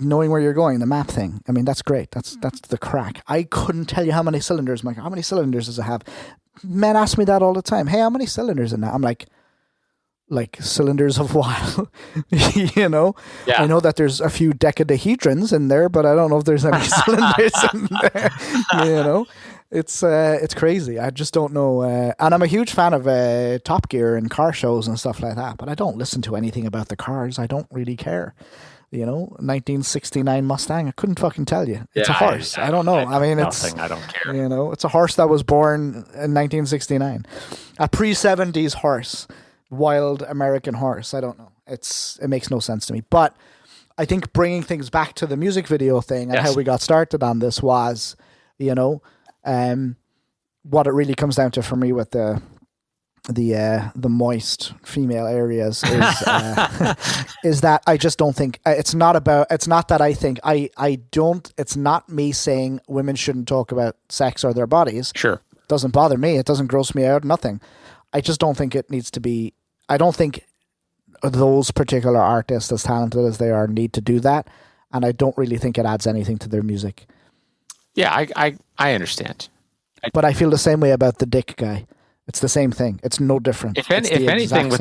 knowing where you're going, the map thing. I mean, that's great. That's the crack. I couldn't tell you how many cylinders. I'm like, how many cylinders does it have? Men ask me that all the time. Hey, how many cylinders in that? I'm like cylinders of what? Yeah. I know that there's a few decadahedrons in there, but I don't know if there's any cylinders in there. It's crazy. I just don't know. And I'm a huge fan of Top Gear and car shows and stuff like that, but I don't listen to anything about the cars. I don't really care. 1969 Mustang, I couldn't fucking tell you. It's a horse. I don't know. I mean, nothing. I don't care. It's a horse that was born in 1969. A pre-70s horse. Wild American horse. I don't know. It makes no sense to me. But I think bringing things back to the music video thing and how we got started on this was, what it really comes down to for me with the moist female areas is is that I just don't think it's not that I think I don't. It's not me saying women shouldn't talk about sex or their bodies. Sure, it doesn't bother me. It doesn't gross me out. Nothing. I just don't think it needs to be. I don't think those particular artists, as talented as they are, need to do that, and I don't really think it adds anything to their music. Yeah, I understand. But I feel the same way about the dick guy. It's the same thing. It's no different. If anything, with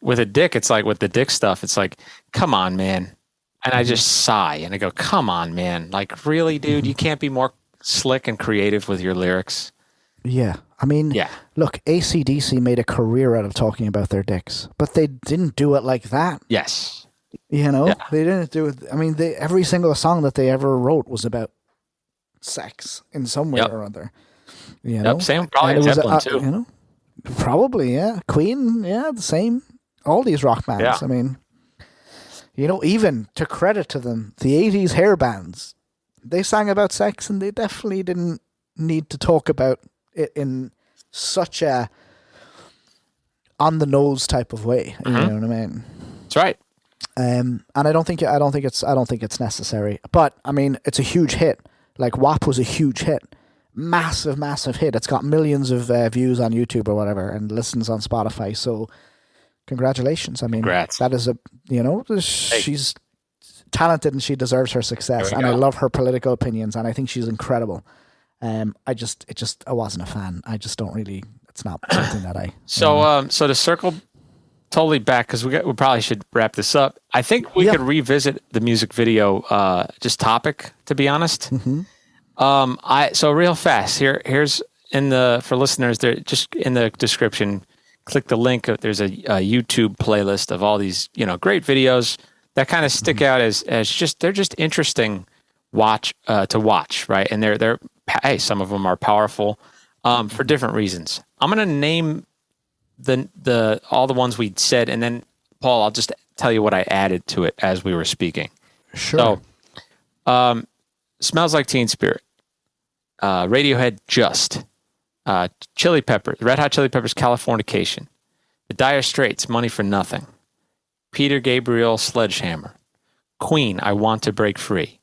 with a dick, it's like with the dick stuff. It's like, come on, man. And I just sigh and I go, come on, man. Like, really, dude, you can't be more slick and creative with your lyrics. Yeah. I mean, look, AC/DC made a career out of talking about their dicks, but they didn't do it like that. Yes. You know, they didn't do it. I mean, every single song that they ever wrote was about sex in some way or other. You know? Same, probably Zeppelin too. You know, probably, yeah. Queen, the same. All these rock bands. Yeah. I mean, you know, even to credit to them, the 80s hair bands, they sang about sex and they definitely didn't need to talk about it in such a on the nose type of way. You know what I mean? That's right. And I don't think it's necessary. But I mean, it's a huge hit. Like WAP was a huge hit. Massive hit. It's got millions of views on YouTube or whatever and listens on Spotify. So congratulations. I mean, that is she's talented and she deserves her success. And I love her political opinions and I think she's incredible. I wasn't a fan. I just don't really, it's not something that I. So to circle totally back, because we probably should wrap this up. I think we could revisit the music video, just topic, to be honest. So real fast here's for listeners there, just in the description, click the link. There's a YouTube playlist of all these, great videos that kind of stick out as they're just interesting to watch. Right. And they're some of them are powerful, for different reasons. I'm going to name all the ones we said. And then Paul, I'll just tell you what I added to it as we were speaking. Sure. So, Smells Like Teen Spirit, Radiohead, Just, Chili Peppers, Red Hot Chili Peppers, Californication, The Dire Straits, Money for Nothing, Peter Gabriel, Sledgehammer, Queen, I Want to Break Free.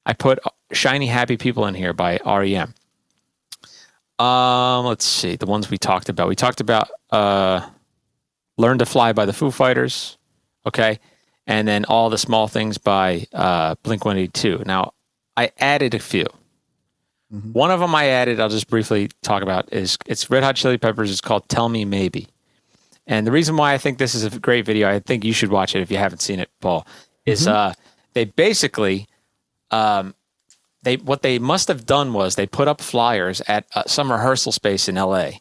I put Shiny Happy People in here by REM. Let's see, the ones we talked about. We talked about Learn to Fly by the Foo Fighters, okay, and then All the Small Things by Blink-182. Now, I added a few. One of them I added, I'll just briefly talk about, it's Red Hot Chili Peppers. It's called Tell Me Maybe. And the reason why I think this is a great video, I think you should watch it if you haven't seen it, Paul, is they basically, what they must have done was they put up flyers at some rehearsal space in LA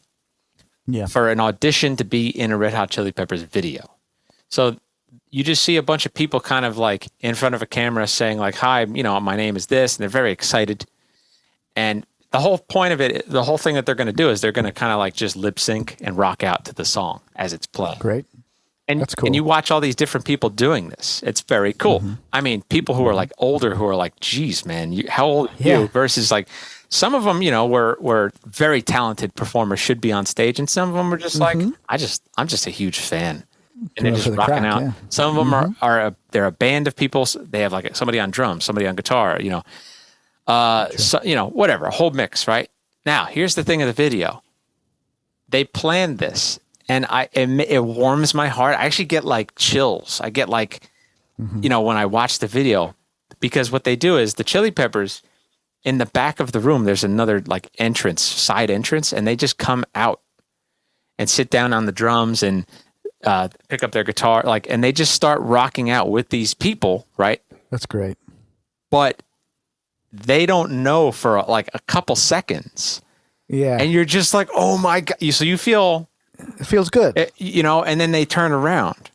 for an audition to be in a Red Hot Chili Peppers video. So you just see a bunch of people kind of like in front of a camera saying like, hi, my name is this. And they're very excited. And the whole point of it, the whole thing that they're going to do is they're going to kind of like just lip sync and rock out to the song as it's playing. Great. And that's cool. And you watch all these different people doing this. It's very cool. I mean, people who are like older, who are like, geez, man, how old are you? Versus like some of them, were very talented performers, should be on stage. And some of them are just like, I'm just a huge fan. And they're just rocking out. Yeah. Some of them they're a band of people. They have like somebody on drums, somebody on guitar, whatever, a whole mix, right? Now, here's the thing of the video. They planned this, and it warms my heart. I actually get like chills. I get like, when I watch the video, because what they do is the Chili Peppers, in the back of the room, there's another like side entrance, and they just come out and sit down on the drums and pick up their guitar, and they just start rocking out with these people, right? That's great. But they don't know for like a couple seconds. Yeah. And you're just like, oh my God. So you feel... It feels good. And then they turn around.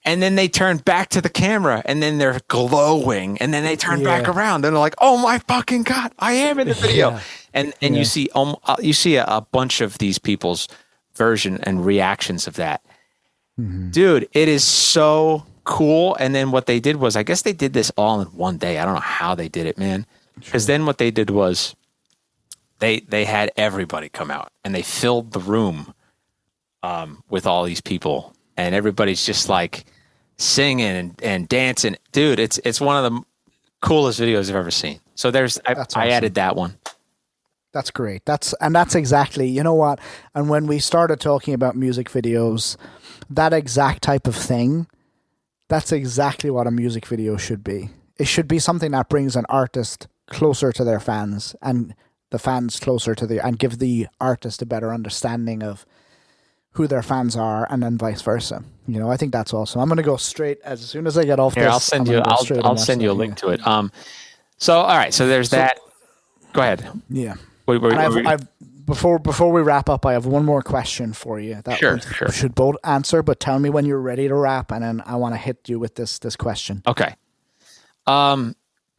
And then they turn back to the camera. And then they're glowing. And then they turn back around. And they're like, oh my fucking God, I am in the video. And you see a bunch of these people's version and reactions of that. Dude, it is so cool. And then what they did was, I guess they did this all in one day. I don't know how they did it, man. Because then what they did was they had everybody come out and they filled the room with all these people, and everybody's just like singing and dancing. Dude, it's one of the coolest videos I've ever seen. So I added that one. That's great. That's exactly, you know what? And when we started talking about music videos, that exact type of thing, that's exactly what a music video should be. It should be something that brings an artist closer to their fans and the fans closer to and give the artist a better understanding of who their fans are, and then vice versa. You know, I think that's awesome. I'm going to go straight as soon as I get off Here, this. I'll send you a link to it. So all right, so there's that. Go ahead. Yeah. Before we wrap up, I have one more question for you that sure. we should both answer, but tell me when you're ready to wrap, and then I want to hit you with this question. Okay.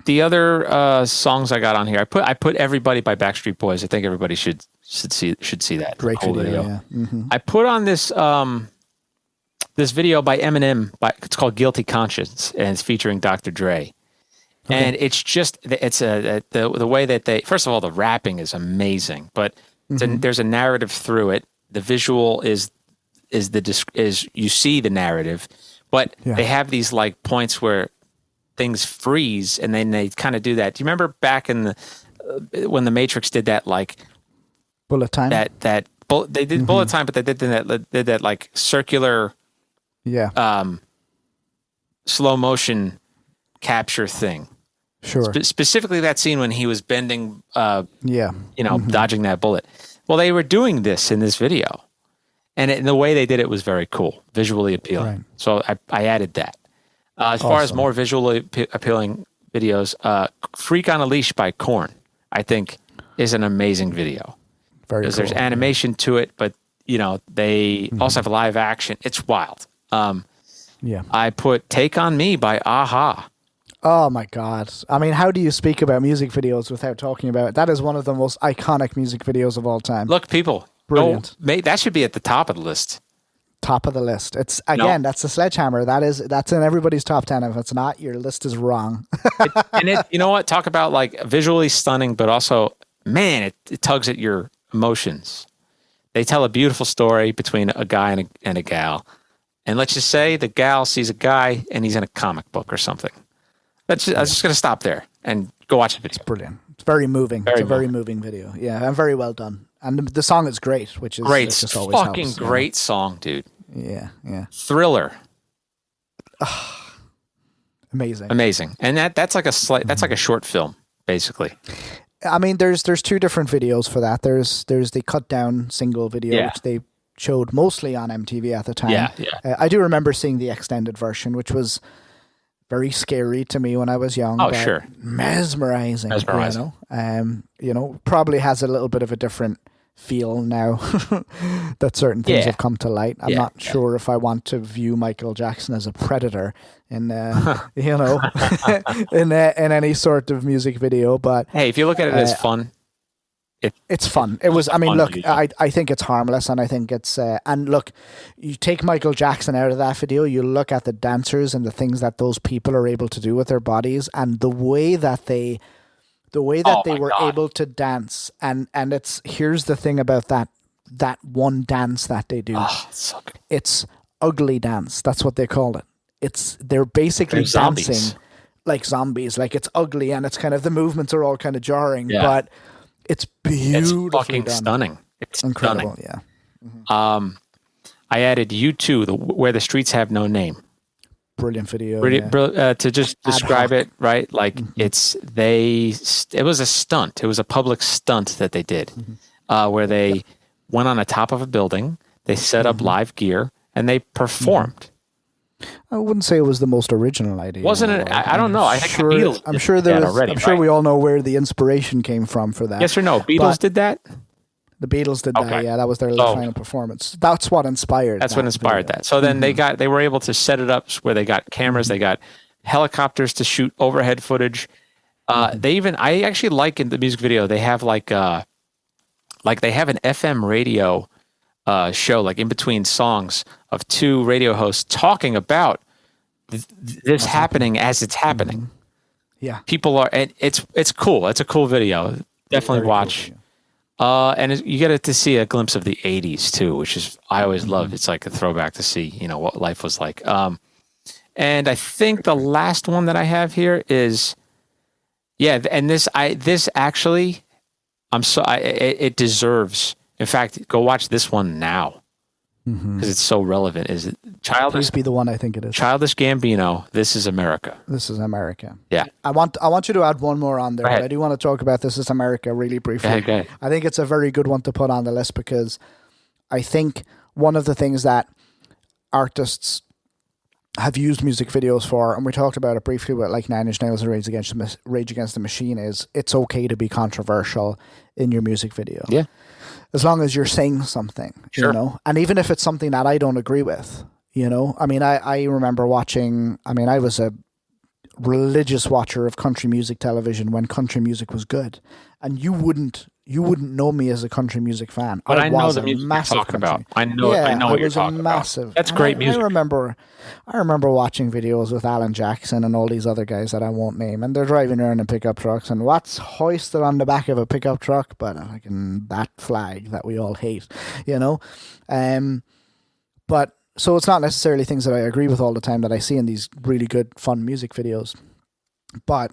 The other songs I got on here, I put "Everybody" by Backstreet Boys. I think everybody should see that. Great video. Yeah. Mm-hmm. I put on this this video by Eminem. It's called "Guilty Conscience" and it's featuring Dr. Dre. Okay. And it's the way that they, first of all, the rapping is amazing, but there's a narrative through it. The visual is you see the narrative, but they have these like points where things freeze, and then they kind of do that. Do you remember back in when the Matrix did that, like bullet time? They did bullet time, but they did that like circular, slow motion capture thing. Sure. Specifically that scene when he was bending, dodging that bullet. Well, they were doing this in this video, and the way they did it was very cool, visually appealing. Right. So I added that. As far as more visually appealing videos, "Freak on a Leash" by Korn, I think, is an amazing video. Very cool. There's animation to it, but they also have live action. It's wild. I put "Take on Me" by Aha. Oh my God. I mean, how do you speak about music videos without talking about it? That is one of the most iconic music videos of all time. Look, people. Brilliant. That should be at the top of the list. Top of the list. It's that's the Sledgehammer. That's in everybody's top 10. If it's not, your list is wrong. You know what? Talk about like visually stunning, but also, man, it tugs at your emotions. They tell a beautiful story between a guy and a gal. And let's just say the gal sees a guy and he's in a comic book or something. I was just going to stop there and go watch the video. It's brilliant. It's very moving. It's a very moving video. Yeah, and very well done. And the song is great, which is great. Just always fucking helps, great song, dude. Yeah. Thriller. Amazing. And that's like that's like a short film, basically. I mean, there's two different videos for that. There's the cut down single video, which they showed mostly on MTV at the time. Yeah. I do remember seeing the extended version, which was very scary to me when I was young. Oh, sure. Mesmerizing. Probably has a little bit of a different feel now that certain things have come to light. I'm not sure if I want to view Michael Jackson as a predator in in any sort of music video. But hey, if you look at it as fun, it's fun. It was. I mean, look, I think it's harmless, and I think it's. And look, you take Michael Jackson out of that video, you look at the dancers and the things that those people are able to do with their bodies, and the way that they were able to dance. And here's the thing about that one dance that they do. Oh, it's so good. It's ugly dance. That's what they call it. They're basically dancing like zombies. Like it's ugly, and it's kind of the movements are all kind of jarring, but. It's beautiful. It's fucking stunning. It's incredible. Stunning. Yeah. I added U2, Where the Streets Have No Name. Brilliant video. To just describe it, right? Like it was a stunt. It was a public stunt that they did, where they went on the top of a building. They set up live gear and they performed. I wouldn't say it was the most original idea. Wasn't it? I don't know. I think the Beatles. I'm sure there was. Already, I'm sure we all know where the inspiration came from for that. Yes or no? Beatles did that. The Beatles did that. Yeah, that was their final performance. That's what inspired. That's what inspired that. So then they were able to set it up where they got cameras, they got helicopters to shoot overhead footage. I actually like in the music video they have like they have an FM radio show like in between songs of two radio hosts talking about this happening as it's happening. Yeah, people are, and it's cool. It's a cool video. Definitely watch. Cool, and you get to see a glimpse of the '80s too, which is I always loved. It's like a throwback to see what life was like. And I think the last one that I have here is and this actually it deserves. In fact, go watch this one now. because it's so relevant. Is it Please be the one I think it is. Childish Gambino, This Is America. This Is America. Yeah. I want you to add one more on there, but I do want to talk about This Is America really briefly. Go ahead. I think it's a very good one to put on the list because I think one of the things that artists have used music videos for, and we talked about it briefly with like Nine Inch Nails and Rage Against the Machine, is it's okay to be controversial in your music video. Yeah. As long as you're saying something, sure. And even if it's something that I don't agree with, I mean, I remember watching, I was a religious watcher of country music television when country music was good, and you wouldn't know me as a country music fan. But I know the music you're talking about. I know what you're talking about. That's great music. I remember watching videos with Alan Jackson and all these other guys that I won't name, and they're driving around in pickup trucks, and what's hoisted on the back of a pickup truck but that flag that we all hate, but so it's not necessarily things that I agree with all the time that I see in these really good fun music videos, but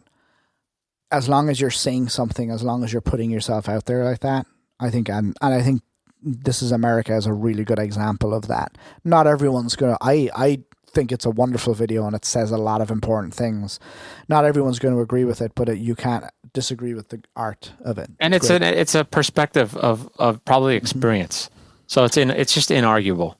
as long as you're saying something, as long as you're putting yourself out there like that, I think, and I think This Is America is a really good example of that. Not everyone's going to, I think it's a wonderful video and it says a lot of important things. Not everyone's going to agree with it, but you can't disagree with the art of it. And it's a perspective of probably experience. So it's just inarguable.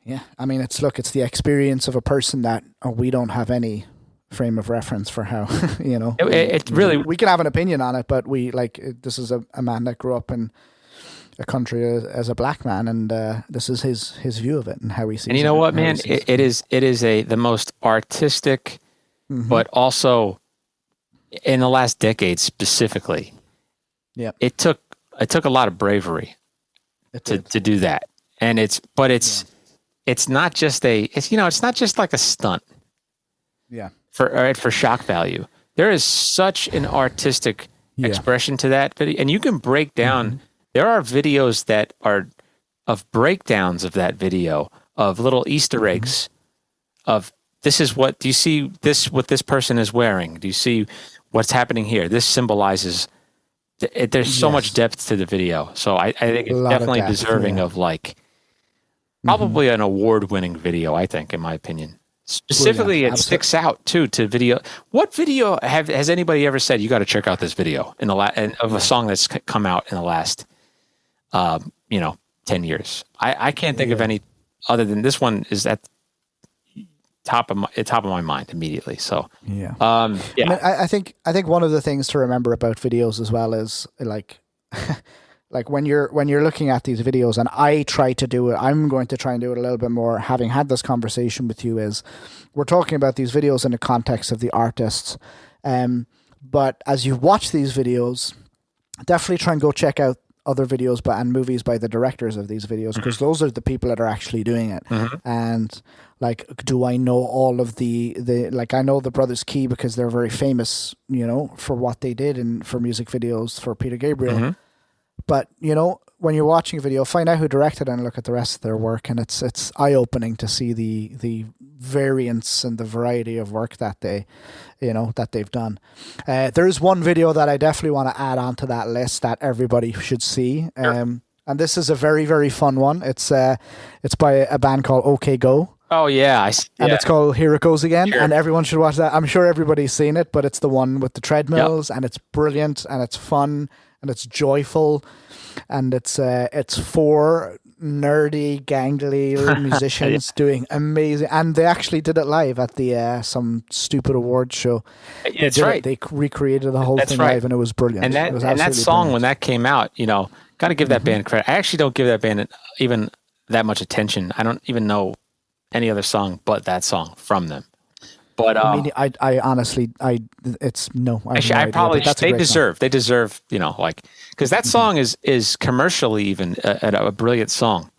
Yeah. I mean, it's the experience of a person that we don't have any frame of reference for how, it really, we can have an opinion on it, but this is a man that grew up in a country as a black man, and this is his view of it and how he sees it. And you know what, man, it is the most artistic, but also in the last decade specifically, it took a lot of bravery to do that. And it's not just it's not just like a stunt. Yeah. For shock value. There is such an artistic expression to that video, and you can break down. There are videos that are of breakdowns of that video, of little Easter eggs of this is what, do you see this, what this person is wearing? Do you see what's happening here? This symbolizes, there's so much depth to the video. So I think it's definitely deserving of probably an award-winning video, I think, in my opinion. Specifically, it sticks out too to video. What video has anybody ever said you got to check out this video of a song that's come out in the last 10 years? I can't think of any other than this one is at top of my mind immediately. So I mean, I think one of the things to remember about videos as well is like when you're looking at these videos, and I try to do it, I'm going to try and do it a little bit more, having had this conversation with you, is we're talking about these videos in the context of the artists. But as you watch these videos, definitely try and go check out other videos and movies by the directors of these videos, because those are the people that are actually doing it. And do I know all of the I know the Brothers Key because they're very famous, for what they did and for music videos for Peter Gabriel. But, when you're watching a video, find out who directed it and look at the rest of their work. And it's eye-opening to see the variance and the variety of work that they've done. There's one video that I definitely want to add onto that list that everybody should see. And this is a very, very fun one. It's by a band called OK Go. Oh, yeah. And it's called Here It Goes Again. Sure. And everyone should watch that. I'm sure everybody's seen it, but it's the one with the treadmills, and it's brilliant, and it's fun, and it's joyful, and it's four nerdy, gangly musicians doing amazing, and they actually did it live at the some stupid awards show. That's right. They recreated the whole thing live, and it was brilliant. And that song, brilliant. When that came out, got to give that band credit. I actually don't give that band even that much attention. I don't even know any other song but that song from them. But I honestly, it's no. I probably they deserve, because that song is commercially even a brilliant song.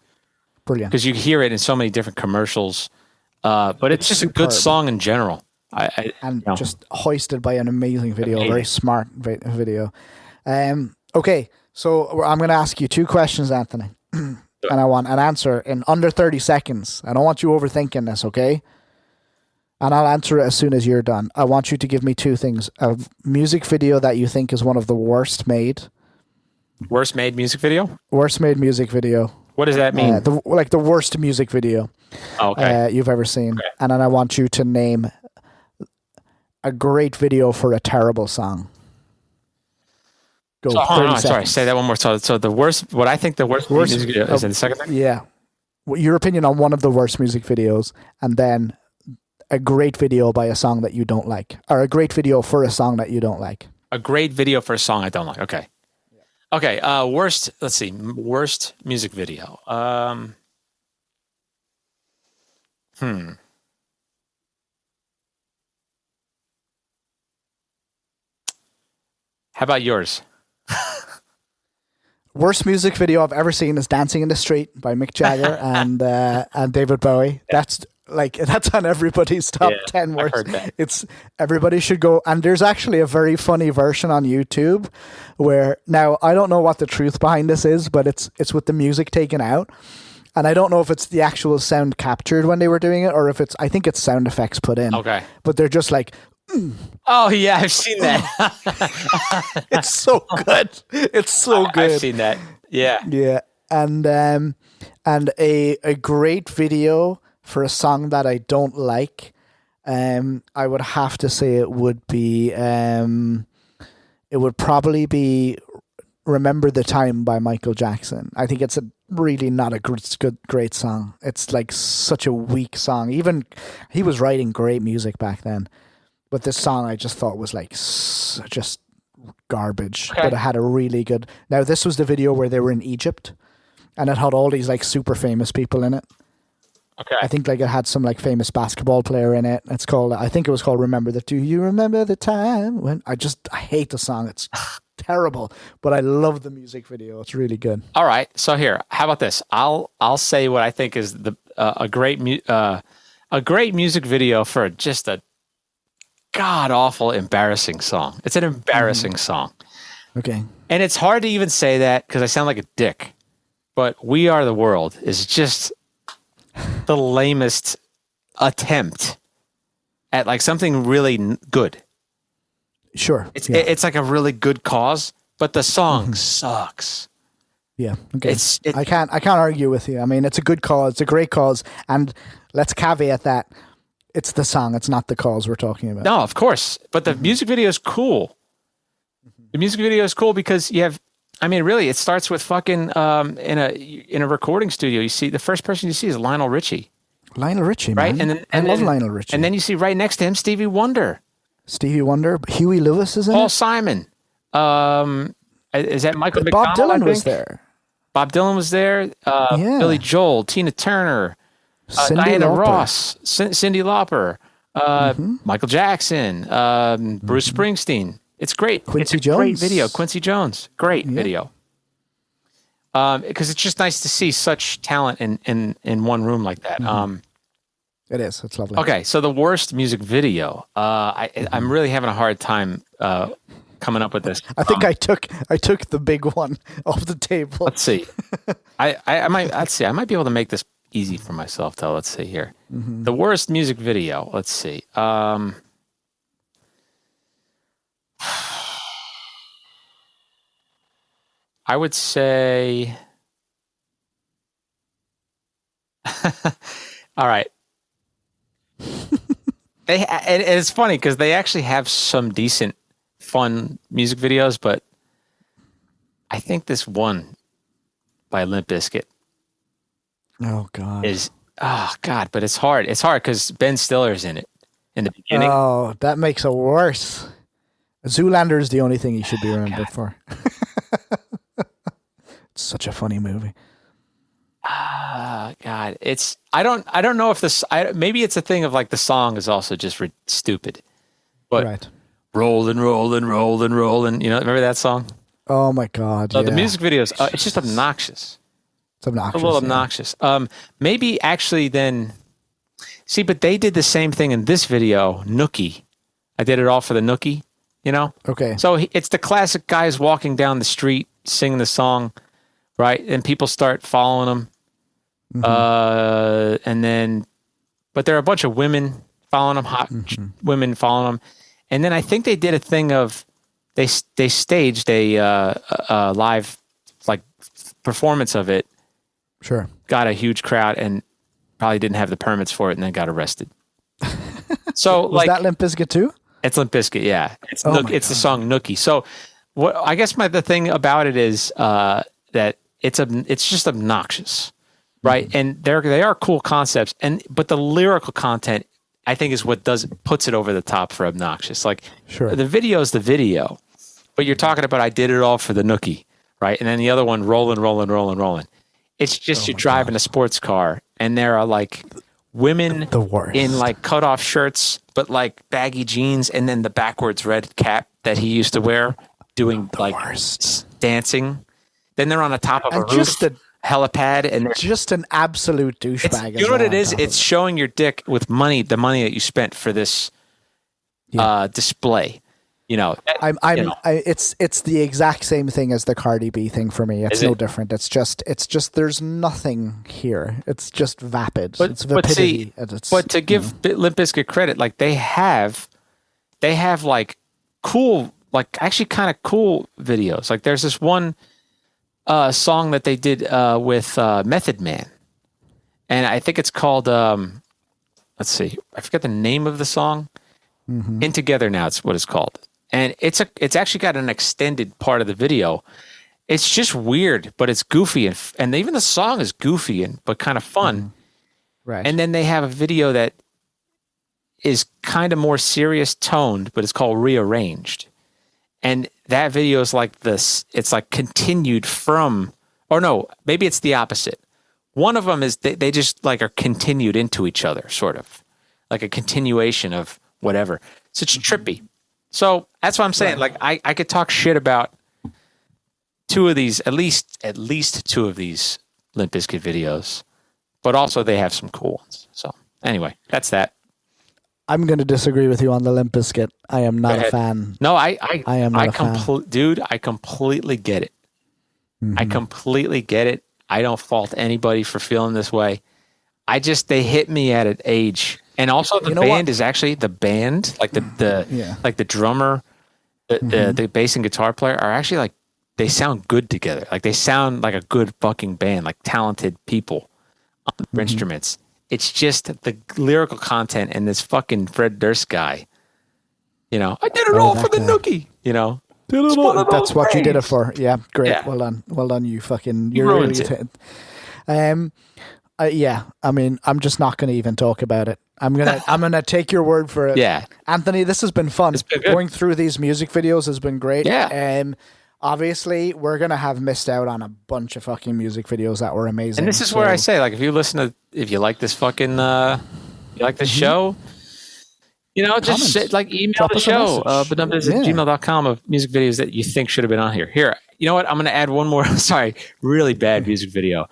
Brilliant, because you hear it in so many different commercials. But it's just superb. A good song in general. Just hoisted by an amazing video, very smart video. Okay, so I'm going to ask you two questions, Anthony, and I want an answer in under 30 seconds. I don't want you overthinking this, okay? And I'll answer it as soon as you're done. I want you to give me two things. A music video that you think is one of the worst made. Worst made music video? Worst made music video. What does that mean? The worst music video you've ever seen. Okay. And then I want you to name a great video for a terrible song. Go. Sorry. Say that one more. So the worst. What I think the worst music video is in the second thing. Yeah. Your opinion on one of the worst music videos, and then a great video by a song that you don't like, or a great video for a song that you don't like. A great video for a song I don't like. Okay. Yeah. Okay. Worst. Let's see. Worst music video. How about yours? Worst music video I've ever seen is "Dancing in the Street" by Mick Jagger and David Bowie. That's on everybody's top 10 worst. I've heard that. It's everybody should go. And there's actually a very funny version on YouTube where, now I don't know what the truth behind this is, but it's with the music taken out. And I don't know if it's the actual sound captured when they were doing it, or if I think it's sound effects put in. Okay. But they're just like, oh yeah, I've seen that. It's so good. It's so good. I've seen that. Yeah. Yeah. And a great video for a song that I don't like, I would have to say it would probably be "Remember the Time" by Michael Jackson. I think it's really not a great song. It's like such a weak song. Even he was writing great music back then, but this song I just thought was like just garbage. Okay. But it had a really good. Now this was the video where they were in Egypt, and it had all these like super famous people in it. Okay. I think like it had some like famous basketball player in it. I think it was called "Do You Remember the Time When?" I hate the song. It's terrible, but I love the music video. It's really good. All right. So here, how about this? I'll say what I think is a great music video for just a god awful embarrassing song. It's an embarrassing song. Okay. And it's hard to even say that because I sound like a dick. But "We Are the World" is just the lamest attempt at like something really good. Sure. It's like a really good cause, but the song sucks. Yeah. Okay. I can't argue with you. I mean, it's a good cause. It's a great cause. And let's caveat that it's the song. It's not the cause we're talking about. No, of course. But the music video is cool. The music video is cool because you have, I mean, really, it starts with fucking in a recording studio. You see the first person you see is Lionel Richie. Lionel Richie, right? Man. I love Lionel Richie. And then you see right next to him Stevie Wonder. Huey Lewis is in Paul it. Simon. Is that Michael McDonald? Bob Dylan was there. Bob Dylan was there. Billy Joel, Tina Turner, Diana Ross, Cyndi Lauper, Michael Jackson, Bruce Springsteen. It's great. Quincy Jones. Great video. Quincy Jones. Great video. Because it's just nice to see such talent in one room like that. It is. It's lovely. Okay, so the worst music video. I'm really having a hard time coming up with this. I think I took the big one off the table. Let's see. I might be able to make this easy for myself though. Let's see here. The worst music video. Let's see. I would say. All right. And it's funny because they actually have some decent, fun music videos, but I think this one by Limp Bizkit. Oh God. But it's hard. It's hard because Ben Stiller's in it in the beginning. Oh, that makes it worse. Zoolander is the only thing he should be remembered for. It's such a funny movie. God, I don't know if this. Maybe it's a thing of like the song is also just stupid, but right. Rollin'. You know, remember that song? Oh my God! The music videos, it's just obnoxious. It's obnoxious. A little obnoxious. Maybe actually then. See, but they did the same thing in this video, Nookie. I did it all for the Nookie. You know. Okay. So it's the classic guys walking down the street singing the song, right? And people start following them. And then, but there are a bunch of women following them, hot women following them. And then I think they did a thing of they staged a live like performance of it, Sure. got a huge crowd and probably didn't have the permits for it and then got arrested. So was that Limp Bizkit too? It's Limp Bizkit, yeah. It's the song Nookie. So what I guess the thing about it is that it's just obnoxious, right? And they are cool concepts, but the lyrical content I think is what puts it over the top for obnoxious. Like the video is the video, but you're talking about I did it all for the Nookie, right? And then the other one rolling. It's just you're driving a sports car and there are like women in like cut off shirts, but like baggy jeans, and then the backwards red cap that he used to wear doing dancing. Then they're on the top of a roof, helipad, and just an absolute douchebag. You know what it is? It's showing your dick with the money that you spent for this display. You know, it's the exact same thing as the Cardi B thing for me. It's no different. It's just there's nothing here. It's just vapid. It's vapidity. But to give Limp Bizkit credit, like they have like cool, like actually kind of cool videos. Like there's this one song that they did with Method Man, and I think it's called let's see, I forget the name of the song. In Together Now, it's what it's called. And it's actually got an extended part of the video. It's just weird, but it's goofy, and even the song is goofy but kind of fun. Right. And then they have a video that is kind of more serious toned, but it's called Rearranged. And that video is like this. It's like continued from, or no, maybe it's the opposite. One of them is they just like are continued into each other, sort of like a continuation of whatever. So it's trippy. So that's what I'm saying. Like I could talk shit about two of these, at least two of these Limp Bizkit videos, but also they have some cool ones. So anyway, that's that. I'm going to disagree with you on the Limp Bizkit. I am not a fan. No, I am not a fan. Dude, I completely get it. I completely get it. I don't fault anybody for feeling this way. They hit me at an age. And also the band is actually the band, like like the drummer, the bass and guitar player are actually like, they sound good together. Like they sound like a good fucking band, like talented people on their instruments. It's just the lyrical content and this fucking Fred Durst guy, you know, I did it all for the Nookie, you know. That's what you did it for. Yeah. Great. Yeah. Well done. You fucking, you're really, yeah. I mean, I'm just not going to even talk about it. I'm gonna take your word for it. Yeah, Anthony, this has been fun. Going through these music videos has been great. Yeah. Obviously, we're gonna have missed out on a bunch of fucking music videos that were amazing. And this is where I say, like, if you like this fucking, you like this show, you know, just email Drop the show, budumbiz@gmail.com of music videos that you think should have been on here. Here, you know what? I'm gonna add one more. Sorry, really bad music video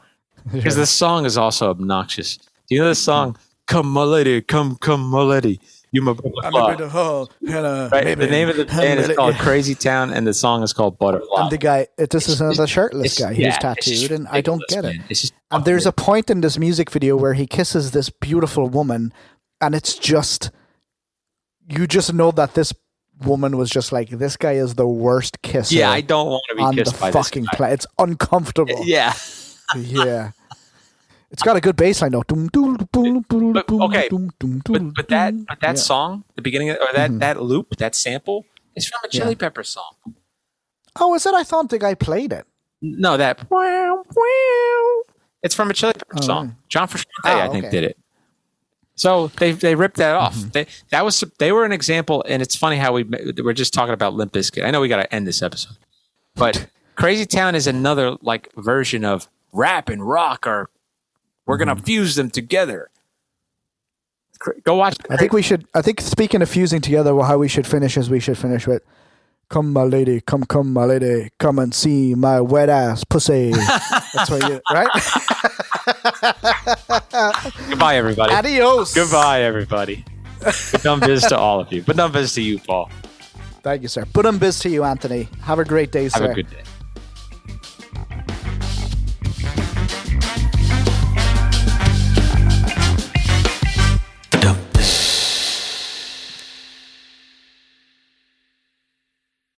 because this song is also obnoxious. Do you know this song? Come, my lady, come, my lady. You my butterfly. Right? The name of the band is called Crazy Town, and the song is called Butterfly. And the guy, this is another shirtless guy who's tattooed, and I don't get it. And there's a point in this music video where he kisses this beautiful woman, and it's just, you just know that this woman was just like, this guy is the worst kisser. Yeah, I don't want to be kissed by this guy. It's uncomfortable. Yeah. Yeah. It's got a good bass line though. But that song, the beginning of, or that loop, that sample, is from a Chili Peppers song. Oh, is it? I thought the guy played it. No, it's from a Chili Peppers song. John Frusciante, I think, did it. So they ripped that off. They were an example, and it's funny how we're just talking about Limp Bizkit. I know we got to end this episode, but Crazy Town is another like version of rap and rock are. We're going to fuse them together. Go watch. I think speaking of fusing together, how we should finish is we should finish with, come my lady, come my lady, come and see my wet ass pussy. That's what you, right? Goodbye, everybody. Adios. Goodbye, everybody. Budum biz to all of you. Budum biz to you, Paul. Thank you, sir. Budum biz to you, Anthony. Have a great day, sir. Have a good day.